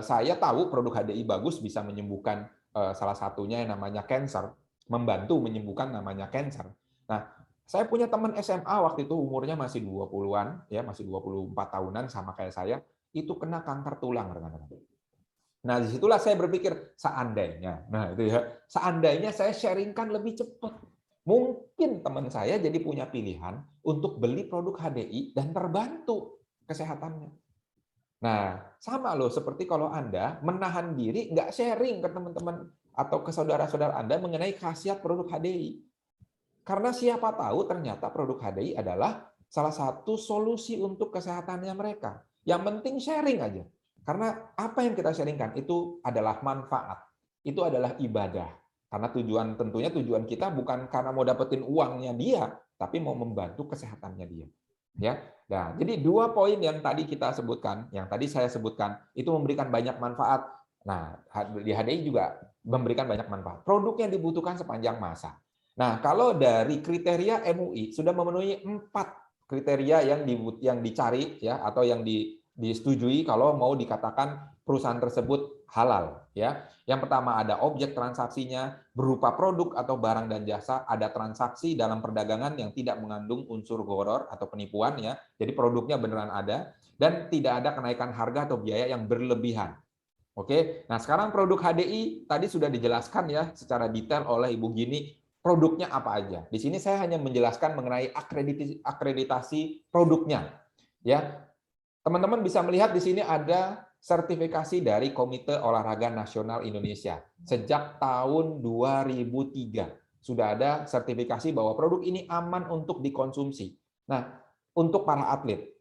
saya tahu produk HDI bagus bisa menyembuhkan salah satunya yang namanya cancer, membantu menyembuhkan namanya cancer. Nah, saya punya teman SMA waktu itu umurnya masih 20-an, ya masih 24 tahunan sama kayak saya, itu kena kanker tulang, rekan-rekan. Nah, disitulah saya berpikir, seandainya, nah itu ya, seandainya saya sharingkan lebih cepat, mungkin teman saya jadi punya pilihan untuk beli produk HDI dan terbantu kesehatannya. Nah, sama loh seperti kalau Anda menahan diri nggak sharing ke teman-teman atau ke saudara-saudara Anda mengenai khasiat produk HDI. Karena siapa tahu ternyata produk HDI adalah salah satu solusi untuk kesehatannya mereka. Yang penting sharing aja. Karena apa yang kita sharingkan itu adalah manfaat. Itu adalah ibadah. Karena tentunya tujuan kita bukan karena mau dapetin uangnya dia, tapi mau membantu kesehatannya dia. Ya. Nah, jadi 2 poin yang tadi kita sebutkan, yang tadi saya sebutkan, itu memberikan banyak manfaat. Nah, di HDI juga memberikan banyak manfaat. Produk yang dibutuhkan sepanjang masa. Nah, kalau dari kriteria MUI sudah memenuhi 4 kriteria yang dicari ya atau yang disetujui kalau mau dikatakan perusahaan tersebut halal ya. Yang pertama ada objek transaksinya berupa produk atau barang dan jasa, ada transaksi dalam perdagangan yang tidak mengandung unsur gharar atau penipuan ya. Jadi produknya beneran ada dan tidak ada kenaikan harga atau biaya yang berlebihan. Oke. Nah, sekarang produk HDI tadi sudah dijelaskan ya secara detail oleh Ibu Gini produknya apa aja. Di sini saya hanya menjelaskan mengenai akreditasi produknya. Ya, teman-teman bisa melihat di sini ada sertifikasi dari Komite Olahraga Nasional Indonesia. Sejak tahun 2003 sudah ada sertifikasi bahwa produk ini aman untuk dikonsumsi. Nah, untuk para atlet.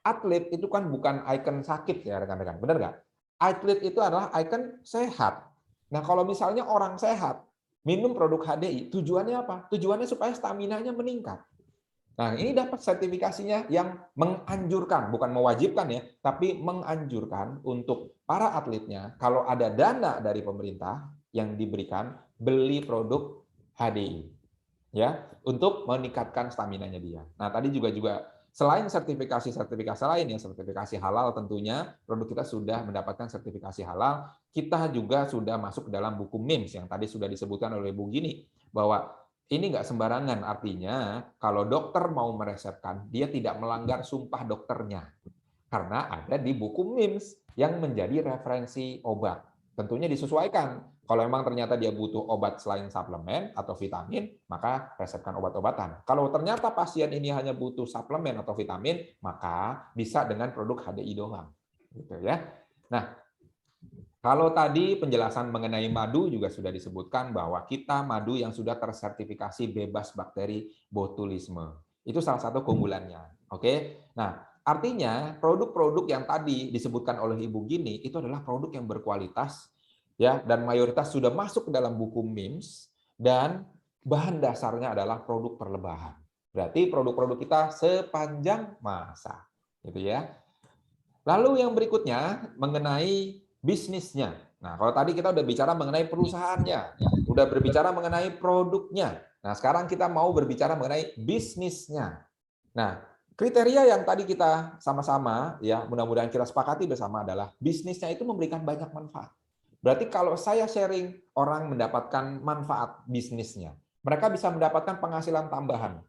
Atlet itu kan bukan ikon sakit ya rekan-rekan, benar nggak? Atlet itu adalah ikon sehat. Nah, kalau misalnya orang sehat minum produk HDI, tujuannya apa? Tujuannya supaya stamina-nya meningkat. Nah, ini dapat sertifikasinya yang menganjurkan, bukan mewajibkan ya, tapi menganjurkan untuk para atletnya, kalau ada dana dari pemerintah yang diberikan, beli produk HDI. Ya, untuk meningkatkan stamina-nya dia. Nah, tadi juga selain sertifikasi lain ya, sertifikasi halal tentunya, produk kita sudah mendapatkan sertifikasi halal, kita juga sudah masuk ke dalam buku MIMS yang tadi sudah disebutkan oleh Bu Gini, bahwa ini nggak sembarangan, artinya kalau dokter mau meresepkan, dia tidak melanggar sumpah dokternya. Karena ada di buku MIMS yang menjadi referensi obat. Tentunya disesuaikan. Kalau memang ternyata dia butuh obat selain suplemen atau vitamin, maka resepkan obat-obatan. Kalau ternyata pasien ini hanya butuh suplemen atau vitamin, maka bisa dengan produk HDI doang. Gitu ya. Nah, kalau tadi penjelasan mengenai madu juga sudah disebutkan bahwa kita madu yang sudah tersertifikasi bebas bakteri botulisme. Itu salah satu keunggulannya. Oke. Nah, artinya produk-produk yang tadi disebutkan oleh Ibu Gini itu adalah produk yang berkualitas ya dan mayoritas sudah masuk ke dalam buku MIMS dan bahan dasarnya adalah produk perlebahan. Berarti produk-produk kita sepanjang masa, gitu ya. Lalu yang berikutnya mengenai bisnisnya. Nah, kalau tadi kita udah bicara mengenai perusahaannya, udah berbicara mengenai produknya. Nah, sekarang kita mau berbicara mengenai bisnisnya. Nah, kriteria yang tadi kita sama-sama ya, mudah-mudahan kita sepakati bersama adalah bisnisnya itu memberikan banyak manfaat. Berarti kalau saya sharing, orang mendapatkan manfaat bisnisnya. Mereka bisa mendapatkan penghasilan tambahan.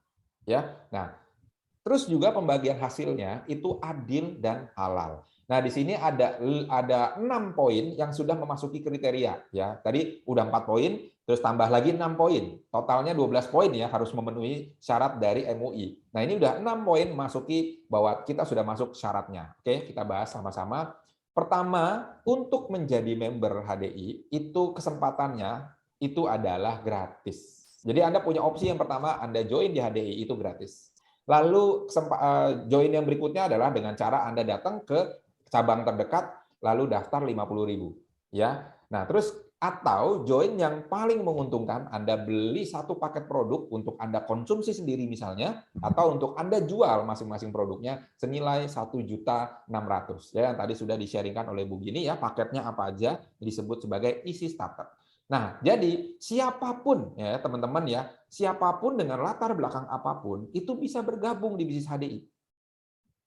Ya. Nah, terus juga pembagian hasilnya itu adil dan halal. Nah, di sini ada 6 poin yang sudah memasuki kriteria ya. Tadi udah 4 poin, terus tambah lagi 6 poin. Totalnya 12 poin ya, harus memenuhi syarat dari MUI. Nah, ini udah 6 poin masuki bahwa kita sudah masuk syaratnya. Oke, kita bahas sama-sama. Pertama, untuk menjadi member HDI itu kesempatannya itu adalah gratis. Jadi Anda punya opsi yang pertama, Anda join di HDI itu gratis. Lalu join yang berikutnya adalah dengan cara Anda datang ke cabang terdekat lalu daftar 50.000 ya. Nah, terus atau join yang paling menguntungkan, Anda beli satu paket produk untuk Anda konsumsi sendiri misalnya, atau untuk Anda jual masing-masing produknya senilai 1.600.000 ya, yang tadi sudah di-sharingkan oleh Bu Gini ya, paketnya apa aja disebut sebagai easy starter. Nah, jadi siapapun ya teman-teman ya, siapapun dengan latar belakang apapun itu bisa bergabung di bisnis HDI.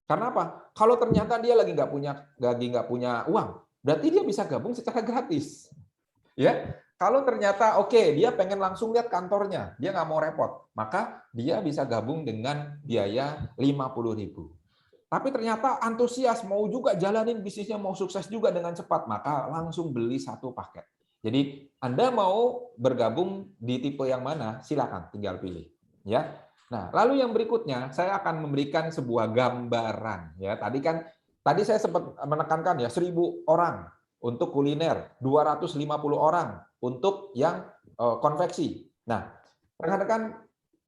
Karena apa? Kalau ternyata dia lagi nggak punya uang, berarti dia bisa gabung secara gratis. Ya, kalau ternyata oke, dia pengen langsung lihat kantornya, dia nggak mau repot, maka dia bisa gabung dengan biaya 50.000. Tapi ternyata antusias mau juga jalanin bisnisnya, mau sukses juga dengan cepat, maka langsung beli satu paket. Jadi Anda mau bergabung di tipe yang mana? Silakan, tinggal pilih. Ya. Nah, lalu yang berikutnya saya akan memberikan sebuah gambaran. Ya, tadi saya sempat menekankan ya 1.000 orang untuk kuliner, 250 orang untuk yang konveksi. Nah, rekan-rekan,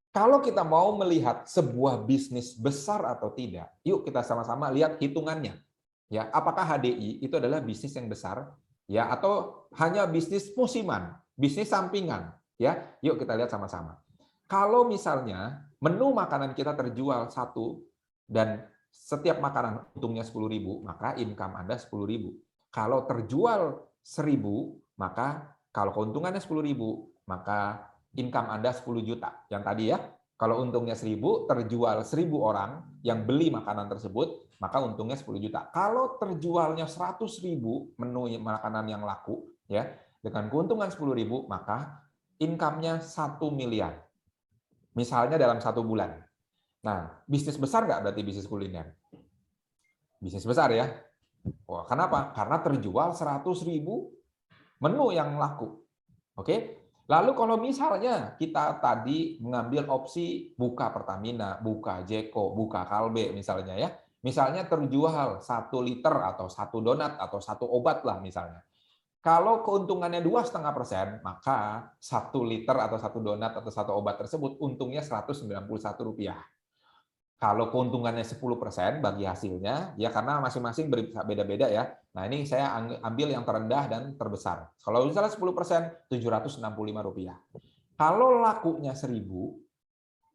kalau kita mau melihat sebuah bisnis besar atau tidak, yuk kita sama-sama lihat hitungannya. Ya, apakah HDI itu adalah bisnis yang besar ya atau hanya bisnis musiman, bisnis sampingan ya? Yuk kita lihat sama-sama. Kalau misalnya menu makanan kita terjual satu dan setiap makanan untungnya 10.000, maka income Anda 10.000. Kalau terjual 1.000, maka kalau keuntungannya 10.000, maka income Anda 10 juta. Yang tadi ya, kalau untungnya 1.000, terjual 1.000 orang yang beli makanan tersebut, maka untungnya 10 juta. Kalau terjualnya 100.000 menu makanan yang laku, ya dengan keuntungan 10.000, maka income-nya 1 miliar. Misalnya dalam 1 bulan. Nah, bisnis besar nggak berarti bisnis kuliner? Bisnis besar ya. Wah, kenapa? Karena terjual 100.000 menu yang laku. Oke? Lalu kalau misalnya kita tadi mengambil opsi buka Pertamina, buka Jeko, buka Kalbe misalnya ya. Misalnya terjual 1 liter atau 1 donat atau 1 obat lah misalnya. Kalau keuntungannya 2,5%, maka 1 liter atau 1 donat atau 1 obat tersebut untungnya Rp191. Kalau keuntungannya 10% bagi hasilnya, ya karena masing-masing beda-beda ya. Nah ini saya ambil yang terendah dan terbesar. Kalau misalnya 10%, Rp765. Kalau lakunya 1.000,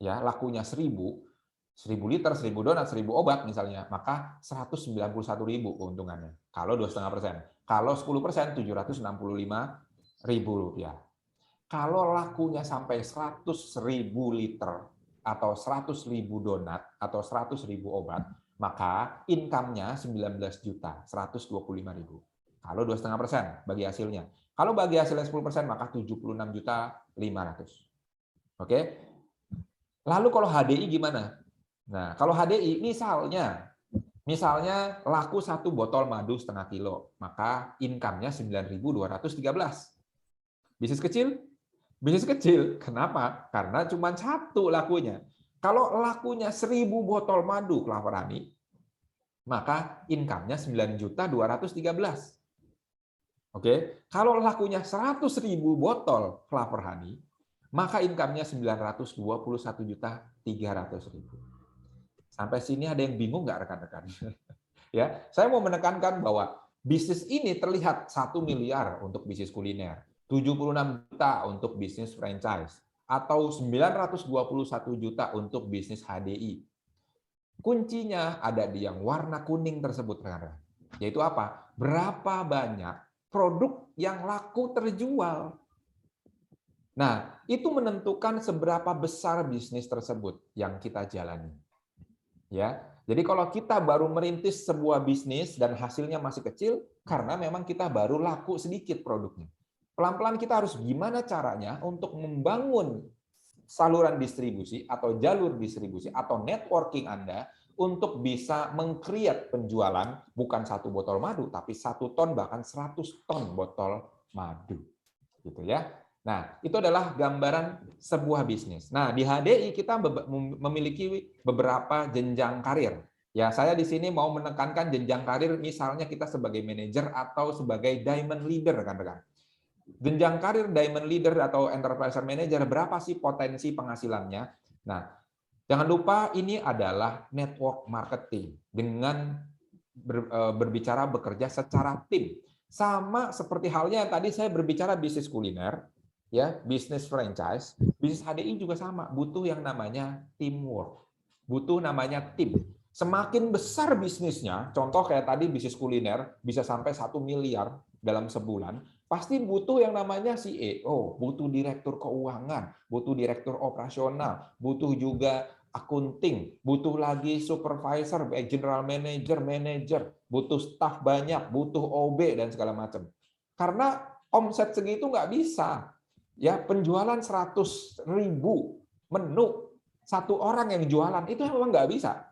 ya lakunya 1.000 liter, 1.000 donat, 1.000 obat misalnya, maka Rp191.000 keuntungannya. Kalau 2,5%. Kalau 10%, Rp765.000. Kalau lakunya sampai 100.000 liter atau 100.000 donat atau 100.000 obat, maka income-nya 19.125.000. Kalau 2,5% bagi hasilnya. Kalau bagi hasilnya 10%, maka 76.500.000. Oke. Lalu kalau HDI gimana? Nah, kalau HDI misalnya laku 1 botol madu setengah kilo, maka income-nya 9.213. Bisnis kecil? Bisnis kecil. Kenapa? Karena cuma 1 lakunya. Kalau lakunya 1.000 botol madu Clover Honey, maka income-nya 9.213. Oke. Kalau lakunya 100.000 botol Clover Honey, maka income-nya 921.300.000. Sampai sini ada yang bingung nggak rekan-rekan? Ya, saya mau menekankan bahwa bisnis ini terlihat 1 miliar untuk bisnis kuliner. 76 juta untuk bisnis franchise, atau 921 juta untuk bisnis HDI. Kuncinya ada di yang warna kuning tersebut, rekan-rekan. Yaitu apa? Berapa banyak produk yang laku terjual. Nah, itu menentukan seberapa besar bisnis tersebut yang kita jalani. Ya, jadi kalau kita baru merintis sebuah bisnis dan hasilnya masih kecil, karena memang kita baru laku sedikit produknya. Pelan-pelan kita harus gimana caranya untuk membangun saluran distribusi atau jalur distribusi atau networking Anda untuk bisa meng-create penjualan bukan 1 botol madu, tapi 1 ton bahkan 100 ton botol madu. Gitu ya. Nah, itu adalah gambaran sebuah bisnis. Nah, di HDI kita memiliki beberapa jenjang karir. Ya, saya di sini mau menekankan jenjang karir misalnya kita sebagai manajer atau sebagai diamond leader, rekan-rekan. Jenjang karir diamond leader atau enterprise manager, berapa sih potensi penghasilannya? Nah, jangan lupa ini adalah network marketing dengan berbicara bekerja secara tim. Sama seperti halnya tadi saya berbicara bisnis kuliner, ya, bisnis franchise, bisnis HDI juga sama, butuh yang namanya teamwork. Butuh namanya tim. Semakin besar bisnisnya, contoh kayak tadi bisnis kuliner bisa sampai 1 miliar dalam sebulan, pasti butuh yang namanya CEO, butuh direktur keuangan, butuh direktur operasional, butuh juga akunting, butuh lagi supervisor, general manager, manager, butuh staff banyak, butuh OB dan segala macam. Karena omset segitu nggak bisa. Ya, penjualan 100.000 menu, 1 orang yang jualan itu memang nggak bisa.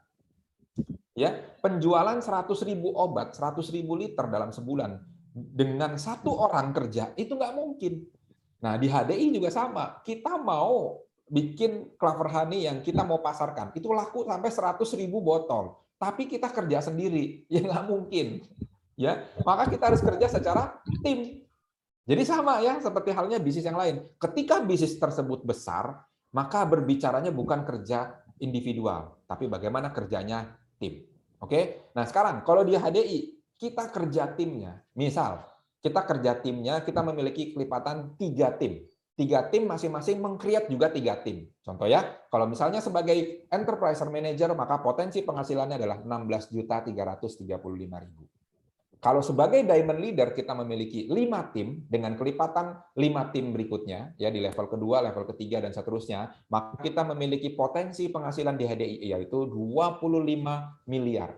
Ya, penjualan 100.000 obat, 100.000 liter dalam sebulan dengan 1 orang kerja itu nggak mungkin. Nah, di HDI juga sama. Kita mau bikin Clover Honey yang kita mau pasarkan, itu laku sampai 100.000 botol. Tapi kita kerja sendiri, ya nggak mungkin. Ya, maka kita harus kerja secara tim. Jadi sama ya, seperti halnya bisnis yang lain. Ketika bisnis tersebut besar, maka berbicaranya bukan kerja individual, tapi bagaimana kerjanya tim. Oke? Nah, sekarang kalau di HDI, kita kerja timnya. Misal, kita kerja timnya, kita memiliki kelipatan 3 tim. 3 tim masing-masing meng-create juga 3 tim. Contoh ya, kalau misalnya sebagai enterprise manager, maka potensi penghasilannya adalah 16.335.000. Kalau sebagai diamond leader kita memiliki 5 tim dengan kelipatan 5 tim berikutnya, ya di level kedua, level ketiga dan seterusnya, maka kita memiliki potensi penghasilan di HDI yaitu 25 miliar.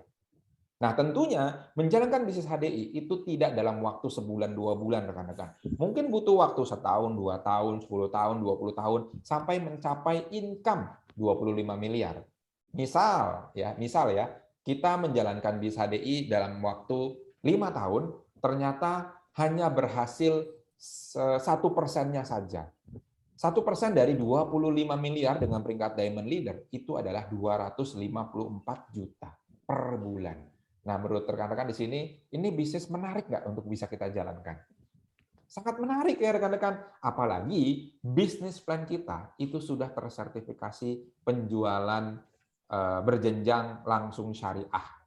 Nah, tentunya menjalankan bisnis HDI itu tidak dalam waktu sebulan 2 bulan, rekan-rekan. Mungkin butuh waktu 1 tahun, 2 tahun, 10 tahun, 20 tahun sampai mencapai income 25 miliar. Misal ya, kita menjalankan bisnis HDI dalam waktu 5 tahun, ternyata hanya berhasil 1%-nya saja. 1% dari 25 miliar dengan peringkat Diamond Leader itu adalah 254 juta per bulan. Nah, menurut rekan-rekan di sini, ini bisnis menarik nggak untuk bisa kita jalankan? Sangat menarik ya rekan-rekan. Apalagi bisnis plan kita itu sudah tersertifikasi penjualan berjenjang langsung syariah.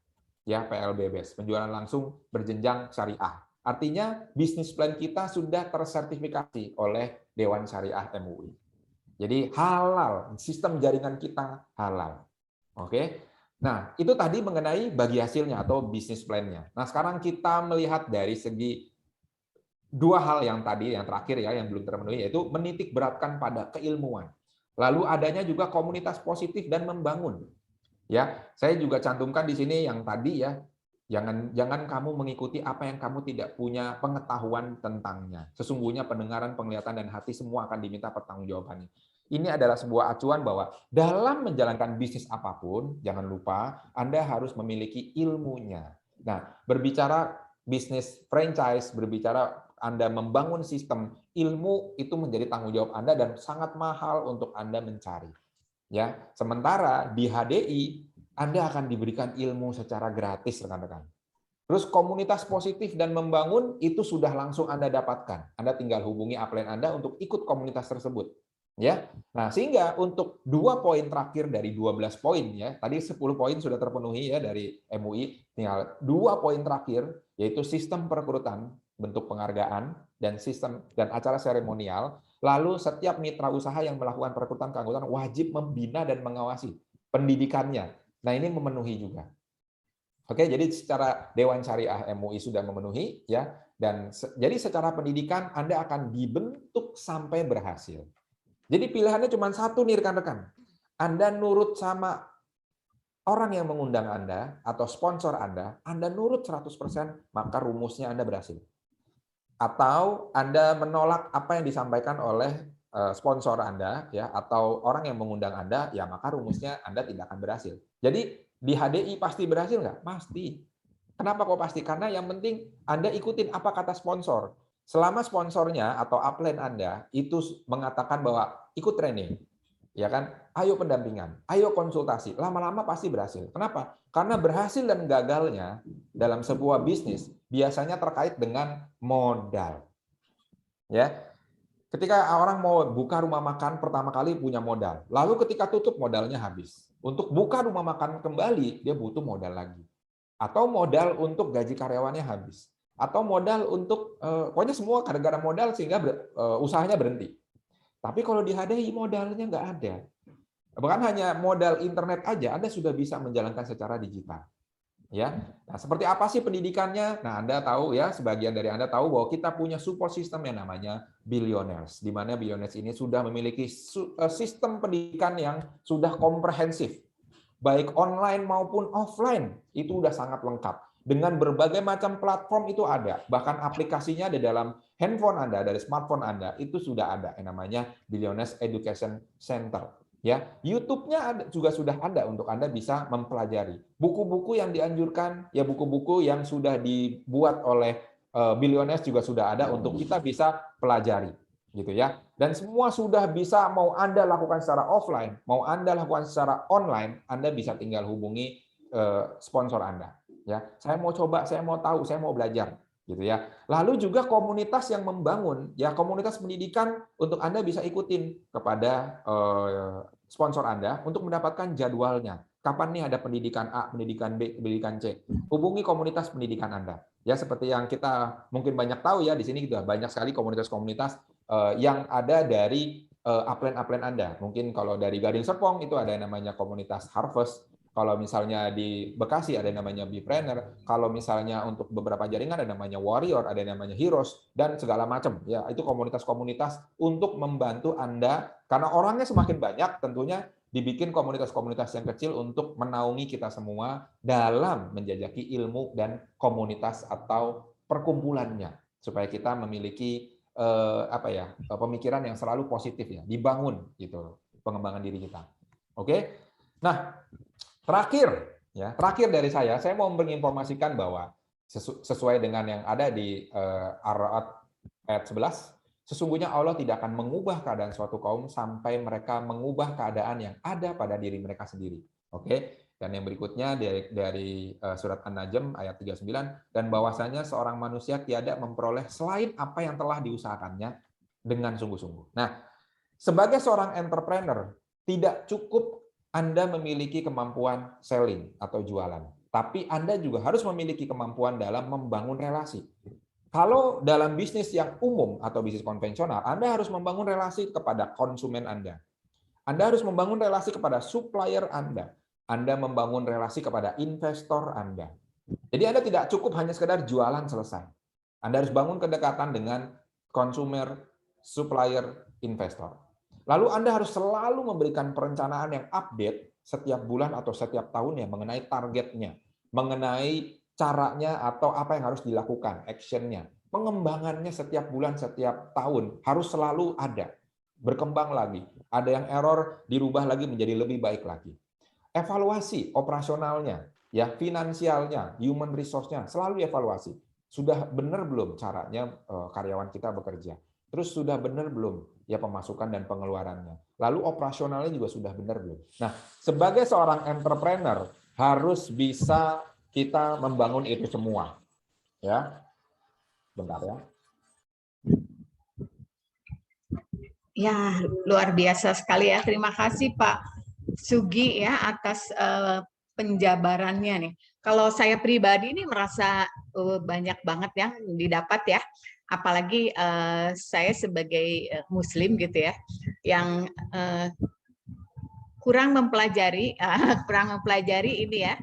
Ya, PLBBS, penjualan langsung berjenjang syariah. Artinya bisnis plan kita sudah tersertifikasi oleh Dewan Syariah MUI. Jadi halal, sistem jaringan kita halal. Oke. Nah, itu tadi mengenai bagi hasilnya atau bisnis plan-nya. Nah, sekarang kita melihat dari segi 2 hal yang tadi, yang terakhir ya, yang belum terpenuhi, yaitu menitik beratkan pada keilmuan. Lalu adanya juga komunitas positif dan membangun. Ya, saya juga cantumkan di sini yang tadi ya, jangan kamu mengikuti apa yang kamu tidak punya pengetahuan tentangnya. Sesungguhnya pendengaran, penglihatan dan hati semua akan diminta pertanggungjawabannya. Ini adalah sebuah acuan bahwa dalam menjalankan bisnis apapun, jangan lupa Anda harus memiliki ilmunya. Nah, berbicara bisnis franchise, berbicara Anda membangun sistem, ilmu itu menjadi tanggung jawab Anda dan sangat mahal untuk Anda mencari. Ya, sementara di HDI Anda akan diberikan ilmu secara gratis, rekan-rekan. Terus komunitas positif dan membangun itu sudah langsung Anda dapatkan. Anda tinggal hubungi upline Anda untuk ikut komunitas tersebut. Ya. Nah, sehingga untuk 2 poin terakhir dari 12 poin ya, tadi 10 poin sudah terpenuhi ya dari MUI, tinggal 2 poin terakhir yaitu sistem perekrutan, bentuk penghargaan dan sistem dan acara seremonial. Lalu setiap mitra usaha yang melakukan perekrutan keanggotaan wajib membina dan mengawasi pendidikannya. Nah, ini memenuhi juga. Oke, jadi secara Dewan Syariah MUI sudah memenuhi ya, dan jadi secara pendidikan Anda akan dibentuk sampai berhasil. Jadi pilihannya cuma satu nih rekan-rekan. Anda nurut sama orang yang mengundang Anda atau sponsor Anda nurut 100%, maka rumusnya Anda berhasil. Atau Anda menolak apa yang disampaikan oleh sponsor Anda ya atau orang yang mengundang Anda, ya maka rumusnya Anda tidak akan berhasil. Jadi di HDI pasti berhasil nggak? Pasti. Kenapa kok pasti? Karena yang penting Anda ikutin apa kata sponsor. Selama sponsornya atau upline Anda itu mengatakan bahwa ikut training, ya kan? Ayo pendampingan, ayo konsultasi, lama-lama pasti berhasil. Kenapa? Karena berhasil dan gagalnya dalam sebuah bisnis biasanya terkait dengan modal. Ya, ketika orang mau buka rumah makan pertama kali punya modal, lalu ketika tutup modalnya habis. Untuk buka rumah makan kembali dia butuh modal lagi, atau modal untuk gaji karyawannya habis, atau modal untuk pokoknya semua gara-gara modal sehingga usahanya berhenti. Tapi kalau di HDI modalnya nggak ada. Bahkan hanya modal internet aja Anda sudah bisa menjalankan secara digital. Ya. Nah, seperti apa sih pendidikannya? Nah, Anda tahu ya, sebagian dari Anda tahu bahwa kita punya support system yang namanya Billionaires, di mana Billionaires ini sudah memiliki sistem pendidikan yang sudah komprehensif. Baik online maupun offline, itu sudah sangat lengkap. Dengan berbagai macam platform itu ada. Bahkan aplikasinya di dalam handphone Anda, dari smartphone Anda, itu sudah ada yang namanya Billionaires Education Center. Ya, YouTube-nya juga sudah ada untuk Anda bisa mempelajari. Buku-buku yang dianjurkan, ya buku-buku yang sudah dibuat oleh Billionaires juga sudah ada untuk kita bisa pelajari, gitu ya. Dan semua sudah bisa, mau Anda lakukan secara offline, mau Anda lakukan secara online, Anda bisa tinggal hubungi sponsor Anda. Ya, saya mau coba, saya mau tahu, saya mau belajar, gitu ya. Lalu juga komunitas yang membangun, ya komunitas pendidikan untuk Anda bisa ikutin kepada sponsor Anda untuk mendapatkan jadwalnya. Kapan nih ada pendidikan A, pendidikan B, pendidikan C. Hubungi komunitas pendidikan Anda. Ya seperti yang kita mungkin banyak tahu ya, di sini juga banyak sekali komunitas-komunitas yang ada dari upline-upline Anda. Mungkin kalau dari Gading Serpong itu ada yang namanya komunitas Harvest. Kalau misalnya di Bekasi ada yang namanya Bipreneur, kalau misalnya untuk beberapa jaringan ada namanya Warrior, ada yang namanya Heroes, dan segala macam. Ya, itu komunitas-komunitas untuk membantu Anda, karena orangnya semakin banyak, tentunya dibikin komunitas-komunitas yang kecil untuk menaungi kita semua dalam menjajaki ilmu dan komunitas atau perkumpulannya, supaya kita memiliki pemikiran yang selalu positif ya, dibangun gitu, pengembangan diri kita. Oke? Nah, terakhir dari saya mau menginformasikan bahwa sesuai dengan yang ada di Ar-Ra'd ayat 11, sesungguhnya Allah tidak akan mengubah keadaan suatu kaum sampai mereka mengubah keadaan yang ada pada diri mereka sendiri. Oke? Dan yang berikutnya dari surat An-Najm ayat 39, dan bahwasanya seorang manusia tiada memperoleh selain apa yang telah diusahakannya dengan sungguh-sungguh. Nah, sebagai seorang entrepreneur, tidak cukup Anda memiliki kemampuan selling atau jualan, tapi Anda juga harus memiliki kemampuan dalam membangun relasi. Kalau dalam bisnis yang umum atau bisnis konvensional, Anda harus membangun relasi kepada konsumen Anda. Anda harus membangun relasi kepada supplier Anda. Anda membangun relasi kepada investor Anda. Jadi Anda tidak cukup hanya sekedar jualan selesai. Anda harus bangun kedekatan dengan konsumer, supplier, investor. Lalu Anda harus selalu memberikan perencanaan yang update setiap bulan atau setiap tahun ya mengenai targetnya, mengenai caranya atau apa yang harus dilakukan, action-nya. Pengembangannya setiap bulan, setiap tahun harus selalu ada. Berkembang lagi. Ada yang error, dirubah lagi menjadi lebih baik lagi. Evaluasi operasionalnya, ya finansialnya, human resource-nya, selalu evaluasi. Sudah benar belum caranya karyawan kita bekerja? Terus sudah benar belum ya pemasukan dan pengeluarannya? Lalu operasionalnya juga sudah benar belum? Nah, sebagai seorang entrepreneur harus bisa kita membangun itu semua. Ya. Bentar ya. Ya, luar biasa sekali ya. Terima kasih Pak Sugi ya atas penjabarannya nih. Kalau saya pribadi ini merasa banyak banget yang didapat ya. Apalagi saya sebagai Muslim gitu ya, yang kurang mempelajari ini ya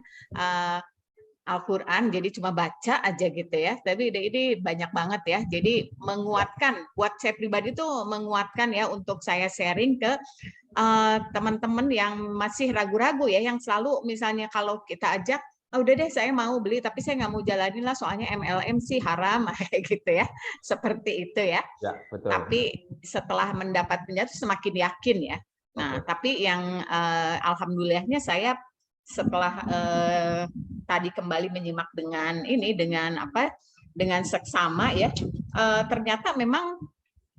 Al-Quran, jadi cuma baca aja gitu ya. Tapi ini banyak banget ya. Jadi menguatkan, buat saya pribadi tuh menguatkan ya untuk saya sharing ke teman-teman yang masih ragu-ragu ya, yang selalu misalnya kalau kita ajak, udah deh saya mau beli, tapi saya nggak mau jalanin lah soalnya MLM sih haram kayak gitu ya. Seperti itu ya. Ya, betul. Tapi setelah mendapat penjelasan semakin yakin ya. Nah, tapi yang alhamdulillahnya saya setelah tadi kembali menyimak dengan seksama ya, ternyata memang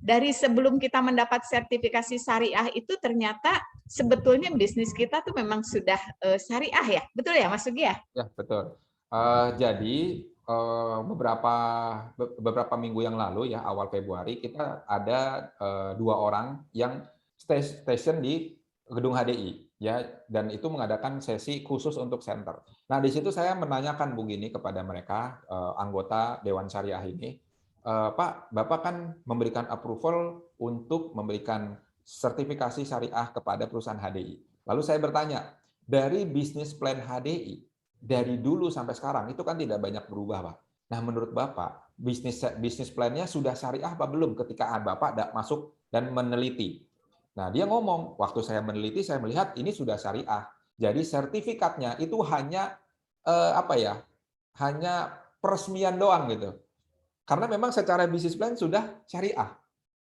dari sebelum kita mendapat sertifikasi syariah itu ternyata sebetulnya bisnis kita tuh memang sudah syariah ya, betul ya Mas Sugi ya? Ya, betul. Jadi beberapa minggu yang lalu ya, awal Februari, kita ada 2 orang yang station di gedung HDI ya, dan itu mengadakan sesi khusus untuk center. Nah, di situ saya menanyakan begini kepada mereka, anggota Dewan Syariah ini, Pak, Bapak kan memberikan approval untuk memberikan sertifikasi syariah kepada perusahaan HDI. Lalu saya bertanya, dari bisnis plan HDI dari dulu sampai sekarang itu kan tidak banyak berubah, Pak. Nah, menurut Bapak, bisnis plan-nya sudah syariah apa belum ketika Bapak masuk dan meneliti? Nah, dia ngomong, waktu saya meneliti saya melihat ini sudah syariah. Jadi sertifikatnya itu hanya hanya peresmian doang gitu. Karena memang secara bisnis plan sudah syariah.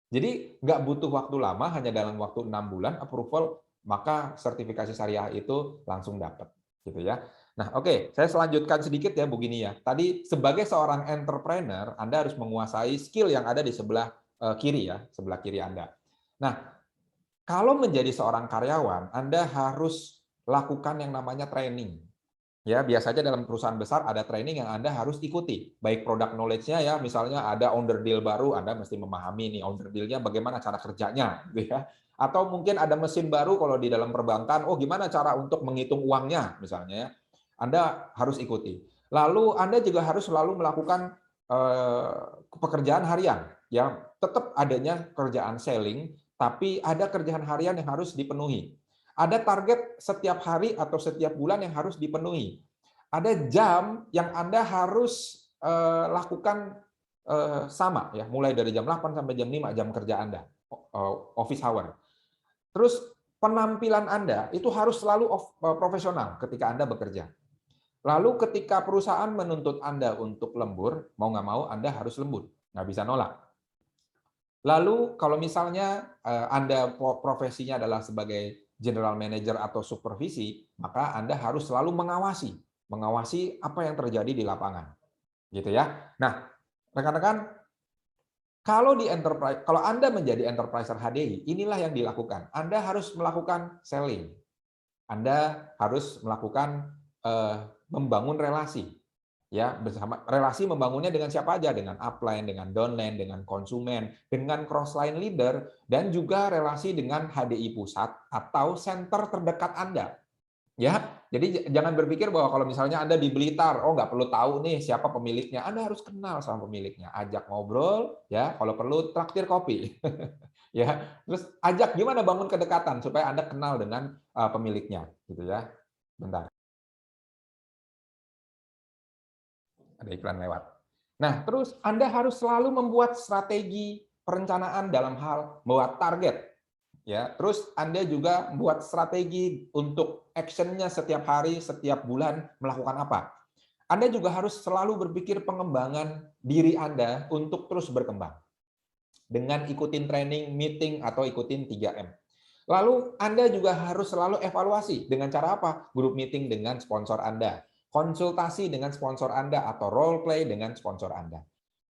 Jadi nggak butuh waktu lama, hanya dalam waktu 6 bulan approval, maka sertifikasi syariah itu langsung dapat, gitu ya. Nah, oke, saya selanjutkan sedikit ya begini ya. Tadi sebagai seorang entrepreneur, Anda harus menguasai skill yang ada di sebelah kiri ya, sebelah kiri Anda. Nah, kalau menjadi seorang karyawan, Anda harus lakukan yang namanya training. Ya, biasanya dalam perusahaan besar ada training yang Anda harus ikuti. Baik product knowledge-nya ya, misalnya ada owner deal baru, Anda mesti memahami nih owner deal-nya bagaimana cara kerjanya, gitu ya. Atau mungkin ada mesin baru kalau di dalam perbankan, oh gimana cara untuk menghitung uangnya, misalnya ya. Anda harus ikuti. Lalu Anda juga harus selalu melakukan pekerjaan harian, ya. Tetap adanya kerjaan selling, tapi ada kerjaan harian yang harus dipenuhi. Ada target setiap hari atau setiap bulan yang harus dipenuhi. Ada jam yang Anda harus lakukan sama ya, mulai dari jam 8 sampai jam 5 jam kerja Anda, office hour. Terus penampilan Anda itu harus selalu profesional ketika Anda bekerja. Lalu ketika perusahaan menuntut Anda untuk lembur, mau nggak mau Anda harus lembur, nggak bisa nolak. Lalu kalau misalnya Anda profesinya adalah sebagai general manager atau supervisi, maka Anda harus selalu mengawasi apa yang terjadi di lapangan. Gitu ya. Nah, rekan-rekan, kalau Anda menjadi enterpriser HDI, inilah yang dilakukan. Anda harus melakukan selling. Anda harus melakukan membangun relasi. Ya, bersama relasi membangunnya dengan siapa aja, dengan upline, dengan downline, dengan konsumen, dengan cross-line leader, dan juga relasi dengan HDI pusat atau center terdekat Anda. Ya, jadi jangan berpikir bahwa kalau misalnya Anda di Blitar, oh nggak perlu tahu nih siapa pemiliknya. Anda harus kenal sama pemiliknya, ajak ngobrol, ya kalau perlu traktir kopi. Ya, terus ajak gimana bangun kedekatan supaya Anda kenal dengan pemiliknya, gitu ya. Bentar. Ada iklan lewat. Nah, terus Anda harus selalu membuat strategi perencanaan dalam hal membuat target. Ya, terus Anda juga membuat strategi untuk action-nya setiap hari, setiap bulan melakukan apa. Anda juga harus selalu berpikir pengembangan diri Anda untuk terus berkembang. Dengan ikutin training, meeting, atau ikutin 3M. Lalu Anda juga harus selalu evaluasi dengan cara apa? Group meeting dengan sponsor Anda. Konsultasi dengan sponsor Anda atau role play dengan sponsor Anda.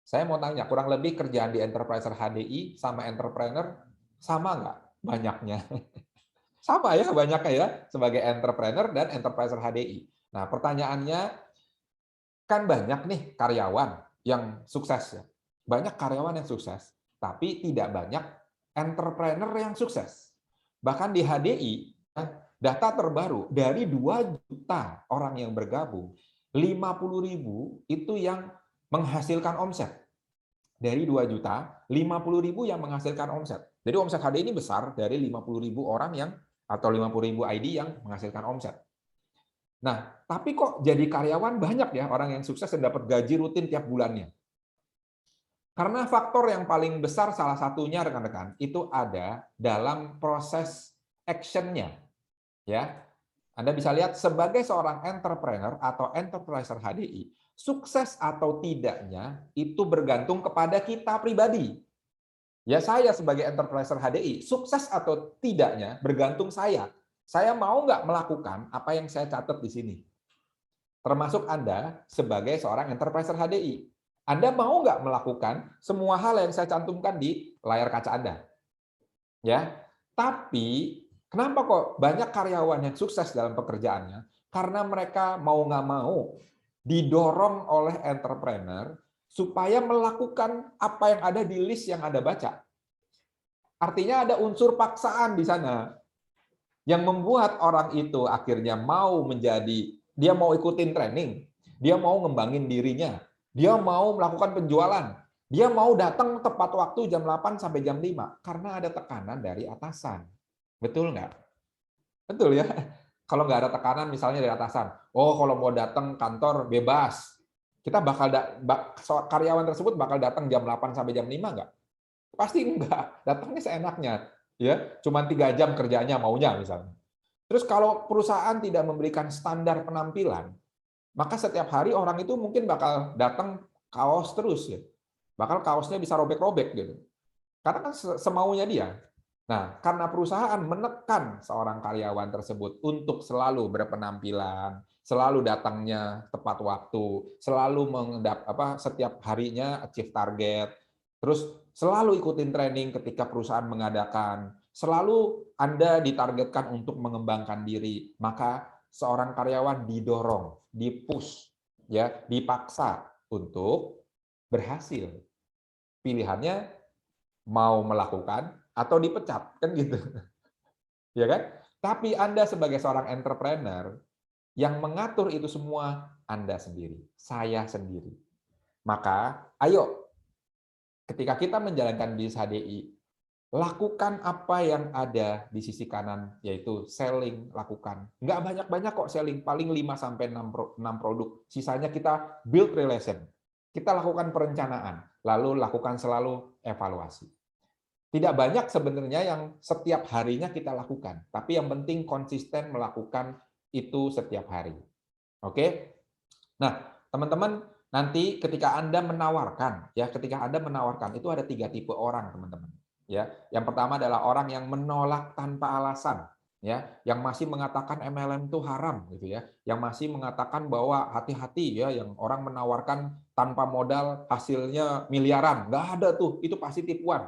Saya mau tanya, kurang lebih kerjaan di enterpriser HDI sama entrepreneur sama nggak banyaknya? Sama ya banyaknya ya, sebagai entrepreneur dan enterpriser HDI. Nah, pertanyaannya, kan banyak nih karyawan yang sukses ya. Banyak karyawan yang sukses, tapi tidak banyak entrepreneur yang sukses. Bahkan di HDI, data terbaru dari 2 juta orang yang bergabung, 50.000 itu yang menghasilkan omset. Dari 2 juta, 50.000 yang menghasilkan omset. Jadi omset HDI ini besar dari 50.000 orang yang atau 50.000 ID yang menghasilkan omset. Nah, tapi kok jadi karyawan banyak ya orang yang sukses dan dapat gaji rutin tiap bulannya. Karena faktor yang paling besar salah satunya rekan-rekan itu ada dalam proses action-nya. Ya, Anda bisa lihat sebagai seorang entrepreneur atau enterpriser HDI, sukses atau tidaknya itu bergantung kepada kita pribadi. Ya saya sebagai enterpriser HDI, sukses atau tidaknya bergantung saya. Saya mau nggak melakukan apa yang saya catat di sini. Termasuk Anda sebagai seorang enterpriser HDI. Anda mau nggak melakukan semua hal yang saya cantumkan di layar kaca Anda? Ya, tapi kenapa kok banyak karyawan yang sukses dalam pekerjaannya? Karena mereka mau nggak mau didorong oleh entrepreneur supaya melakukan apa yang ada di list yang Anda baca. Artinya ada unsur paksaan di sana yang membuat orang itu akhirnya mau menjadi, dia mau ikutin training, dia mau ngembangin dirinya, dia mau melakukan penjualan, dia mau datang tepat waktu jam 8 sampai jam 5 karena ada tekanan dari atasan. Betul nggak? Betul ya. Kalau nggak ada tekanan misalnya dari atasan, oh kalau mau datang kantor bebas, kita bakal karyawan tersebut bakal datang jam 8 sampai jam 5 nggak? Pasti enggak, datangnya seenaknya, ya, cuma 3 jam kerjanya maunya misalnya. Terus kalau perusahaan tidak memberikan standar penampilan, maka setiap hari orang itu mungkin bakal datang kaos terus ya, bakal kaosnya bisa robek-robek gitu, karena kan semaunya dia. Nah, karena perusahaan menekan seorang karyawan tersebut untuk selalu berpenampilan, selalu datangnya tepat waktu, selalu setiap harinya achieve target, terus selalu ikutin training ketika perusahaan mengadakan, selalu Anda ditargetkan untuk mengembangkan diri, maka seorang karyawan didorong, dipush, ya, dipaksa untuk berhasil. Pilihannya mau melakukan atau dipecat, kan gitu. Ya kan? Tapi Anda sebagai seorang entrepreneur yang mengatur itu semua Anda sendiri, saya sendiri. Maka ayo ketika kita menjalankan bisnis HDI, lakukan apa yang ada di sisi kanan, yaitu selling, lakukan. Nggak banyak-banyak kok selling, paling 5-6 produk. Sisanya kita build relation. Kita lakukan perencanaan, lalu lakukan selalu evaluasi. Tidak banyak sebenarnya yang setiap harinya kita lakukan, tapi yang penting konsisten melakukan itu setiap hari. Oke? Nah, teman-teman, nanti ketika Anda menawarkan, ya, ketika Anda menawarkan itu ada 3 tipe orang, teman-teman. Ya, yang pertama adalah orang yang menolak tanpa alasan, ya, yang masih mengatakan MLM itu haram, gitu ya, yang masih mengatakan bahwa hati-hati ya, yang orang menawarkan tanpa modal hasilnya miliaran, nggak ada tuh, itu pasti tipuan.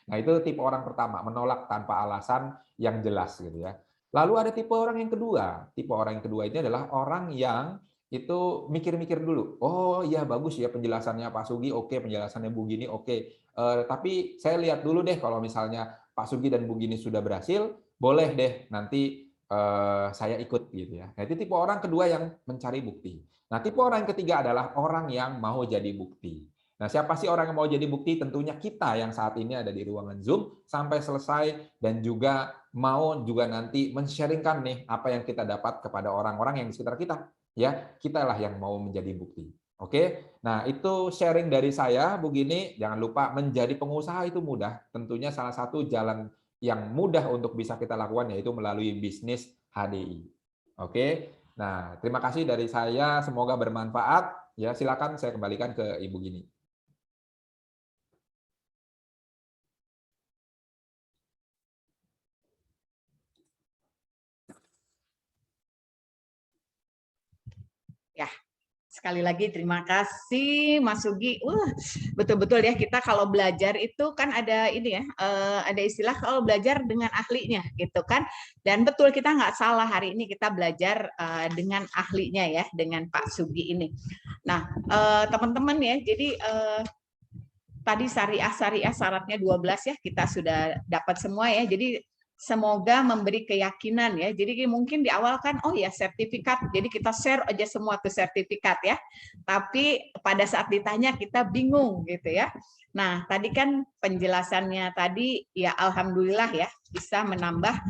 Nah, itu tipe orang pertama, menolak tanpa alasan yang jelas, gitu ya. Lalu ada tipe orang yang kedua. Tipe orang yang kedua ini adalah orang yang itu mikir-mikir dulu. Oh iya bagus ya penjelasannya Pak Sugi, oke, penjelasannya Bu Gini, oke. Tapi saya lihat dulu deh kalau misalnya Pak Sugi dan Bu Gini sudah berhasil, boleh deh nanti saya ikut gitu ya. Nah, itu tipe orang kedua yang mencari bukti. Nah, tipe orang yang ketiga adalah orang yang mau jadi bukti. Nah, siapa sih orang yang mau jadi bukti? Tentunya kita yang saat ini ada di ruangan Zoom sampai selesai dan juga mau juga nanti men-sharingkan nih apa yang kita dapat kepada orang-orang yang di sekitar kita. Ya, kitalah yang mau menjadi bukti. Oke. Nah, itu sharing dari saya, Bu Gini. Jangan lupa menjadi pengusaha itu mudah. Tentunya salah satu jalan yang mudah untuk bisa kita lakukan yaitu melalui bisnis HDI. Oke. Nah, terima kasih dari saya, semoga bermanfaat. Ya, silakan saya kembalikan ke Ibu Gini. Ya, sekali lagi terima kasih Mas Sugi. Betul-betul ya, kita kalau belajar itu kan ada ini ya, ada istilah kalau belajar dengan ahlinya gitu kan. Dan betul, kita nggak salah, hari ini kita belajar dengan ahlinya ya, dengan Pak Sugi ini. Nah, teman-teman ya, jadi tadi syariah syaratnya 12 ya, kita sudah dapat semua ya. Jadi semoga memberi keyakinan ya. Jadi mungkin di awal kan, oh ya sertifikat, jadi kita share aja semua tuh sertifikat ya. Tapi pada saat ditanya kita bingung gitu ya. Nah, tadi kan penjelasannya tadi ya alhamdulillah ya bisa menambah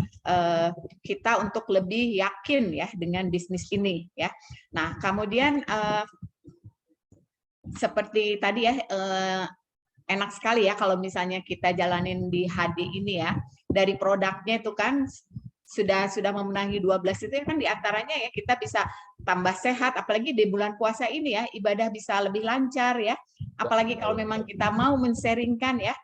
kita untuk lebih yakin ya dengan bisnis ini ya. Nah, kemudian seperti tadi ya, enak sekali ya kalau misalnya kita jalanin di HD ini ya, dari produknya itu kan sudah memenangi 12 itu kan diantaranya ya kita bisa tambah sehat, apalagi di bulan puasa ini ya, ibadah bisa lebih lancar ya, apalagi kalau memang kita mau men-sharingkan ya,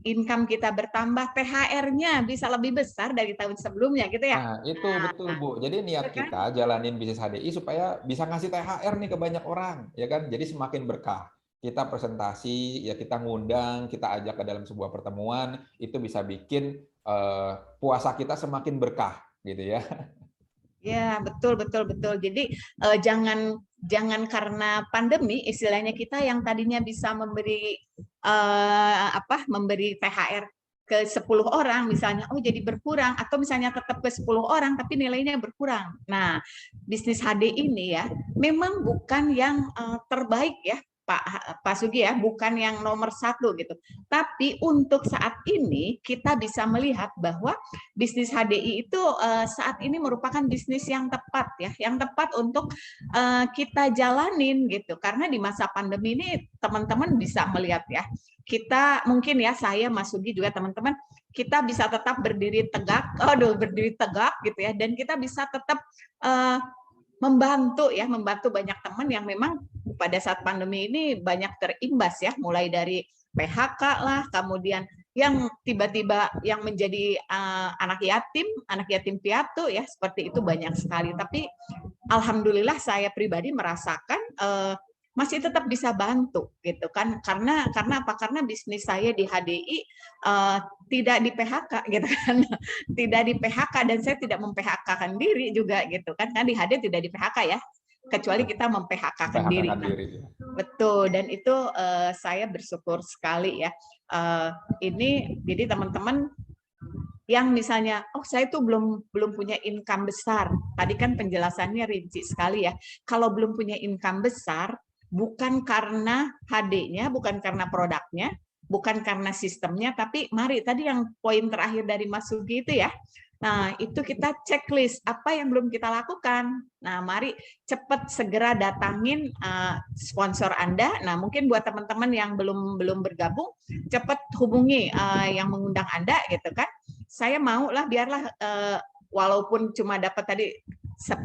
income kita bertambah, THR-nya bisa lebih besar dari tahun sebelumnya gitu ya. Nah, itu betul Nah, Bu. Jadi niat kan? kita jalanin bisnis HDI supaya bisa ngasih THR nih ke banyak orang, ya kan? Jadi semakin berkah. Kita presentasi, ya kita ngundang, kita ajak ke dalam sebuah pertemuan, itu bisa bikin puasa kita semakin berkah, gitu ya. Ya, betul, betul, betul. Jadi jangan karena pandemi, istilahnya kita yang tadinya bisa memberi memberi THR ke 10 orang misalnya, oh jadi berkurang, atau misalnya tetap ke 10 orang tapi nilainya berkurang. Nah, bisnis HD ini ya memang bukan yang terbaik ya, Pak Sugi ya, bukan yang nomor 1 gitu. Tapi untuk saat ini kita bisa melihat bahwa bisnis HDI itu saat ini merupakan bisnis yang tepat ya, yang tepat untuk kita jalanin gitu. Karena di masa pandemi ini teman-teman bisa melihat ya, kita mungkin ya, saya Mas Sugi juga teman-teman, kita bisa tetap berdiri tegak, berdiri tegak gitu ya, dan kita bisa tetap membantu banyak teman yang memang pada saat pandemi ini banyak terimbas ya, mulai dari PHK lah, kemudian yang tiba-tiba yang menjadi anak yatim piatu ya, seperti itu banyak sekali. Tapi alhamdulillah saya pribadi merasakan masih tetap bisa bantu gitu kan, karena apa? Karena bisnis saya di HDI tidak di PHK gitu kan, tidak di PHK, dan saya tidak mem-PHK-kan diri juga gitu kan, di HD tidak di PHK ya, kecuali kita mem-PHK-kan diri. Betul, dan itu saya bersyukur sekali ya. Ini jadi teman-teman yang misalnya, oh saya tuh belum punya income besar. Tadi kan penjelasannya rinci sekali ya. Kalau belum punya income besar, bukan karena HD-nya, bukan karena produknya, bukan karena sistemnya, tapi mari tadi yang poin terakhir dari Mas Sugi itu ya. Nah, itu kita checklist apa yang belum kita lakukan. Nah, mari cepat segera datangin sponsor Anda. Nah, mungkin buat teman-teman yang belum bergabung, cepat hubungi yang mengundang Anda gitu kan. Saya mau lah, biarlah walaupun cuma dapat tadi 1%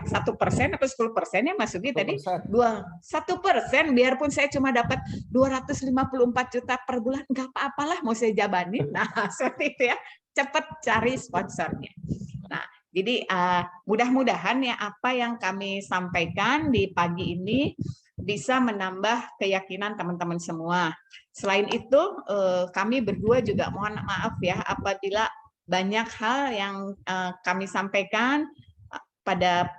atau 10% ya Mas Sugi tadi 1%, biarpun saya cuma dapat 254 juta per bulan, nggak apa-apalah, mau saya jabanin. Nah, seperti itu ya, cepat cari sponsornya. Nah, jadi mudah-mudahan ya apa yang kami sampaikan di pagi ini bisa menambah keyakinan teman-teman semua. Selain itu, kami berdua juga mohon maaf ya apabila banyak hal yang kami sampaikan pada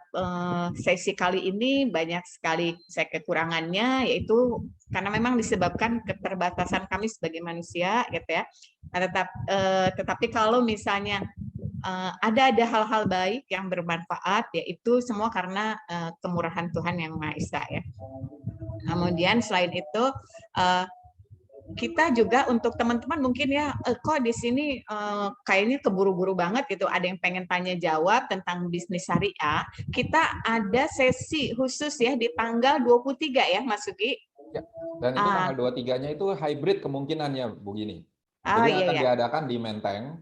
sesi kali ini banyak sekali saya kekurangannya, yaitu karena memang disebabkan keterbatasan kami sebagai manusia gitu ya. Nah, tetapi kalau misalnya ada hal-hal baik yang bermanfaat, yaitu semua karena kemurahan Tuhan yang Maha Esa ya. Kemudian selain itu kita juga untuk teman-teman mungkin ya, kok di sini kayaknya keburu-buru banget gitu, ada yang pengen tanya jawab tentang bisnis syariah, kita ada sesi khusus ya di tanggal 23 ya Mas Sugi. Ya, dan itu tanggal 23-nya itu hybrid kemungkinannya begini. Jadi akan diadakan di Menteng.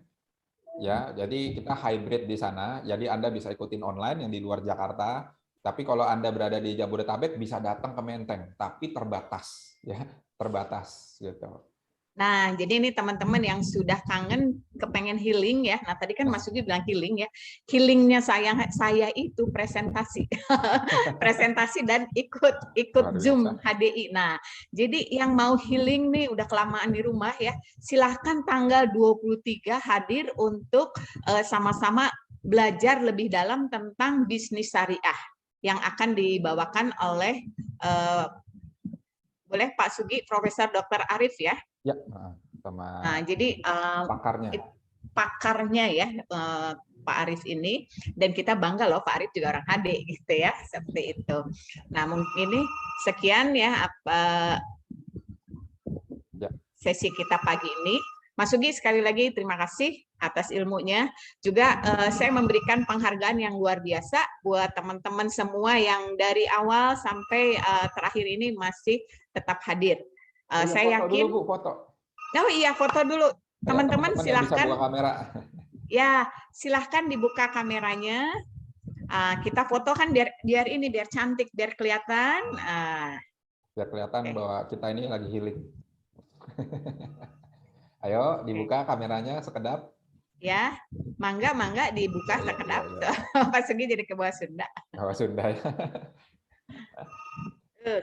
Ya, jadi kita hybrid di sana. Jadi Anda bisa ikutin online yang di luar Jakarta. Tapi kalau Anda berada di Jabodetabek bisa datang ke Menteng, tapi terbatas ya. Terbatas gitu. Nah, jadi ini teman-teman yang sudah kangen kepengen healing ya. Nah, tadi kan Mas Sugi bilang healing ya. Healingnya saya itu presentasi. Presentasi dan ikut Zoom HDI. Nah, jadi yang mau healing nih udah kelamaan di rumah ya, silahkan tanggal 23 hadir untuk sama-sama belajar lebih dalam tentang bisnis syariah yang akan dibawakan oleh boleh Pak Sugi, Profesor Dr. Arif ya. Ya, sama jadi pakarnya ya Pak Arif ini, dan kita bangga loh Pak Arif juga orang HD gitu ya, seperti itu. Nah, mungkin ini sekian ya sesi kita pagi ini. Mas Sugi sekali lagi terima kasih atas ilmunya. Juga saya memberikan penghargaan yang luar biasa buat teman-teman semua yang dari awal sampai terakhir ini masih tetap hadir. Saya yakin. Dulu, Bu, foto. Oh iya, foto dulu. Teman-teman silahkan. Bisa buka kamera. Ya, silahkan dibuka kameranya. Kita foto kan biar cantik, biar kelihatan. Biar kelihatan bahwa kita ini lagi healing. Ayo dibuka kameranya sekedap. Ya, mangga dibuka Iya, sekedap. iya, iya. Pas Sugi jadi ke bawah Sunda. Bahasa Sunda ya.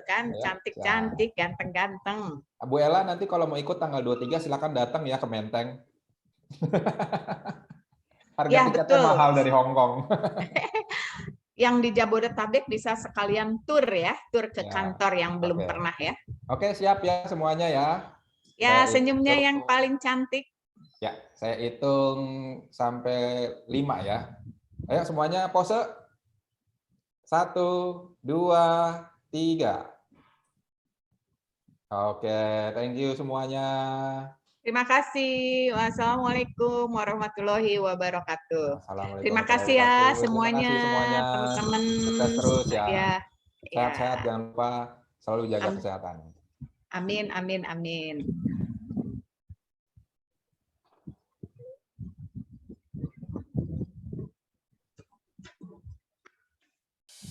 Kan Ya, siap. cantik-cantik, ganteng-ganteng. Bu Ella nanti kalau mau ikut tanggal 23 silakan datang ya ke Menteng. Harga Ya, tiketnya betul. mahal dari Hong Kong. Yang di Jabodetabek bisa sekalian tur ya, tur ke Ya, kantor yang belum oke. pernah ya. Oke, siap ya semuanya ya. Ya, Saya senyumnya hitung, yang paling cantik. ya, saya hitung sampai 5 ya. Ayo semuanya pose. 1, 2, 3. Oke, thank you semuanya. Terima kasih. Wassalamualaikum warahmatullahi wabarakatuh. Assalamualaikum Terima warahmatullahi kasih ya wabarakatuh. Terima semuanya, kasih semuanya. teman-teman. Sukses terus ya. Ya, ya. Sehat-sehat, jangan lupa selalu jaga Am- kesehatan. Amin, amin, amin.